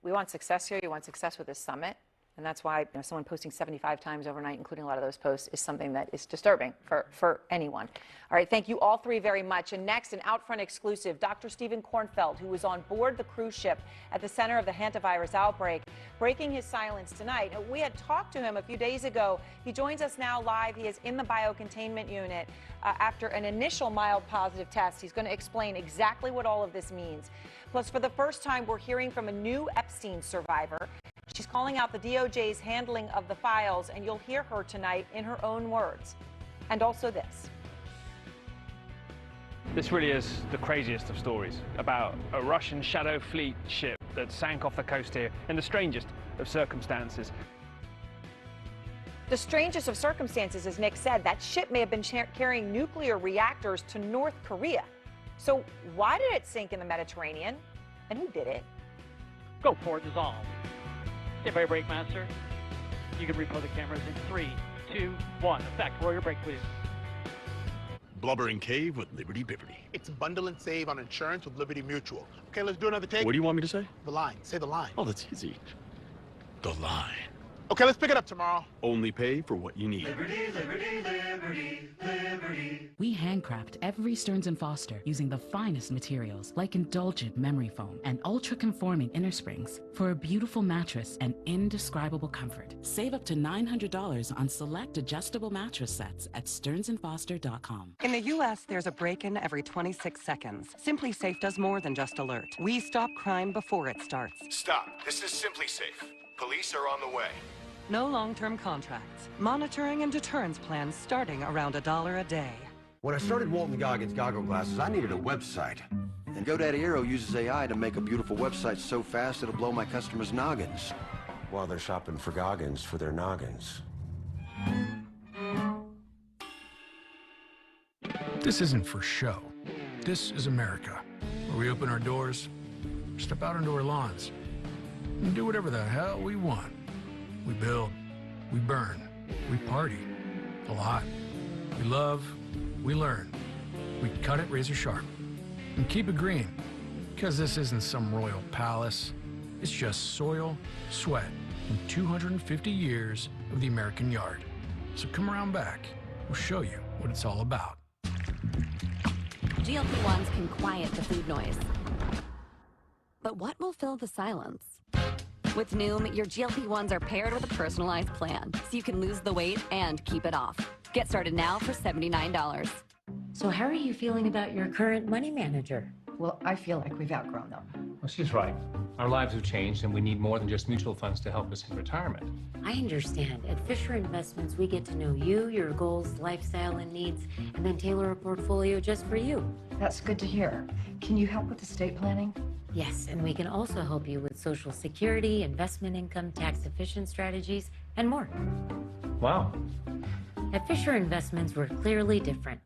want success here. You want success with this summit. And that's why, you know, someone posting 75 times overnight, including a lot of those posts, is something that is disturbing for anyone. All right, thank you all three very much. And next, an Outfront exclusive, Dr. Stephen Kornfeld, who was on board the cruise ship at the center of the hantavirus outbreak, breaking his silence tonight. We had talked to him a few days ago. He joins us now live. He is in the biocontainment unit after an initial mild positive test. He's going to explain exactly what all of this means. Plus, for the first time, we're hearing from a new Epstein survivor. She's calling out the DOJ's handling of the files, and you'll hear her tonight in her own words. And also this. This really is the craziest of stories about a Russian shadow fleet ship that sank off the coast here in the strangest of circumstances. The strangest of circumstances, as Nick said, that ship may have been carrying nuclear reactors to North Korea. So why did it sink in the Mediterranean? And who did it? Go port dissolve. Everybody brake master. You can repo the cameras in 3, 2, 1. Effect. Roll your brake, please. Blubbering Cave with Liberty Biverty. It's bundle and save on insurance with Liberty Mutual. Okay, let's do another take. What do you want me to say? The line. Say the line. Oh, that's easy. The line. Okay, let's pick it up tomorrow. Only pay for what you need. Liberty, liberty, liberty, liberty. We handcraft every Stearns & Foster using the finest materials like indulgent memory foam and ultra-conforming inner springs for a beautiful mattress and indescribable comfort. Save up to $900 on select adjustable mattress sets at stearnsandfoster.com. In the U.S., there's a break-in every 26 seconds. Simply Safe does more than just alert. We stop crime before it starts. Stop. This is Simply Safe. Police are on the way. No long-term contracts. Monitoring and deterrence plans starting around $1 a day. When I started Walton Goggins Goggle Glasses, I needed a website. And GoDaddy Aero uses AI to make a beautiful website so fast it'll blow my customers' noggins while they're shopping for Goggins for their noggins. This isn't for show. This is America, where we open our doors, step out into our lawns, and do whatever the hell we want. We build, we burn, we party, a lot. We love, we learn. We cut it razor sharp and keep it green, because this isn't some royal palace. It's just soil, sweat, and 250 years of the American yard. So come around back. We'll show you what it's all about. GLP-1s can quiet the food noise. But what will fill the silence? With Noom, your GLP-1s are paired with a personalized plan, so you can lose the weight and keep it off. Get started now for $79. So how are you feeling about your current money manager? Well, I feel like we've outgrown them. Well, she's right. Our lives have changed, and we need more than just mutual funds to help us in retirement. I understand. At Fisher Investments, we get to know you, your goals, lifestyle, and needs, and then tailor a portfolio just for you. That's good to hear. Can you help with estate planning? Yes, and we can also help you with Social Security, investment income, tax-efficient strategies, and more. Wow. At Fisher Investments, we're clearly different.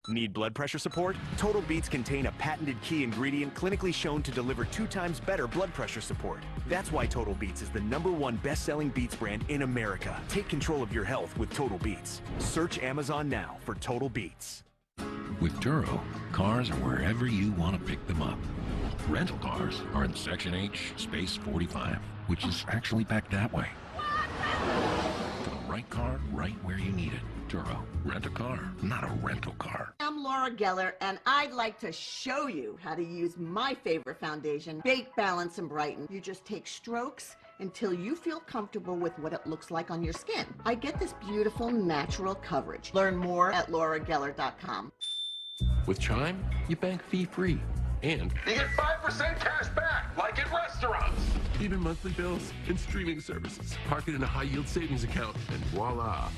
Need blood pressure support? Total Beets contain a patented key ingredient clinically shown to deliver 2 times better blood pressure support. That's why Total Beets is the #1 best-selling beets brand in America. Take control of your health with Total Beets. Search Amazon now for Total Beets. With Turo, cars are wherever you want to pick them up. Rental cars are in Section H, space 45, which is actually back that way. For the right car, right where you need it. Turo, rent a car, not a rental car. I'm Laura Geller, and I'd like to show you how to use my favorite foundation, Bake, Balance, and Brighten. You just take strokes until you feel comfortable with what it looks like on your skin. I get this beautiful natural coverage. Learn more at laurageller.com. With Chime, you bank fee-free. And You get 5% cash back, like at restaurants. even monthly bills and streaming services. Park it in a high-yield savings account, and voila.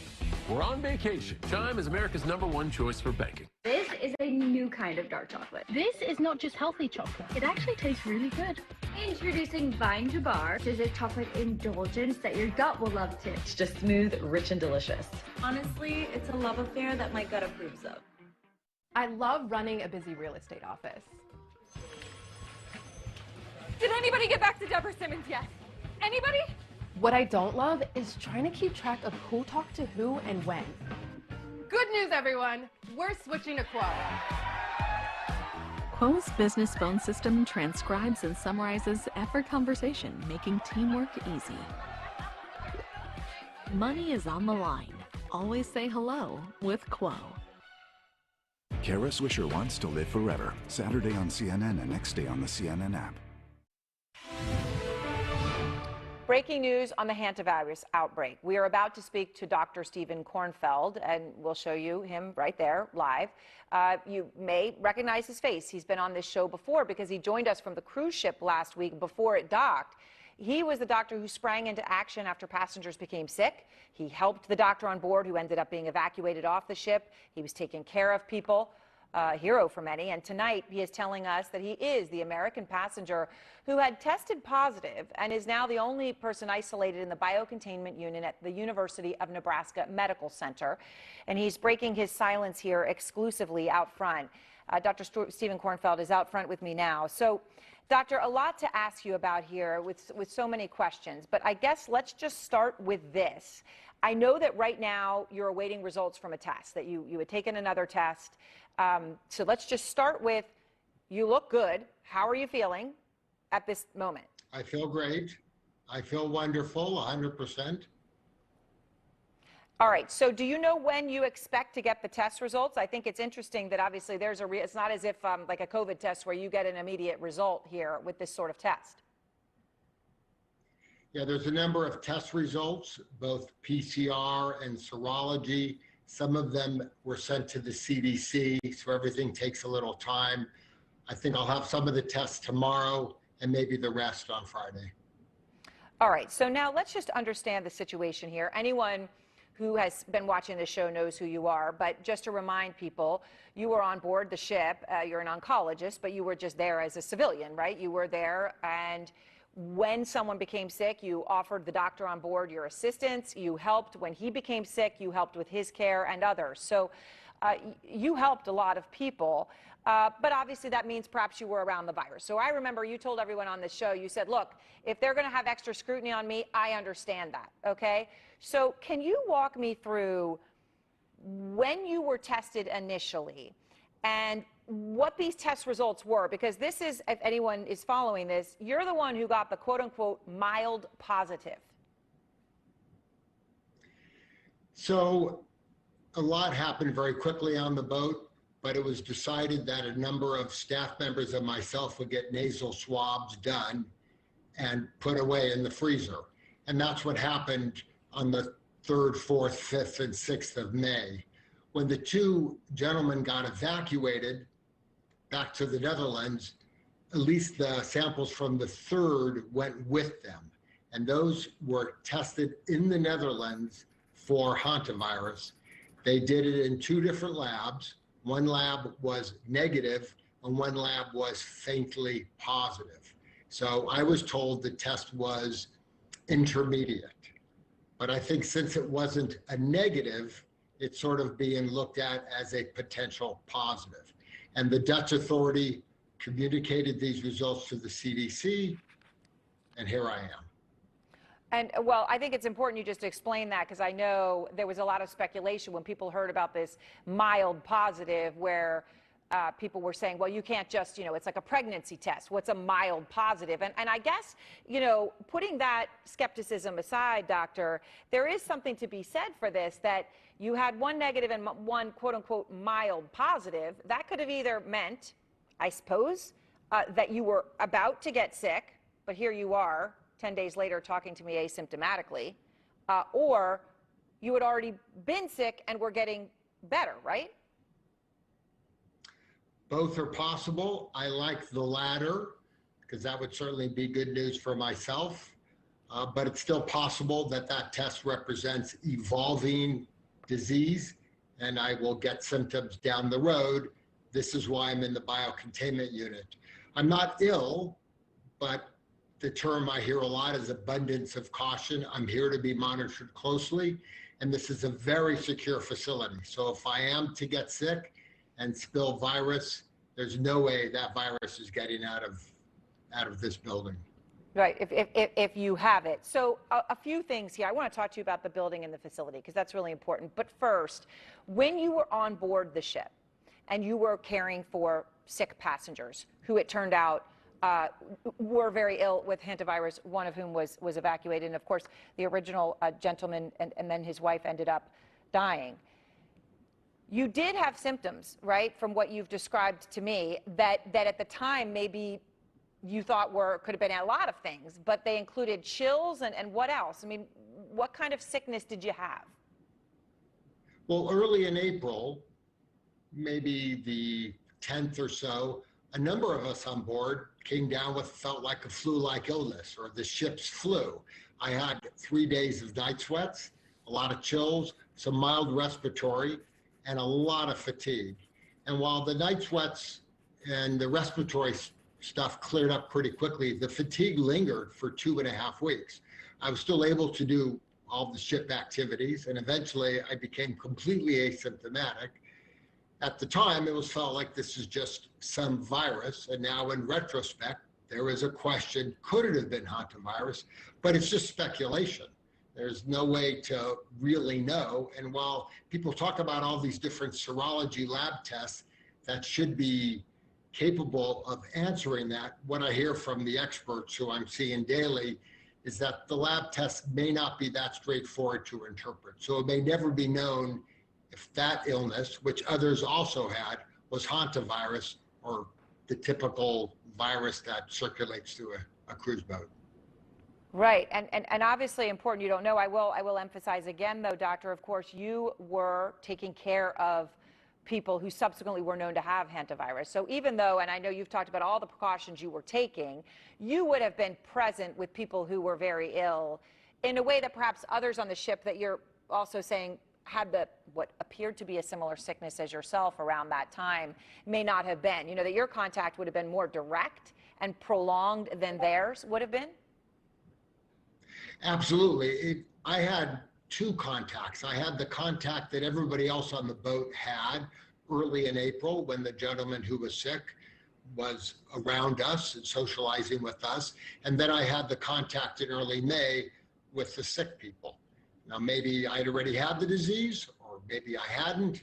We're on vacation. Chime is America's #1 choice for banking. This is a new kind of dark chocolate. This is not just healthy chocolate. It actually tastes really good. Introducing Vine to Bar, which is a chocolate indulgence that your gut will love too. It's just smooth, rich, and delicious. Honestly, it's a love affair that my gut approves of. I love running a busy real estate office. Did anybody get back to Deborah Simmons yet? Anybody? What I don't love is trying to keep track of who talked to who and when. Good news, everyone. We're switching to Quo. Quo's business phone system transcribes and summarizes every conversation, making teamwork easy. Money is on the line. Always say hello with Quo. Kara Swisher wants to live forever. Saturday on CNN and next day on the CNN app. Breaking news on the hantavirus outbreak. We are about to speak to Dr. Stephen Kornfeld, and we'll show you him right there live. You may recognize his face. He's been on this show before because he joined us from the cruise ship last week before it docked. He was the doctor who sprang into action after passengers became sick. He helped the doctor on board who ended up being evacuated off the ship. He was taking care of people. A hero for many, and tonight he is telling us that he is the American passenger who had tested positive and is now the only person isolated in the biocontainment unit at the University of Nebraska Medical Center. And he's breaking his silence here exclusively out front. Dr. Stephen Kornfeld is out front with me now. So, Doctor, a lot to ask you about here with so many questions, but I guess let's just start with this. I know that right now you're awaiting results from a test, that you had taken another test. So let's just start with, you look good. How are you feeling at this moment? I feel great. I feel wonderful, 100%. All right. So do you know when you expect to get the test results? I think it's interesting that obviously there's it's not as if like a COVID test where you get an immediate result here with this sort of test. Yeah, there's a number of test results, both PCR and serology. Some of them were sent to the CDC, so everything takes a little time. I think I'll have some of the tests tomorrow and maybe the rest on Friday. All right, so now let's just understand the situation here. Anyone who has been watching this show knows who you are, but just to remind people, you were on board the ship. You're an oncologist, but you were just there as a civilian, right? You were there, and when someone became sick, you offered the doctor on board your assistance. You helped when he became sick. You helped with his care and others. So you helped a lot of people, but obviously that means perhaps you were around the virus. So I remember you told everyone on this show, you said, look, if they're going to have extra scrutiny on me, I understand that, okay? So can you walk me through when you were tested initially and what these test results were? Because this is, if anyone is following this, you're the one who got the quote-unquote mild positive. So a lot happened very quickly on the boat, but it was decided that a number of staff members and myself would get nasal swabs done and put away in the freezer. And that's what happened on the 3rd, 4th, 5th, and 6th of May. When the two gentlemen got evacuated back to the Netherlands, at least the samples from the 3rd went with them. And those were tested in the Netherlands for hantavirus. They did it in 2 different labs. One lab was negative and one lab was faintly positive. So I was told the test was intermediate. But I think since it wasn't a negative, it's sort of being looked at as a potential positive. And the Dutch authority communicated these results to the CDC, and here I am. And, well, I think it's important you just explain that, because I know there was a lot of speculation when people heard about this mild positive where people were saying, well, you can't just, it's like a pregnancy test. What's a mild positive? And I guess, putting that skepticism aside, doctor, there is something to be said for this, that you had one negative and one quote unquote mild positive. That could have either meant, I suppose, that you were about to get sick, but here you are 10 days later talking to me asymptomatically, or you had already been sick and were getting better, right? Both are possible. I like the latter because that would certainly be good news for myself. But it's still possible that that test represents evolving disease and I will get symptoms down the road. This is why I'm in the biocontainment unit. I'm not ill, but the term I hear a lot is abundance of caution. I'm here to be monitored closely, and this is a very secure facility. So if I am to get sick and spill virus, there's no way that virus is getting out of this building. Right, if you have it. So a few things here. I want to talk to you about the building and the facility because that's really important. But first, when you were on board the ship and you were caring for sick passengers who it turned out were very ill with hantavirus, one of whom was evacuated, and of course the original gentleman and then his wife ended up dying. You did have symptoms, right, from what you've described to me, that at the time maybe you thought could have been a lot of things, but they included chills and what else? I mean, what kind of sickness did you have? Well, early in April, maybe the 10th or so, a number of us on board came down with felt like a flu-like illness or the ship's flu. I had 3 days of night sweats, a lot of chills, some mild respiratory, and a lot of fatigue. And while the night sweats and the respiratory stuff cleared up pretty quickly, the fatigue lingered for 2.5 weeks. I was still able to do all the ship activities, and eventually I became completely asymptomatic. At the time, it was felt like this is just some virus, and now in retrospect, there is a question, could it have been hantavirus? But it's just speculation. There's no way to really know. And while people talk about all these different serology lab tests that should be capable of answering that, what I hear from the experts who I'm seeing daily is that the lab tests may not be that straightforward to interpret. So it may never be known if that illness, which others also had, was hantavirus or the typical virus that circulates through a cruise boat. Right, and obviously important you don't know. I will emphasize again, though, doctor, of course, you were taking care of people who subsequently were known to have hantavirus. So even though, and I know you've talked about all the precautions you were taking, you would have been present with people who were very ill in a way that perhaps others on the ship that you're also saying had what appeared to be a similar sickness as yourself around that time may not have been. You know, that your contact would have been more direct and prolonged than theirs would have been? Absolutely. I had two contacts. I had the contact that everybody else on the boat had early in April when the gentleman who was sick was around us and socializing with us. And then I had the contact in early May with the sick people. Now, maybe I'd already had the disease or maybe I hadn't.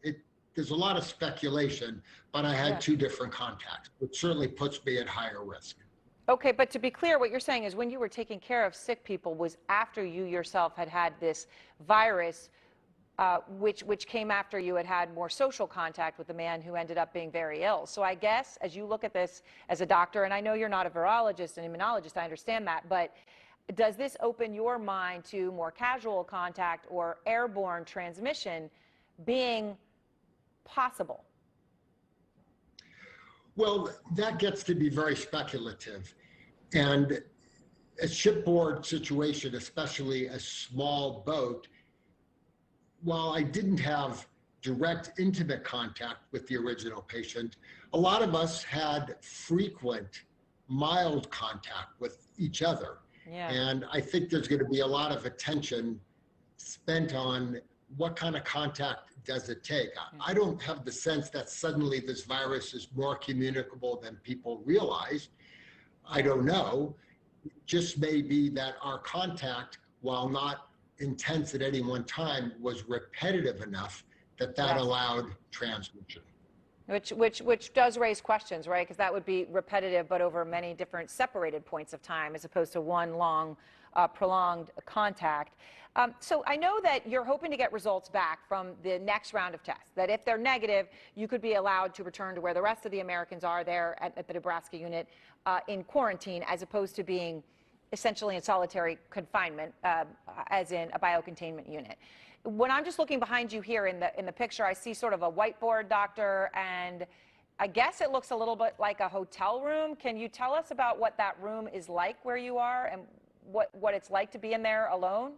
And there's a lot of speculation, but I had two different contacts, which certainly puts me at higher risk. Okay, but to be clear, what you're saying is when you were taking care of sick people was after you yourself had had this virus, which came after you had had more social contact with the man who ended up being very ill. So I guess as you look at this as a doctor, and I know you're not a virologist and immunologist, I understand that, but does this open your mind to more casual contact or airborne transmission being possible? Well, that gets to be very speculative. And a shipboard situation, especially a small boat, while I didn't have direct intimate contact with the original patient, a lot of us had frequent, mild contact with each other. Yeah. And I think there's going to be a lot of attention spent on what kind of contact does it take. I don't have the sense that suddenly this virus is more communicable than people realize. I don't know. It just may be that our contact, while not intense at any one time, was repetitive enough that allowed transmission. Which does raise questions, right? Because that would be repetitive, but over many different separated points of time, as opposed to one long, prolonged contact. So I know that you're hoping to get results back from the next round of tests, that if they're negative, you could be allowed to return to where the rest of the Americans are there at the Nebraska unit in quarantine, as opposed to being essentially in solitary confinement, as in a biocontainment unit. When I'm just looking behind you here in the picture, I see sort of a whiteboard, doctor, and I guess it looks a little bit like a hotel room. Can you tell us about what that room is like where you are, and what it's like to be in there alone?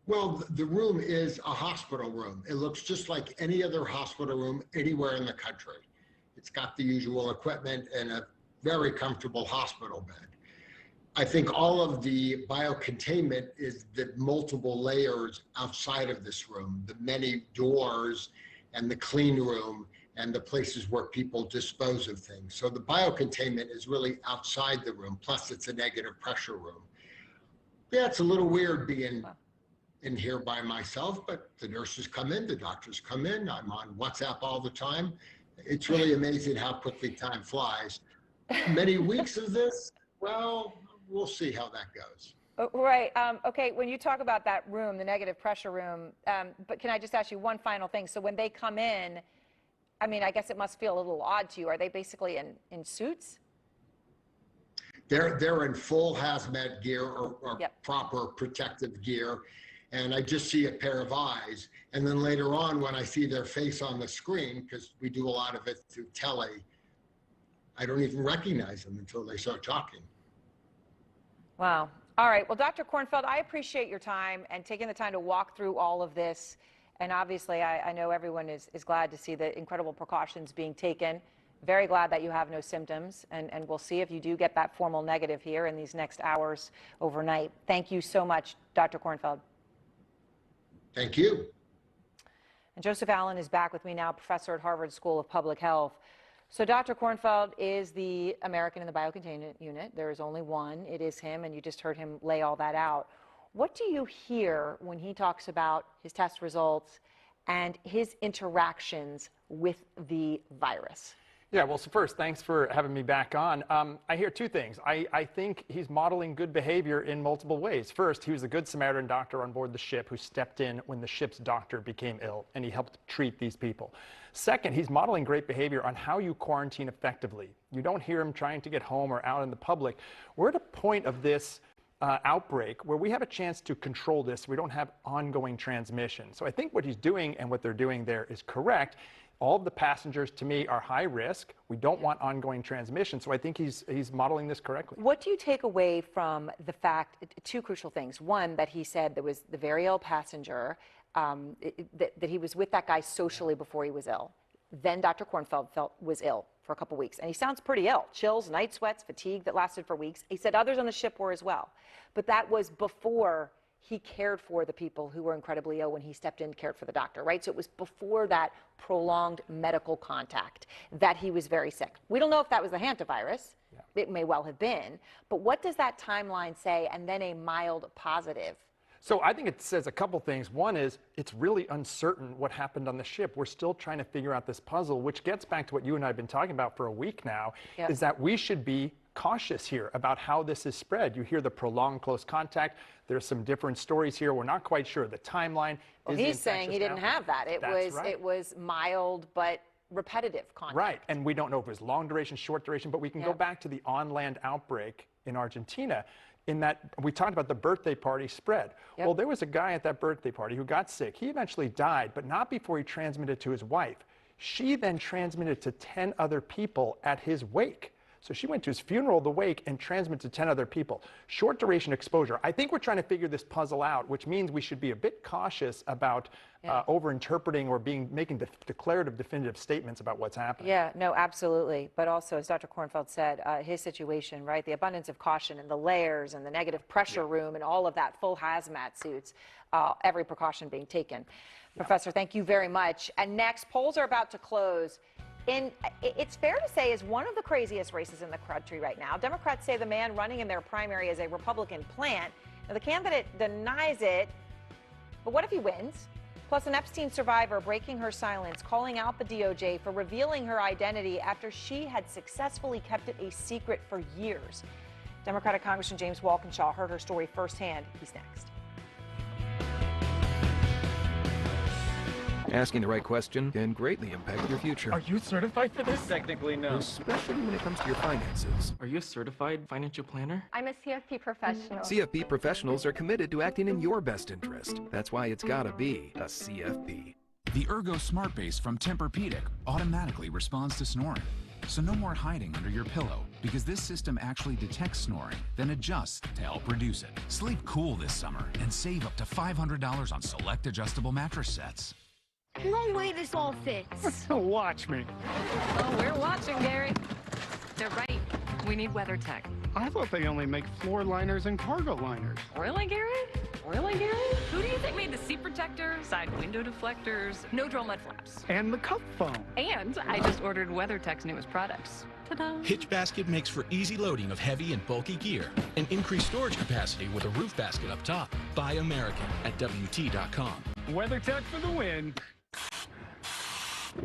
Well, the room is a hospital room. It looks just like any other hospital room anywhere in the country. It's got the usual equipment and a very comfortable hospital bed. I think all of the biocontainment is the multiple layers outside of this room, the many doors and the clean room and the places where people dispose of things. So the biocontainment is really outside the room, plus it's a negative pressure room. Yeah, it's a little weird being in here by myself, but the nurses come in, the doctors come in, I'm on WhatsApp all the time. It's really amazing how quickly time flies. Many weeks of this, well, we'll see how that goes. Right. Okay, when you talk about that room, the negative pressure room, but can I just ask you one final thing? So when they come in, I mean, I guess it must feel a little odd to you. Are they basically in suits? They're in full hazmat gear or proper protective gear. And I just see a pair of eyes. And then later on, when I see their face on the screen, because we do a lot of it through tele, I don't even recognize them until they start talking. Wow. All right. Well, Dr. Kornfeld, I appreciate your time and taking the time to walk through all of this. And obviously, I know everyone is glad to see the incredible precautions being taken. Very glad that you have no symptoms. And we'll see if you do get that formal negative here in these next hours overnight. Thank you so much, Dr. Kornfeld. Thank you. And Joseph Allen is back with me now, professor at Harvard School of Public Health. So Dr. Kornfeld is the American in the biocontainment unit. There is only one. It is him, and you just heard him lay all that out. What do you hear when he talks about his test results and his interactions with the virus? Yeah, well, so first, thanks for having me back on. I hear two things. I think he's modeling good behavior in multiple ways. First, he was a good Samaritan doctor on board the ship who stepped in when the ship's doctor became ill, and he helped treat these people. Second, he's modeling great behavior on how you quarantine effectively. You don't hear him trying to get home or out in the public. We're at a point of this outbreak where we have a chance to control this so we don't have ongoing transmission. So I think what he's doing and what they're doing there is correct. All of the passengers, to me, are high risk. We don't want ongoing transmission, so I think he's modeling this correctly. What do you take away from the fact, two crucial things. One, that he said there was the very ill passenger, that he was with that guy socially before he was ill. Then Dr. Kornfeld was ill for a couple weeks, and he sounds pretty ill. Chills, night sweats, fatigue that lasted for weeks. He said others on the ship were as well. But that was before he cared for the people who were incredibly ill when he stepped in and cared for the doctor, right? So it was before that prolonged medical contact that he was very sick. We don't know if that was the hantavirus. Yeah. It may well have been. But what does that timeline say, and then a mild positive? So I think it says a couple things. One is it's really uncertain what happened on the ship. We're still trying to figure out this puzzle, which gets back to what you and I have been talking about for a week now, is that we should be cautious here about how this is spread. You hear the prolonged close contact. There's some different stories here. We're not quite sure the timeline. Well, he's saying he didn't have that. It was mild but repetitive contact. Right, and we don't know if it was long duration, short duration, but we can go back to the on-land outbreak in Argentina in that we talked about the birthday party spread. Well, there was a guy at that birthday party who got sick. He eventually died, but not before he transmitted to his wife. She then transmitted to 10 other people at his wake. So she went to his funeral, the wake, and transmitted to 10 other people. Short duration exposure. I think we're trying to figure this puzzle out, which means we should be a bit cautious about over-interpreting or making declarative, definitive statements about what's happening. Yeah, no, absolutely. But also, as Dr. Kornfeld said, his situation, right, the abundance of caution and the layers and the negative pressure room and all of that, full hazmat suits, every precaution being taken. Professor, thank you very much. And next, polls are about to close. It's fair to say is one of the craziest races in the country right now. Democrats say the man running in their primary is a Republican plant. Now, the candidate denies it, but what if he wins? Plus, an Epstein survivor breaking her silence, calling out the DOJ for revealing her identity after she had successfully kept it a secret for years. Democratic Congressman James Walkinshaw heard her story firsthand. He's next. Asking the right question can greatly impact your future. Are you certified for this? Technically, no. Especially when it comes to your finances. Are you a certified financial planner? I'm a CFP professional. CFP professionals are committed to acting in your best interest. That's why it's gotta be a CFP. The Ergo Smart Base from Tempur-Pedic automatically responds to snoring. So no more hiding under your pillow, because this system actually detects snoring, then adjusts to help reduce it. Sleep cool this summer and save up to $500 on select adjustable mattress sets. No way this all fits. Watch me. Oh, we're watching, Gary. They're right. We need WeatherTech. I thought they only make floor liners and cargo liners. Really, Gary? Really, Gary? Who do you think made the seat protector, side window deflectors, no drill mud flaps? And the cup foam. And I just ordered WeatherTech's newest products. Ta-da! Hitch Basket makes for easy loading of heavy and bulky gear and increased storage capacity with a roof basket up top. Buy American at WT.com. WeatherTech for the win.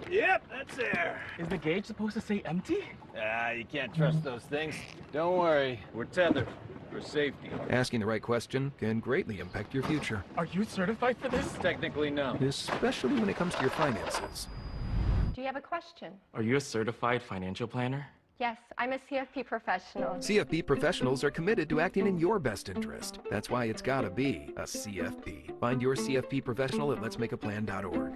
Yep, that's there. Is the gauge supposed to say empty? You can't trust those things. Don't worry, we're tethered for safety. Asking the right question can greatly impact your future. Are you certified for this? Technically, no. Especially when it comes to your finances. Do you have a question? Are you a certified financial planner? Yes, I'm a CFP professional. CFP professionals are committed to acting in your best interest. That's why it's gotta be a CFP. Find your CFP professional at letsmakeaplan.org.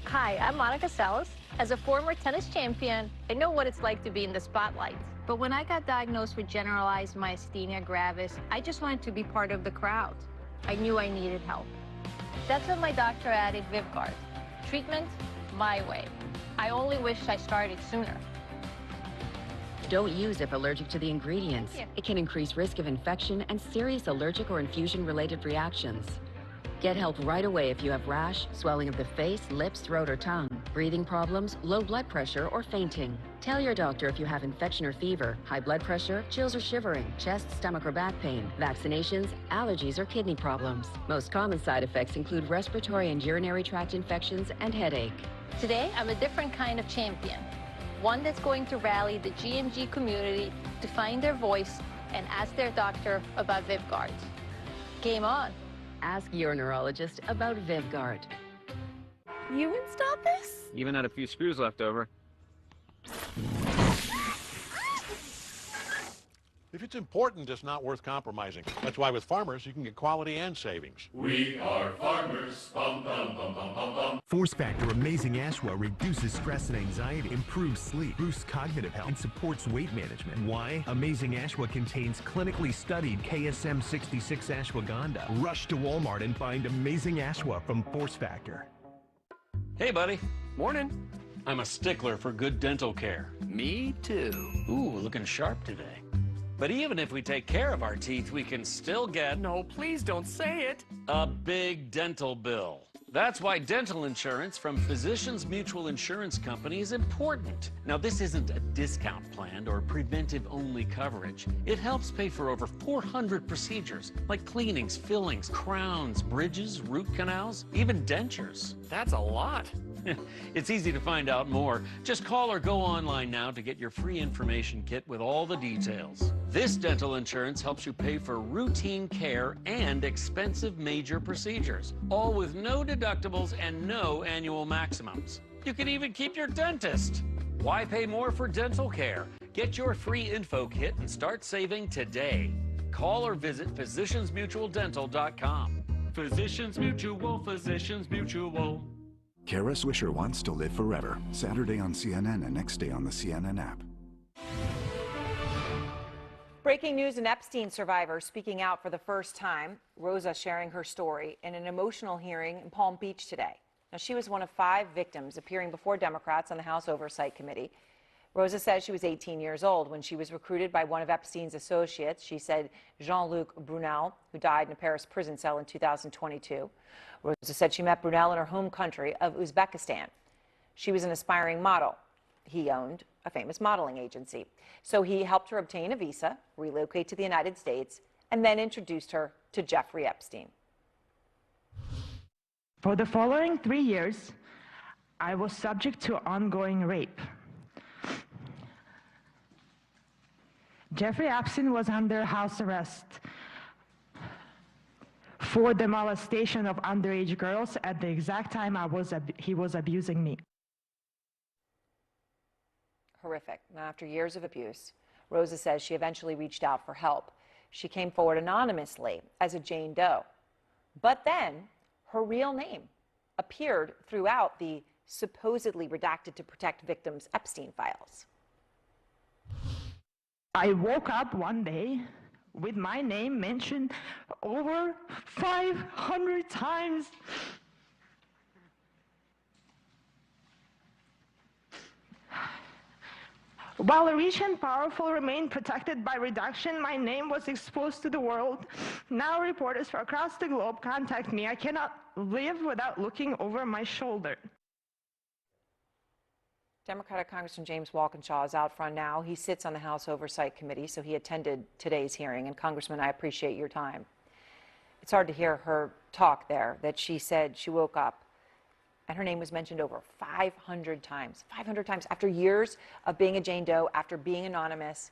Hi, I'm Monica Salas. As a former tennis champion, I know what it's like to be in the spotlight. But when I got diagnosed with generalized myasthenia gravis, I just wanted to be part of the crowd. I knew I needed help. That's when my doctor added Vyvgart. Treatment, my way. I only wish I started sooner. Don't use if allergic to the ingredients. It can increase risk of infection and serious allergic or infusion-related reactions. Get help right away if you have rash, swelling of the face, lips, throat, or tongue, breathing problems, low blood pressure, or fainting. Tell your doctor if you have infection or fever, high blood pressure, chills or shivering, chest, stomach, or back pain, vaccinations, allergies, or kidney problems. Most common side effects include respiratory and urinary tract infections and headache. Today, I'm a different kind of champion. One that's going to rally the GMG community to find their voice and ask their doctor about Vyvgart. Game on. Ask your neurologist about Vyvgart. You installed this? Even had a few screws left over. If it's important, it's not worth compromising. That's why with Farmers, you can get quality and savings. We are farmers. Bum, bum, bum, bum, bum, bum. Force Factor Amazing Ashwa reduces stress and anxiety, improves sleep, boosts cognitive health, and supports weight management. Why? Amazing Ashwa contains clinically studied KSM 66 ashwagandha. Rush to Walmart and find Amazing Ashwa from Force Factor. Hey, buddy. Morning. I'm a stickler for good dental care. Me too. Ooh, looking sharp today. But even if we take care of our teeth, we can still get... No, please don't say it. A big dental bill. That's why dental insurance from Physicians Mutual Insurance Company is important. Now, this isn't a discount plan or preventive-only coverage. It helps pay for over 400 procedures, like cleanings, fillings, crowns, bridges, root canals, even dentures. That's a lot. It's easy to find out more. Just call or go online now to get your free information kit with all the details. This dental insurance helps you pay for routine care and expensive major procedures, all with no deductibles and no annual maximums. You can even keep your dentist. Why pay more for dental care? Get your free info kit and start saving today. Call or visit physiciansmutualdental.com. Physicians Mutual, Physicians Mutual. Kara Swisher Wants to Live Forever. Saturday on CNN and next day on the CNN app. Breaking news: an Epstein survivor speaking out for the first time. Rosa sharing her story in an emotional hearing in Palm Beach today. Now, she was one of 5 victims appearing before Democrats on the House Oversight Committee. Rosa says she was 18 years old when she was recruited by one of Epstein's associates. She said Jean-Luc Brunel, who died in a Paris prison cell in 2022. Rosa said she met Brunel in her home country of Uzbekistan. She was an aspiring model. He owned a famous modeling agency. So he helped her obtain a visa, relocate to the United States, and then introduced her to Jeffrey Epstein. For the following 3 years, I was subject to ongoing rape. Jeffrey Epstein was under house arrest for the molestation of underage girls at the exact time he was abusing me. Horrific. Now, after years of abuse, Rosa says she eventually reached out for help. She came forward anonymously as a Jane Doe. But then her real name appeared throughout the supposedly redacted to protect victims Epstein files. I woke up one day with my name mentioned over 500 times. While the rich and powerful remained protected by redaction, my name was exposed to the world. Now reporters from across the globe contact me. I cannot live without looking over my shoulder. Democratic Congressman James Walkinshaw is out front now. He sits on the House Oversight Committee, so he attended today's hearing. And Congressman, I appreciate your time. It's hard to hear her talk there, that she said she woke up and her name was mentioned over 500 times. 500 times after years of being a Jane Doe, after being anonymous.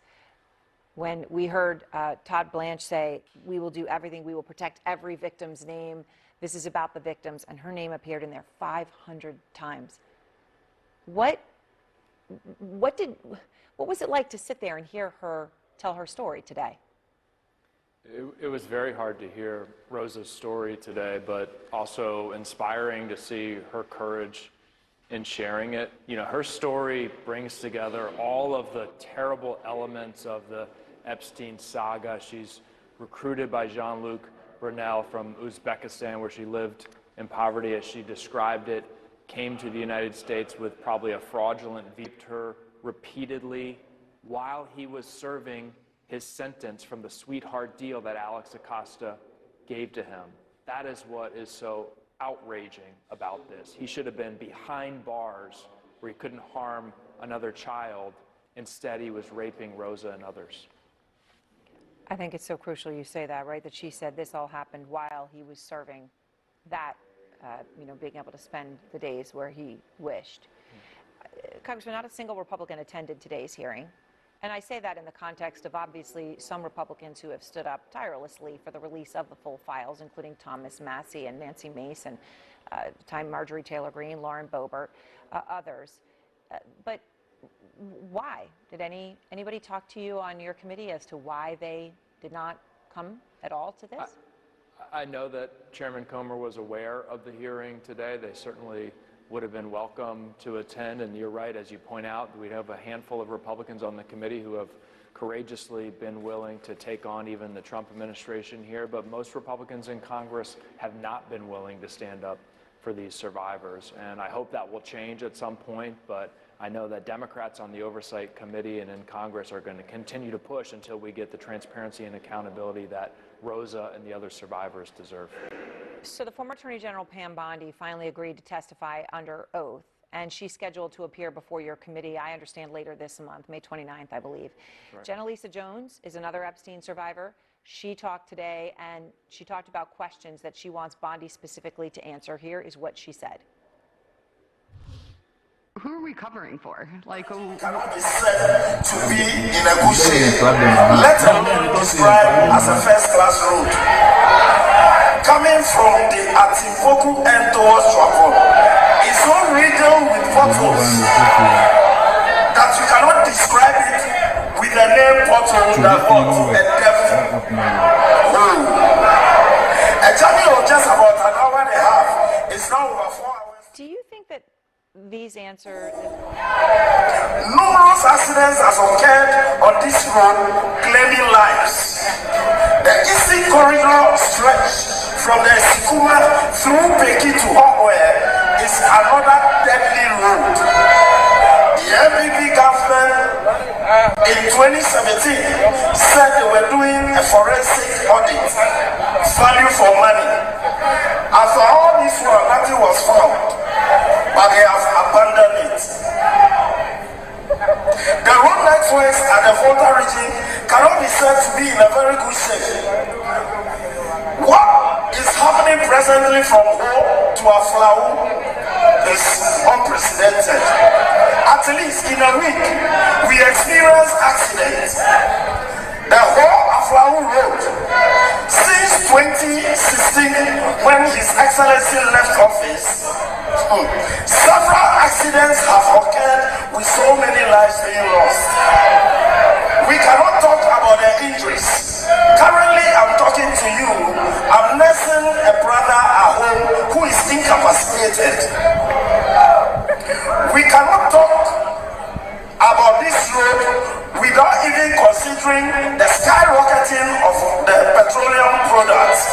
When we heard Todd Blanche say, we will do everything, we will protect every victim's name, this is about the victims, and her name appeared in there 500 times. What was it like to sit there and hear her tell her story today? It was very hard to hear Rosa's story today, but also inspiring to see her courage in sharing it. You know, her story brings together all of the terrible elements of the Epstein saga. She's recruited by Jean-Luc Brunel from Uzbekistan, where she lived in poverty, as she described it, came to the United States with probably a fraudulent visa, her repeatedly while he was serving his sentence from the sweetheart deal that Alex Acosta gave to him. That is what is so outraging about this. He should have been behind bars where he couldn't harm another child. Instead, he was raping Rosa and others. I think it's so crucial you say that, right? That she said this all happened while he was serving that, being able to spend the days where he wished. Congressman, not a single Republican attended today's hearing. And I say that in the context of obviously some Republicans who have stood up tirelessly for the release of the full files, including Thomas Massie and Nancy Mason, time Marjorie Taylor Greene, Lauren Boebert, others. But why? Did anybody talk to you on your committee as to why they did not come at all to this? I know that Chairman Comer was aware of the hearing today. They certainly would have been welcome to attend, and you're right, as you point out, we have a handful of Republicans on the committee who have courageously been willing to take on even the Trump administration here, but most Republicans in Congress have not been willing to stand up for these survivors, and I hope that will change at some point, but I know that Democrats on the Oversight Committee and in Congress are going to continue to push until we get the transparency and accountability that Rosa and the other survivors deserve. So the former Attorney General Pam Bondi finally agreed to testify under oath, and she's scheduled to appear before your committee, I understand, later this month, May 29th, I believe. Right. Jenna-Lisa Jones is another Epstein survivor. She talked today, and she talked about questions that she wants Bondi specifically to answer. Here is what she said. Who are we covering for? Like, cannot be said to be in a good shape, let alone described as a first-class road. Coming from the Atipoku end towards Chapel is so riddled with potholes that you cannot describe it with a name pothole that was a depth hole. A journey of just about an hour and a half is now over 4 hours. Do you think that these answers... Numerous accidents have occurred on this road, claiming lives. The easy corridor stretch from the Sikuma through Peki to Homoe is another deadly road. The MPP government in 2017 said they were doing a forensic audit, value for money. After all this work, nothing was found, but they have abandoned it. The road networks at the Volta region cannot be said to be in a very good shape. What is happening presently from Ho to Aflau is unprecedented. At least in a week, we experience accidents. The whole Aflau Road, since 2016, when His Excellency left office, several accidents have occurred with so many lives being lost. We cannot talk about the injuries. Currently, I'm talking to you. I'm nursing a brother at home who is incapacitated. We cannot talk about this road without even considering the skyrocketing of the petroleum products.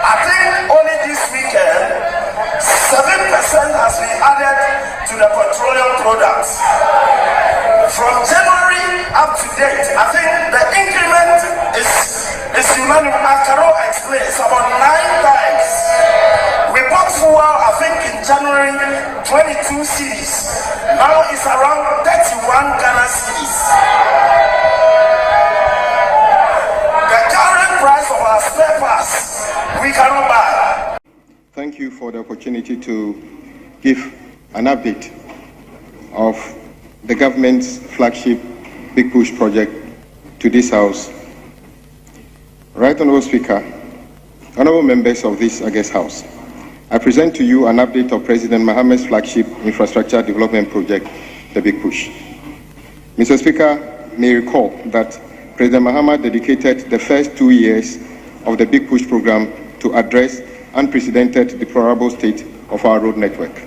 I think only this weekend, 7% has been added to the petroleum products. From January up to date, I think the increment is unanimous. I cannot explain. It's about 9 times. We bought fuel, I think in January, 22 cedis. Now it's around 31 Ghana cedis. The current price of our spare parts, we cannot buy. Thank you for the opportunity to give an update of the government's flagship Big Push project to this House. Right Honourable Speaker, honourable members of this August House, I present to you an update of President Mahama's flagship infrastructure development project, the Big Push. Mr. Speaker, may recall that President Mahama dedicated the first 2 years of the Big Push program to address unprecedented deplorable state of our road network.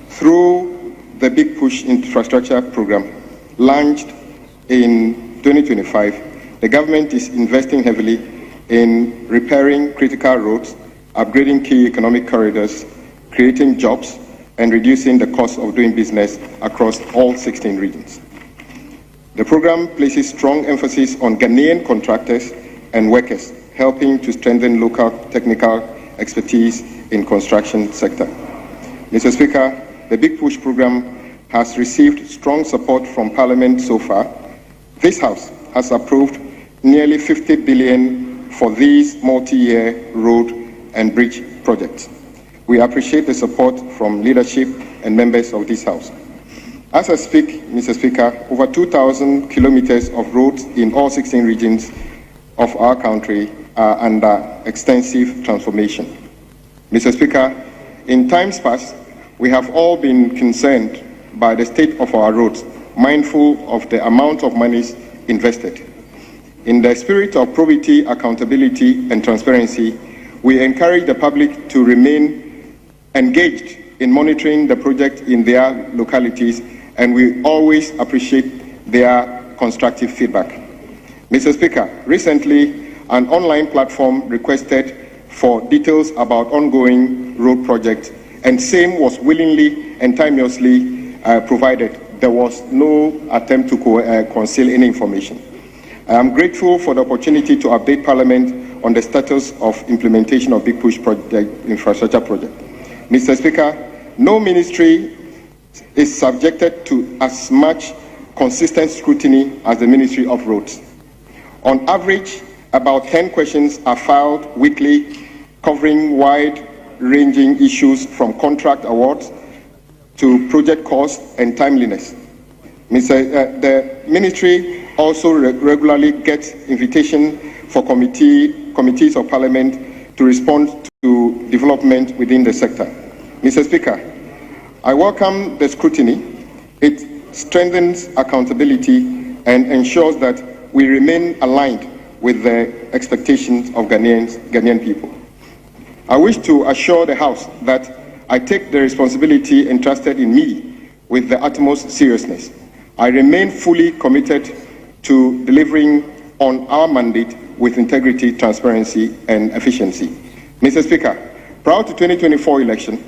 Through the Big Push infrastructure program launched in 2025, the government is investing heavily in repairing critical roads, upgrading key economic corridors, creating jobs, and reducing the cost of doing business across all 16 regions. The program places strong emphasis on Ghanaian contractors and workers, helping to strengthen local technical expertise in construction sector. Mr. Speaker, the Big Push program has received strong support from Parliament so far. This House has approved nearly 50 billion for these multi-year road and bridge projects. We appreciate the support from leadership and members of this House. As I speak, Mr. Speaker, over 2,000 kilometers of roads in all 16 regions of our country are under extensive transformation. Mr. Speaker, in times past, we have all been concerned by the state of our roads, mindful of the amount of monies invested. In the spirit of probity, accountability, and transparency, we encourage the public to remain engaged in monitoring the project in their localities, and we always appreciate their constructive feedback. Mr. Speaker, recently, an online platform requested for details about ongoing road projects, and same was willingly and timeously provided. There was no attempt to conceal any information. I am grateful for the opportunity to update Parliament on the status of implementation of Big Push project, infrastructure project. Mr. Speaker, no ministry is subjected to as much consistent scrutiny as the Ministry of Roads. On average, about 10 questions are filed weekly, covering wide-ranging issues from contract awards to project costs and timeliness. The ministry also regularly gets invitation for committees of Parliament to respond to development within the sector. Mr. Speaker, I welcome the scrutiny. It strengthens accountability and ensures that we remain aligned with the expectations of Ghanaian people. I wish to assure the House that I take the responsibility entrusted in me with the utmost seriousness. I remain fully committed to delivering on our mandate with integrity, transparency, and efficiency. Mr. Speaker, prior to 2024 election,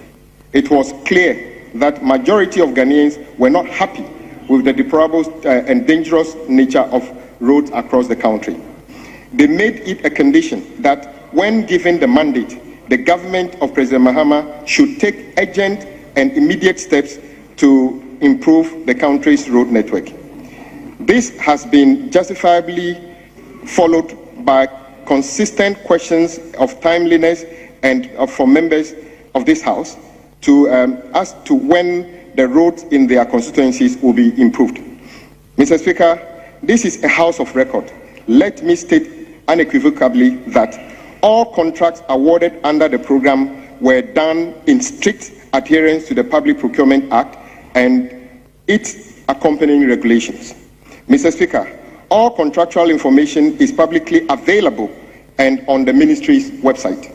it was clear that majority of Ghanaians were not happy with the deplorable and dangerous nature of roads across the country. They made it a condition that when given the mandate, the government of President Mahama should take urgent and immediate steps to improve the country's road network. This has been justifiably followed by consistent questions of timeliness and from members of this House as to when the roads in their constituencies will be improved. Mr. Speaker, this is a House of record. Let me state unequivocally that all contracts awarded under the program were done in strict adherence to the Public Procurement Act and its accompanying regulations. Mr. Speaker, all contractual information is publicly available and on the ministry's website.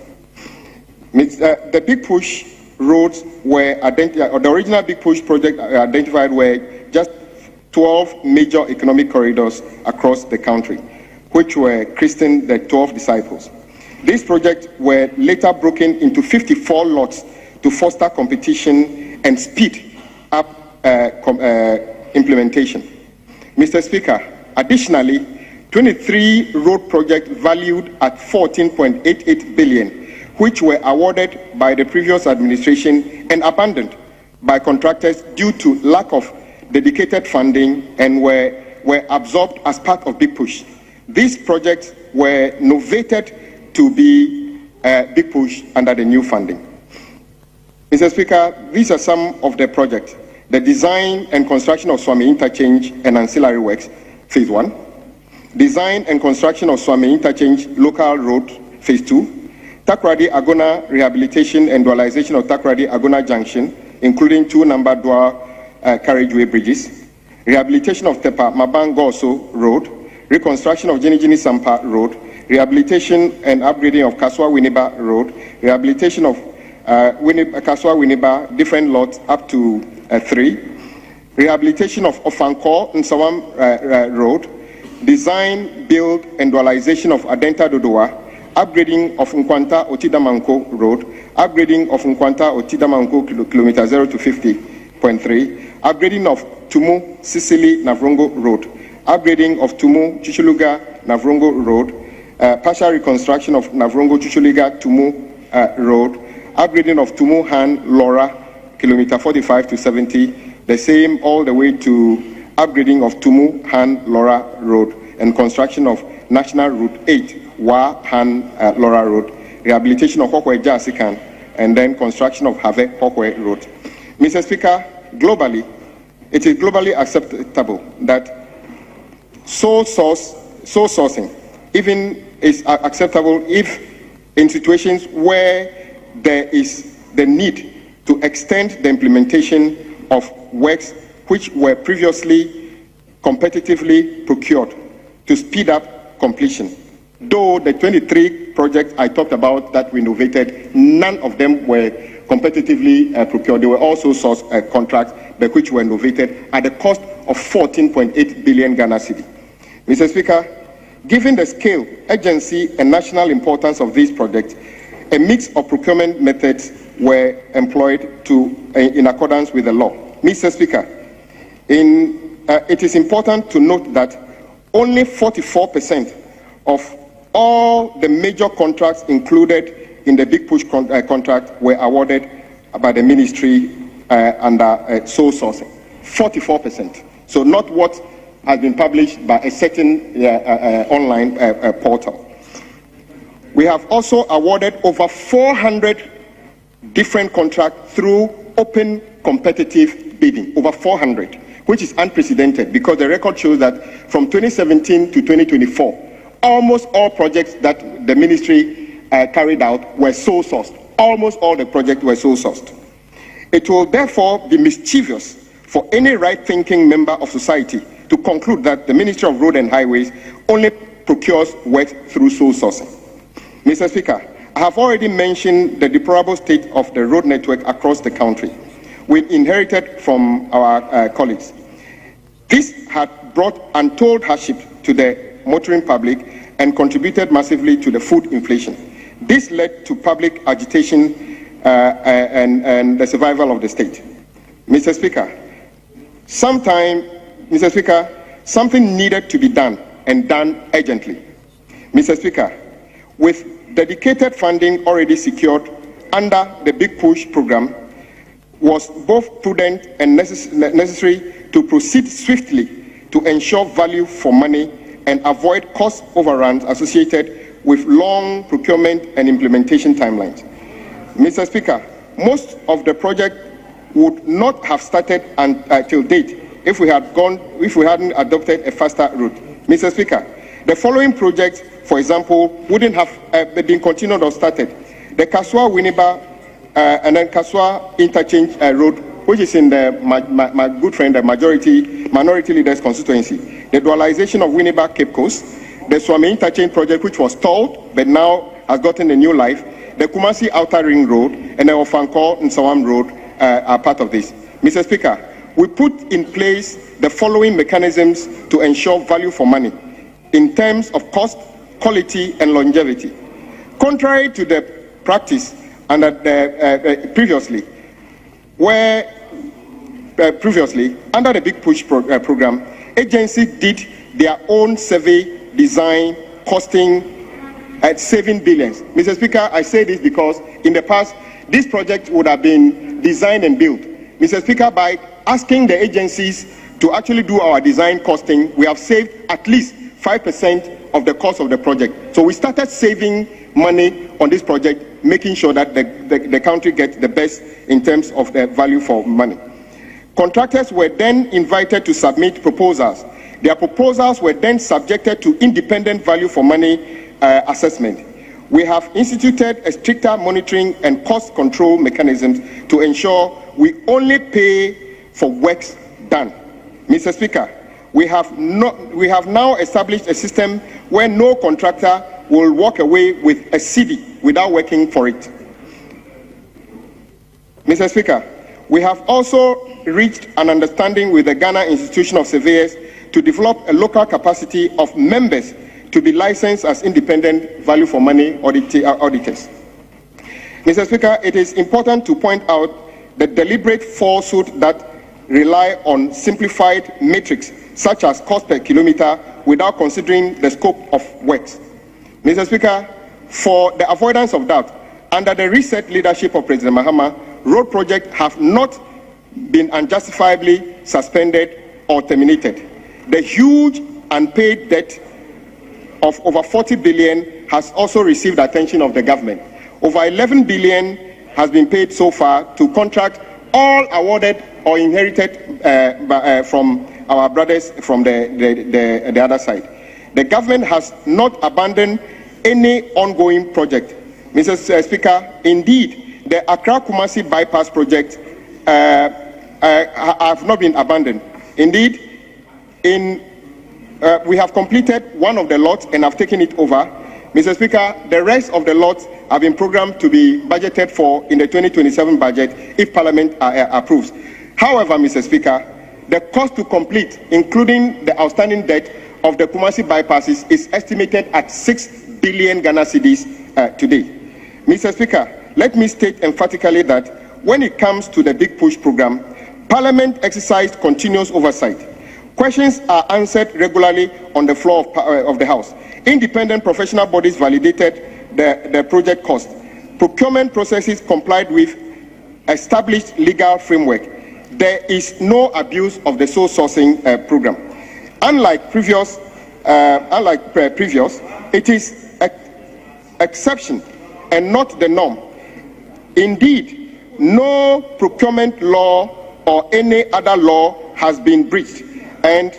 The Big Push roads were identified, or the original Big Push project identified were just 12 major economic corridors across the country, which were christened the 12 disciples. These projects were later broken into 54 lots to foster competition and speed up implementation. Mr. Speaker, additionally, 23 road projects valued at 14.88 billion, which were awarded by the previous administration and abandoned by contractors due to lack of dedicated funding and were absorbed as part of Big Push. These projects were novated to be Big Push under the new funding. Mr. Speaker, these are some of the projects. The design and construction of Swami Interchange and ancillary works, Phase 1. Design and construction of Swami Interchange Local Road, Phase 2. Takoradi Agona rehabilitation and dualization of Takoradi Agona Junction, including 2 number dual carriageway bridges. Rehabilitation of Tepa Mabangoso Road. Reconstruction of Jinijini Sampa Road. Rehabilitation and upgrading of Kaswa Winneba Road. Rehabilitation of Kaswa Winneba different lots up to 3. Rehabilitation of Ofankor Nsawam Road. Design, build, and dualization of Adenta Dodowa. Upgrading of Nkwanta Otidamanko Road. Upgrading of Nkwanta Otidamanko kilometer 0 to 50.3. Upgrading of Tumu Sicily Navrongo Road. Upgrading of Tumu Chichuluga Navrongo Road. Partial reconstruction of Navrongo Chichuluga Tumu Road. Upgrading of Tumu Han Laura kilometer 45 to 70. The same all the way to upgrading of Tumu Han Laura Road and construction of National Route 8 Wa Han Laura Road. Rehabilitation of Hokwe Jasikan and then construction of Have Hokwe Road. Mr. Speaker, globally, it is globally acceptable that sole sourcing even is acceptable if in situations where there is the need to extend the implementation of works which were previously competitively procured to speed up completion. Though the 23 projects I talked about that we innovated, none of them were competitively procured. They were also sourced contracts, but which were innovated at the cost of 14.8 billion Ghana cedi. Mr. Speaker, given the scale, urgency, and national importance of these projects, a mix of procurement methods were employed in accordance with the law. Mr. Speaker, it is important to note that only 44% of all the major contracts included in the Big Push contract were awarded by the ministry under sole sourcing. 44%. So not what has been published by a certain online portal. We have also awarded over 400 different contracts through open competitive bidding, over 400, which is unprecedented because the record shows that from 2017 to 2024, almost all projects that the ministry carried out were sole sourced. Almost all the projects were sole sourced. It will therefore be mischievous for any right-thinking member of society to conclude that the Ministry of Road and Highways only procures work through sole sourcing. Mr. Speaker, I have already mentioned the deplorable state of the road network across the country. We inherited from our colleagues. This had brought untold hardship to the motoring public and contributed massively to the food inflation. This led to public agitation and the survival of the state. Mr. Speaker, something needed to be done and done urgently. Mr. Speaker, with dedicated funding already secured under the Big Push program, was both prudent and necessary to proceed swiftly to ensure value for money and avoid cost overruns associated with long procurement and implementation timelines. Mr. Speaker, most of the project would not have started until date if we hadn't adopted a faster route. Mr. Speaker, the following projects, for example, wouldn't have been continued or started. The Kaswa-Winneba and then Kaswa Interchange Road, which is in my good friend, the Minority Leaders constituency. The dualization of Winneba Cape Coast, the Swami Interchange project, which was stalled but now has gotten a new life. The Kumasi Outer Ring Road and the Ofanko Nsawam Road are part of this. Mr. Speaker, we put in place the following mechanisms to ensure value for money in terms of cost, quality, and longevity. Contrary to the practice under previously under the Big Push program, agencies did their own survey, design, costing, saving billions. Mr. Speaker, I say this because in the past, this project would have been designed and built. Mr. Speaker, by asking the agencies to actually do our design costing, we have saved at least 5% of the cost of the project. So we started saving money on this project, making sure that the country gets the best in terms of the value for money. Contractors were then invited to submit proposals. Their proposals were then subjected to independent value for money assessment. We have instituted a stricter monitoring and cost control mechanisms to ensure we only pay for works done. Mr. Speaker, we have now established a system where no contractor will walk away with a cedi without working for it. Mr. Speaker, we have also reached an understanding with the Ghana Institution of Surveyors to develop a local capacity of members to be licensed as independent value for money auditors. Mr. Speaker, it is important to point out the deliberate falsehood that rely on simplified metrics such as cost per kilometer without considering the scope of works. Mr. Speaker, for the avoidance of doubt, under the recent leadership of President Mahama, road projects have not been unjustifiably suspended or terminated. The huge unpaid debt of over 40 billion has also received attention of the government. Over 11 billion has been paid so far to contract all awarded or inherited from our brothers from the other side. The government has not abandoned any ongoing project. Mr. Speaker, indeed, the Accra-Kumasi bypass project have not been abandoned. Indeed, we have completed one of the lots and have taken it over. Mr. Speaker, the rest of the lots have been programmed to be budgeted for in the 2027 budget if Parliament approves. However, Mr. Speaker, the cost to complete, including the outstanding debt of the Kumasi bypasses, is estimated at 6 billion Ghana cedis today. Mr. Speaker, let me state emphatically that when it comes to the Big Push program, Parliament exercised continuous oversight. Questions are answered regularly on the floor of the House. Independent professional bodies validated the project cost. Procurement processes complied with established legal framework. There is no abuse of the sole sourcing program. Unlike previous, it is an exception and not the norm. Indeed, no procurement law or any other law has been breached, and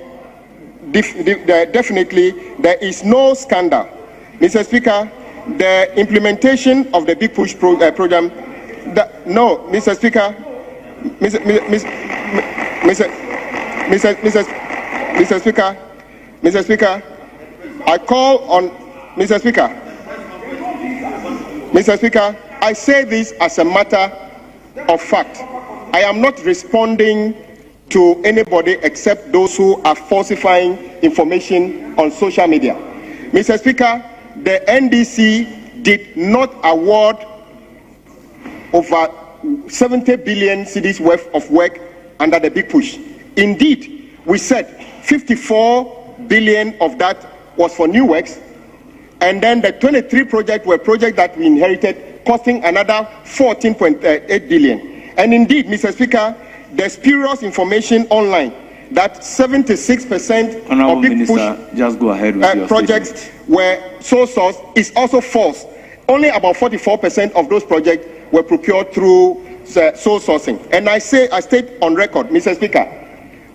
definitely there is no scandal. Mr. Speaker, the implementation of the Big Push program, Mr. Speaker, Mr. Speaker, I call on Mr. Speaker, I say this as a matter of fact. I am not responding to anybody except those who are falsifying information on social media. Mr. Speaker, the NDC did not award over 70 billion cedis worth of work under the Big Push. Indeed, we said 54 billion of that was for new works, and then the 23 projects were projects that we inherited, costing another 14.8 billion. And indeed, Mr. Speaker, there's spurious information online that 76% of Big Push just go ahead with projects were sole source is also false. Only about 44% of those projects were procured through sole sourcing. And I state on record, Mr. Speaker,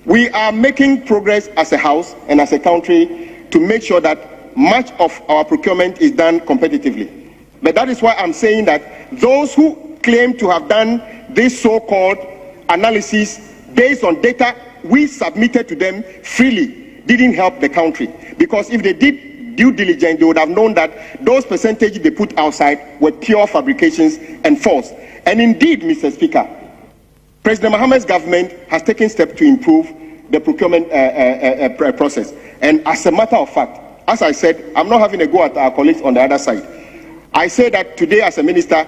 we are making progress as a House and as a country to make sure that much of our procurement is done competitively. But that is why I'm saying that those who claim to have done this so-called analysis based on data we submitted to them freely didn't help the country. Because if they did due diligence, they would have known that those percentages they put outside were pure fabrications and false. And indeed, Mr. Speaker, President Mahama's government has taken steps to improve the procurement process. And as a matter of fact, as I said, I'm not having a go at our colleagues on the other side. I say that today as a minister,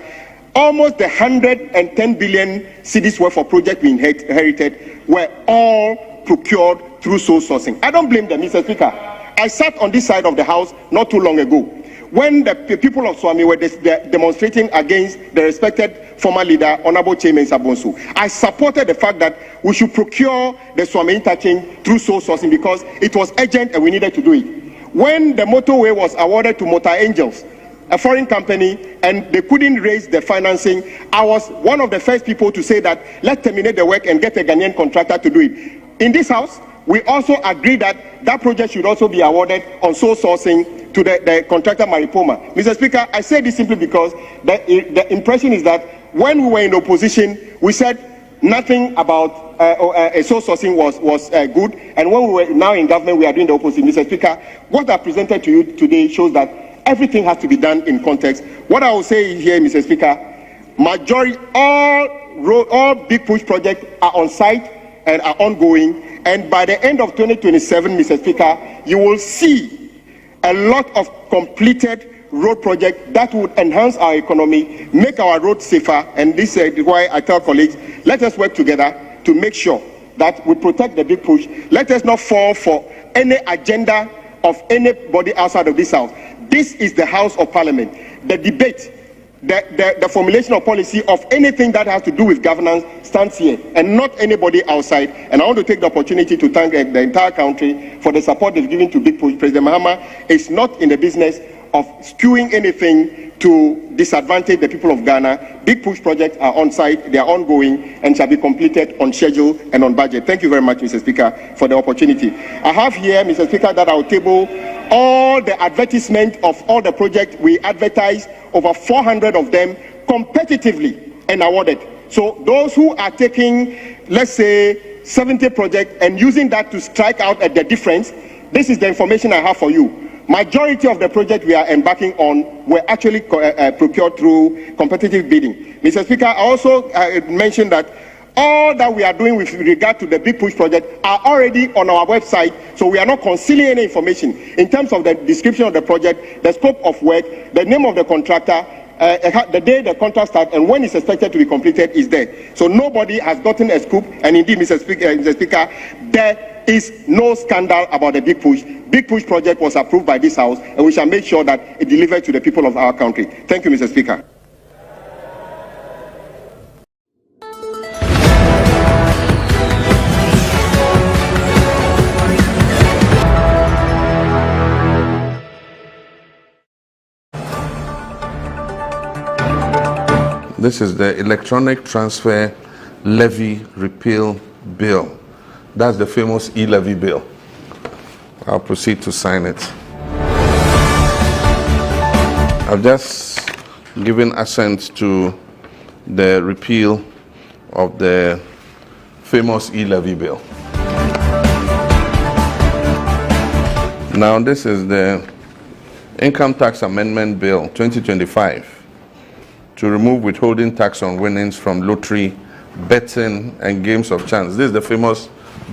almost the 110 billion cedis worth of projects we inherited were all procured through sole sourcing. I don't blame them, Mr. Speaker. I sat on this side of the House not too long ago when the people of Swami were demonstrating against the respected former leader, Honorable Chairman Sabonsu. I supported the fact that we should procure the Swami interchange through sole sourcing because it was urgent and we needed to do it. When the motorway was awarded to Motor Angels, a foreign company, and they couldn't raise the financing, I was one of the first people to say that let's terminate the work and get a Ghanaian contractor to do it. In this House, we also agreed that that project should also be awarded on sole sourcing to the contractor Maripoma. Mr. Speaker, I say this simply because the impression is that when we were in opposition, we said nothing about sole sourcing was good, and when we were now in government, we are doing the opposite. Mr. Speaker, what I presented to you today shows that everything has to be done in context. What I will say here, Mr. Speaker, majority, all big push projects are on site and are ongoing, and by the end of 2027, Mr. Speaker, you will see a lot of completed road projects that would enhance our economy, make our roads safer, and this is why I tell colleagues, let us work together to make sure that we protect the big push. Let us not fall for any agenda of anybody outside of this House. This is the House of Parliament. The debate, the formulation of policy of anything that has to do with governance stands here and not anybody outside. And I want to take the opportunity to thank the entire country for the support they've given to Big Push. President Mahama is not in the business of skewing anything to disadvantage the people of Ghana. Big Push projects are on site, they are ongoing, and shall be completed on schedule and on budget. Thank you very much, Mr. Speaker, for the opportunity. I have here, Mr. Speaker, that I will table all the advertisement of all the projects we advertised, over 400 of them, competitively and awarded. So those who are taking, let's say, 70 projects and using that to strike out at the difference, this is the information I have for you. Majority of the projects we are embarking on were actually procured through competitive bidding. Mr. Speaker, I also mentioned that all that we are doing with regard to the Big Push project are already on our website, so we are not concealing any information in terms of the description of the project, the scope of work, the name of the contractor, the day the contract starts, and when it's expected to be completed is there. So nobody has gotten a scoop, and indeed, Mr. Speaker, there is no scandal about the Big Push. Big Push project was approved by this House, and we shall make sure that it delivers to the people of our country. Thank you, Mr. Speaker. This is the Electronic Transfer Levy Repeal Bill. That's the famous e-levy bill. I'll proceed to sign it. I've just given assent to the repeal of the famous e-levy bill. Now this is the Income Tax Amendment Bill 2025 to remove withholding tax on winnings from lottery, betting, and games of chance. This is the famous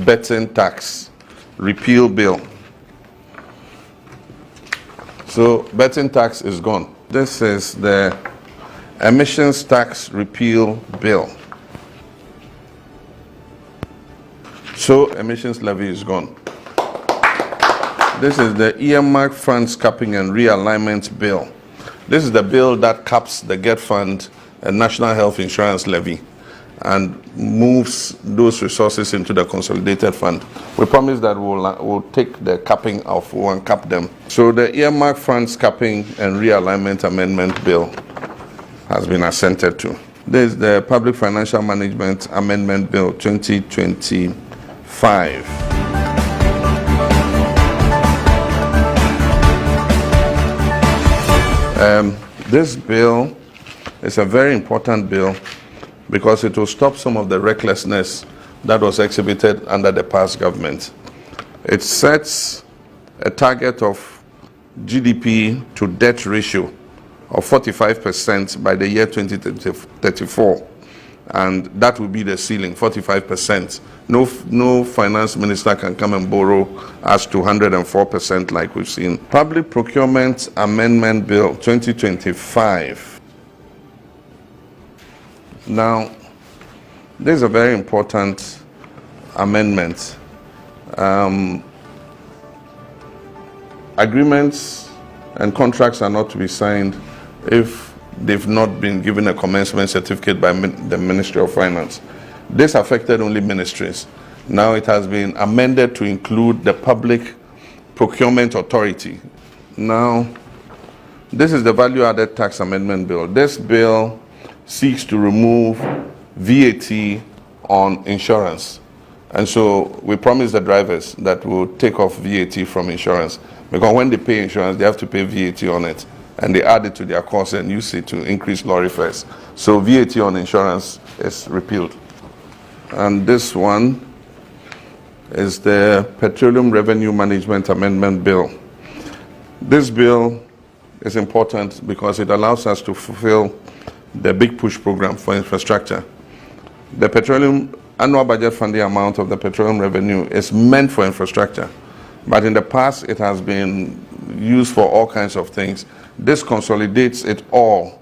betting tax repeal bill. So betting tax is gone. This is the emissions tax repeal bill. So emissions levy is gone. This is the earmark funds capping and realignment bill. This is the bill that caps the GET Fund and National Health Insurance Levy and moves those resources into the consolidated fund. We promise that we'll take the capping off, we'll uncap them. So the earmark funds capping and realignment amendment bill has been assented to. This is the Public Financial Management Amendment Bill 2025. This bill is a very important bill because it will stop some of the recklessness that was exhibited under the past government. It sets a target of GDP to debt ratio of 45% by the year 2034, and that will be the ceiling, 45%. No finance minister can come and borrow us to 104% like we've seen. Public Procurement Amendment Bill 2025. Now, this is a very important amendment. Agreements and contracts are not to be signed if they've not been given a commencement certificate by the Ministry of Finance. This affected only ministries. Now it has been amended to include the Public Procurement Authority. Now, this is the Value Added Tax Amendment Bill. This bill seeks to remove VAT on insurance. And so we promise the drivers that we'll take off VAT from insurance, because when they pay insurance, they have to pay VAT on it. And they add it to their cost and use it to increase lorry fares. So VAT on insurance is repealed. And this one is the Petroleum Revenue Management Amendment Bill. This bill is important because it allows us to fulfill the Big Push program for infrastructure. The petroleum annual budget funding amount of the petroleum revenue is meant for infrastructure, but in the past it has been used for all kinds of things. This consolidates it all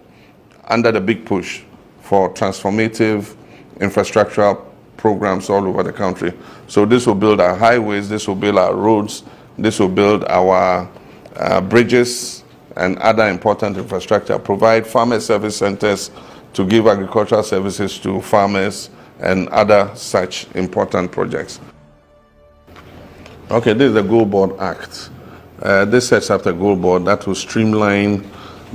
under the Big Push for transformative infrastructural programs all over the country. So this will build our highways, this will build our roads, this will build our bridges and other important infrastructure, provide farmer service centers to give agricultural services to farmers and other such important projects. Okay, this is the Gold Board Act. This sets up the Gold Board that will streamline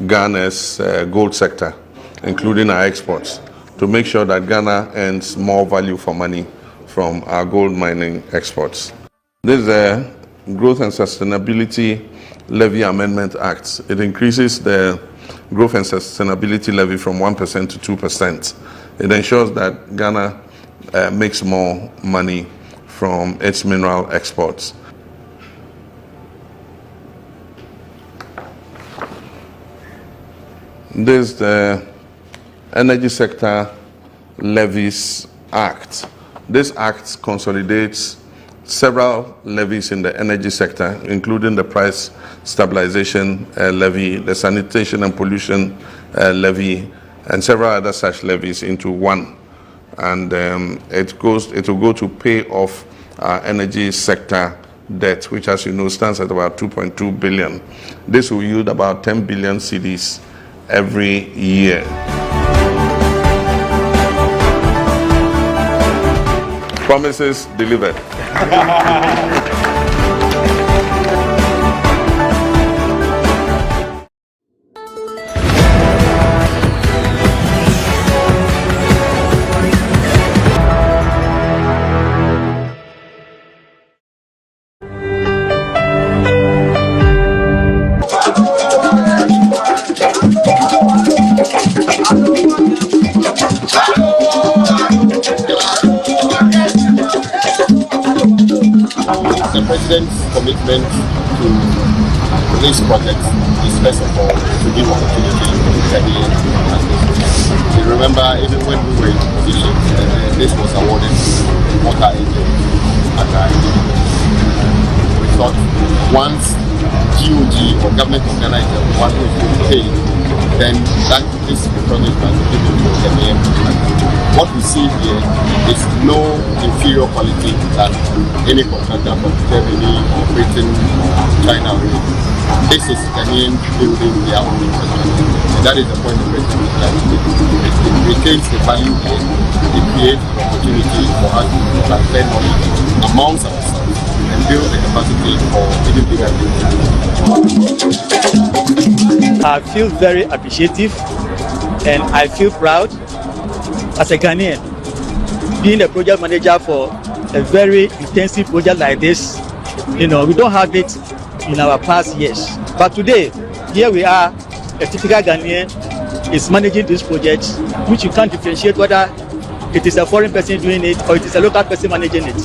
Ghana's gold sector, including our exports, to make sure that Ghana earns more value for money from our gold mining exports. This is the Growth and Sustainability Levy Amendment Act. It increases the growth and sustainability levy from 1% to 2%. It ensures that Ghana makes more money from its mineral exports. This is the Energy Sector Levies Act. This act consolidates several levies in the energy sector, including the Price Stabilization Levy, the Sanitation and Pollution Levy, and several other such levies into one. And it will go to pay off our energy sector debt, which, as you know, stands at about 2.2 billion. This will yield about 10 billion cedis every year. Promises delivered. The President's commitment to this project is, first of all, to give opportunity to Ghanaian businesses. You remember, even when we were in opposition, this was awarded to water agents at our We thought once GOG or Government of Ghana is the one who is going to pay, then this project must be given to Ghanaian businesses. What we see here is no inferior quality than any contractor from Germany or Britain or China. This is Ghanaian building their own infrastructure. And that is the point of it. It retains the value here. It creates an opportunity for us to transfer knowledge amongst ourselves and build the capacity for even bigger things. I feel very appreciative and I feel proud as a Ghanaian, being a project manager for a very intensive project like this, we don't have it in our past years. But today, here we are, a typical Ghanaian is managing this project, which you can't differentiate whether it is a foreign person doing it or it is a local person managing it.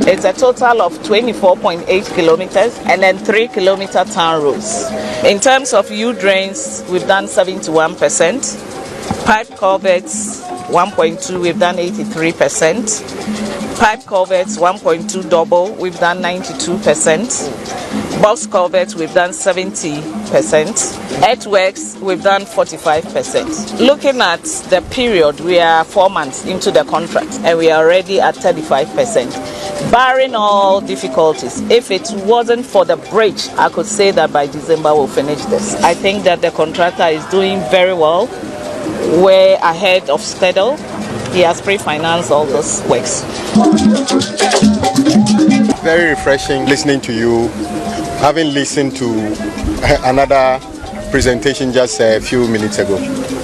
It's a total of 24.8 kilometers and then 3-kilometer town roads. In terms of U-drains, we've done 71%. Pipe culverts, 1.2, we've done 83%. Pipe culverts, 1.2 double, we've done 92%. Box culverts, we've done 70%. Earthworks, we've done 45%. Looking at the period, we are 4 months into the contract and we are already at 35%. Barring all difficulties, if it wasn't for the bridge, I could say that by December we'll finish this. I think that the contractor is doing very well. We're ahead of schedule. He has pre-financed all those works. Very refreshing listening to you. Having listened to another presentation just a few minutes ago.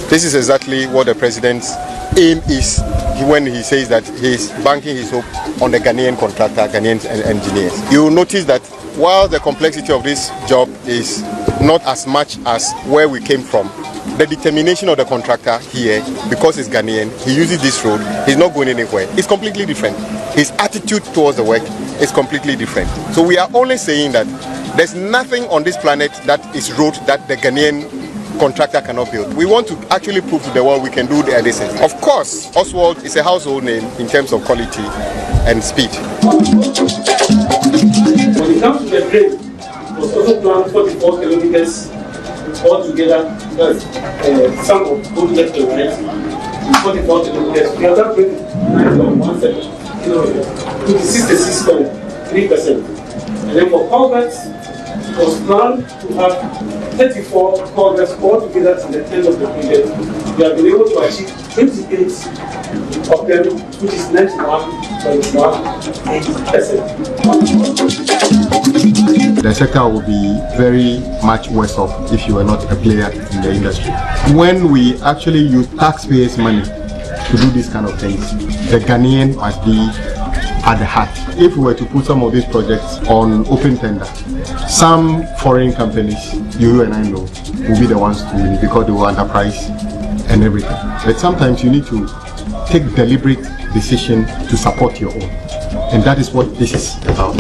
This is exactly what the president's aim is when he says that he's banking his hope on the Ghanaian contractor, Ghanaian engineers. You will notice that while the complexity of this job is not as much as where we came from, the determination of the contractor here, because he's Ghanaian, he uses this road, he's not going anywhere. It's completely different. His attitude towards the work is completely different. So we are only saying that there's nothing on this planet that is road that the Ghanaian contractor cannot build. We want to actually prove to the world we can do the addition. Of course, Oswald is a household name in terms of quality and speed. When it comes to the drain, it was also planned 44 kilometers altogether. That's some of both left and right. 44 kilometers. We have that drain 9.17 kilometers, which is 66.3%. And then for culverts, it was planned to have 34 culverts altogether to the end of the period. We have been able to achieve 28 of them, which is 91.18%. The sector will be very much worse off if you are not a player in the industry. When we actually use taxpayers' money to do these kind of things, the Ghanaian must be at the heart. If we were to put some of these projects on open tender, some foreign companies, you and I know, will be the ones to win because they will enterprise and everything. But sometimes you need to take deliberate decision to support your own. And that is what this is about.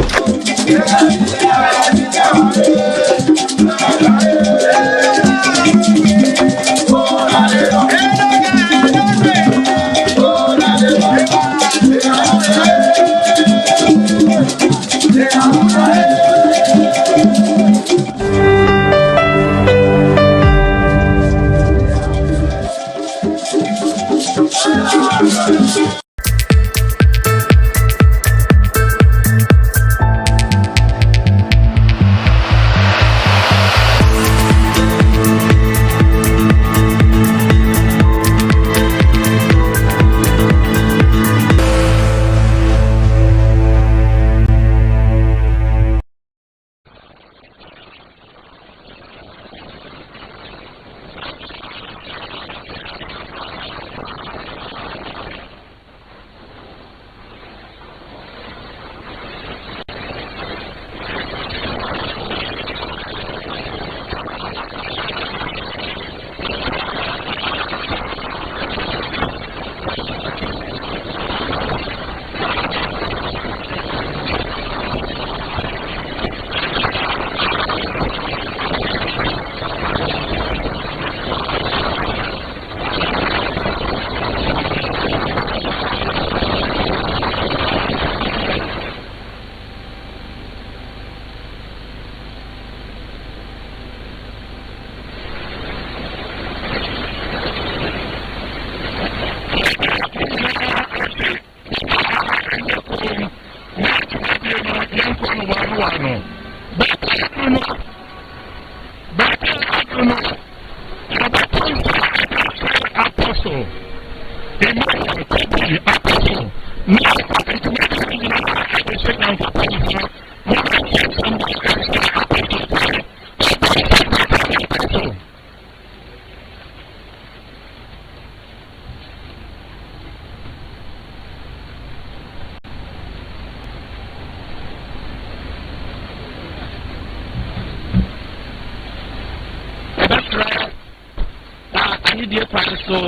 die kwan so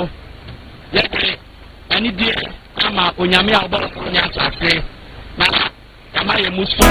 yɛde ani die ama onyame a ɔbɔ so nya asase na kama yɛ musu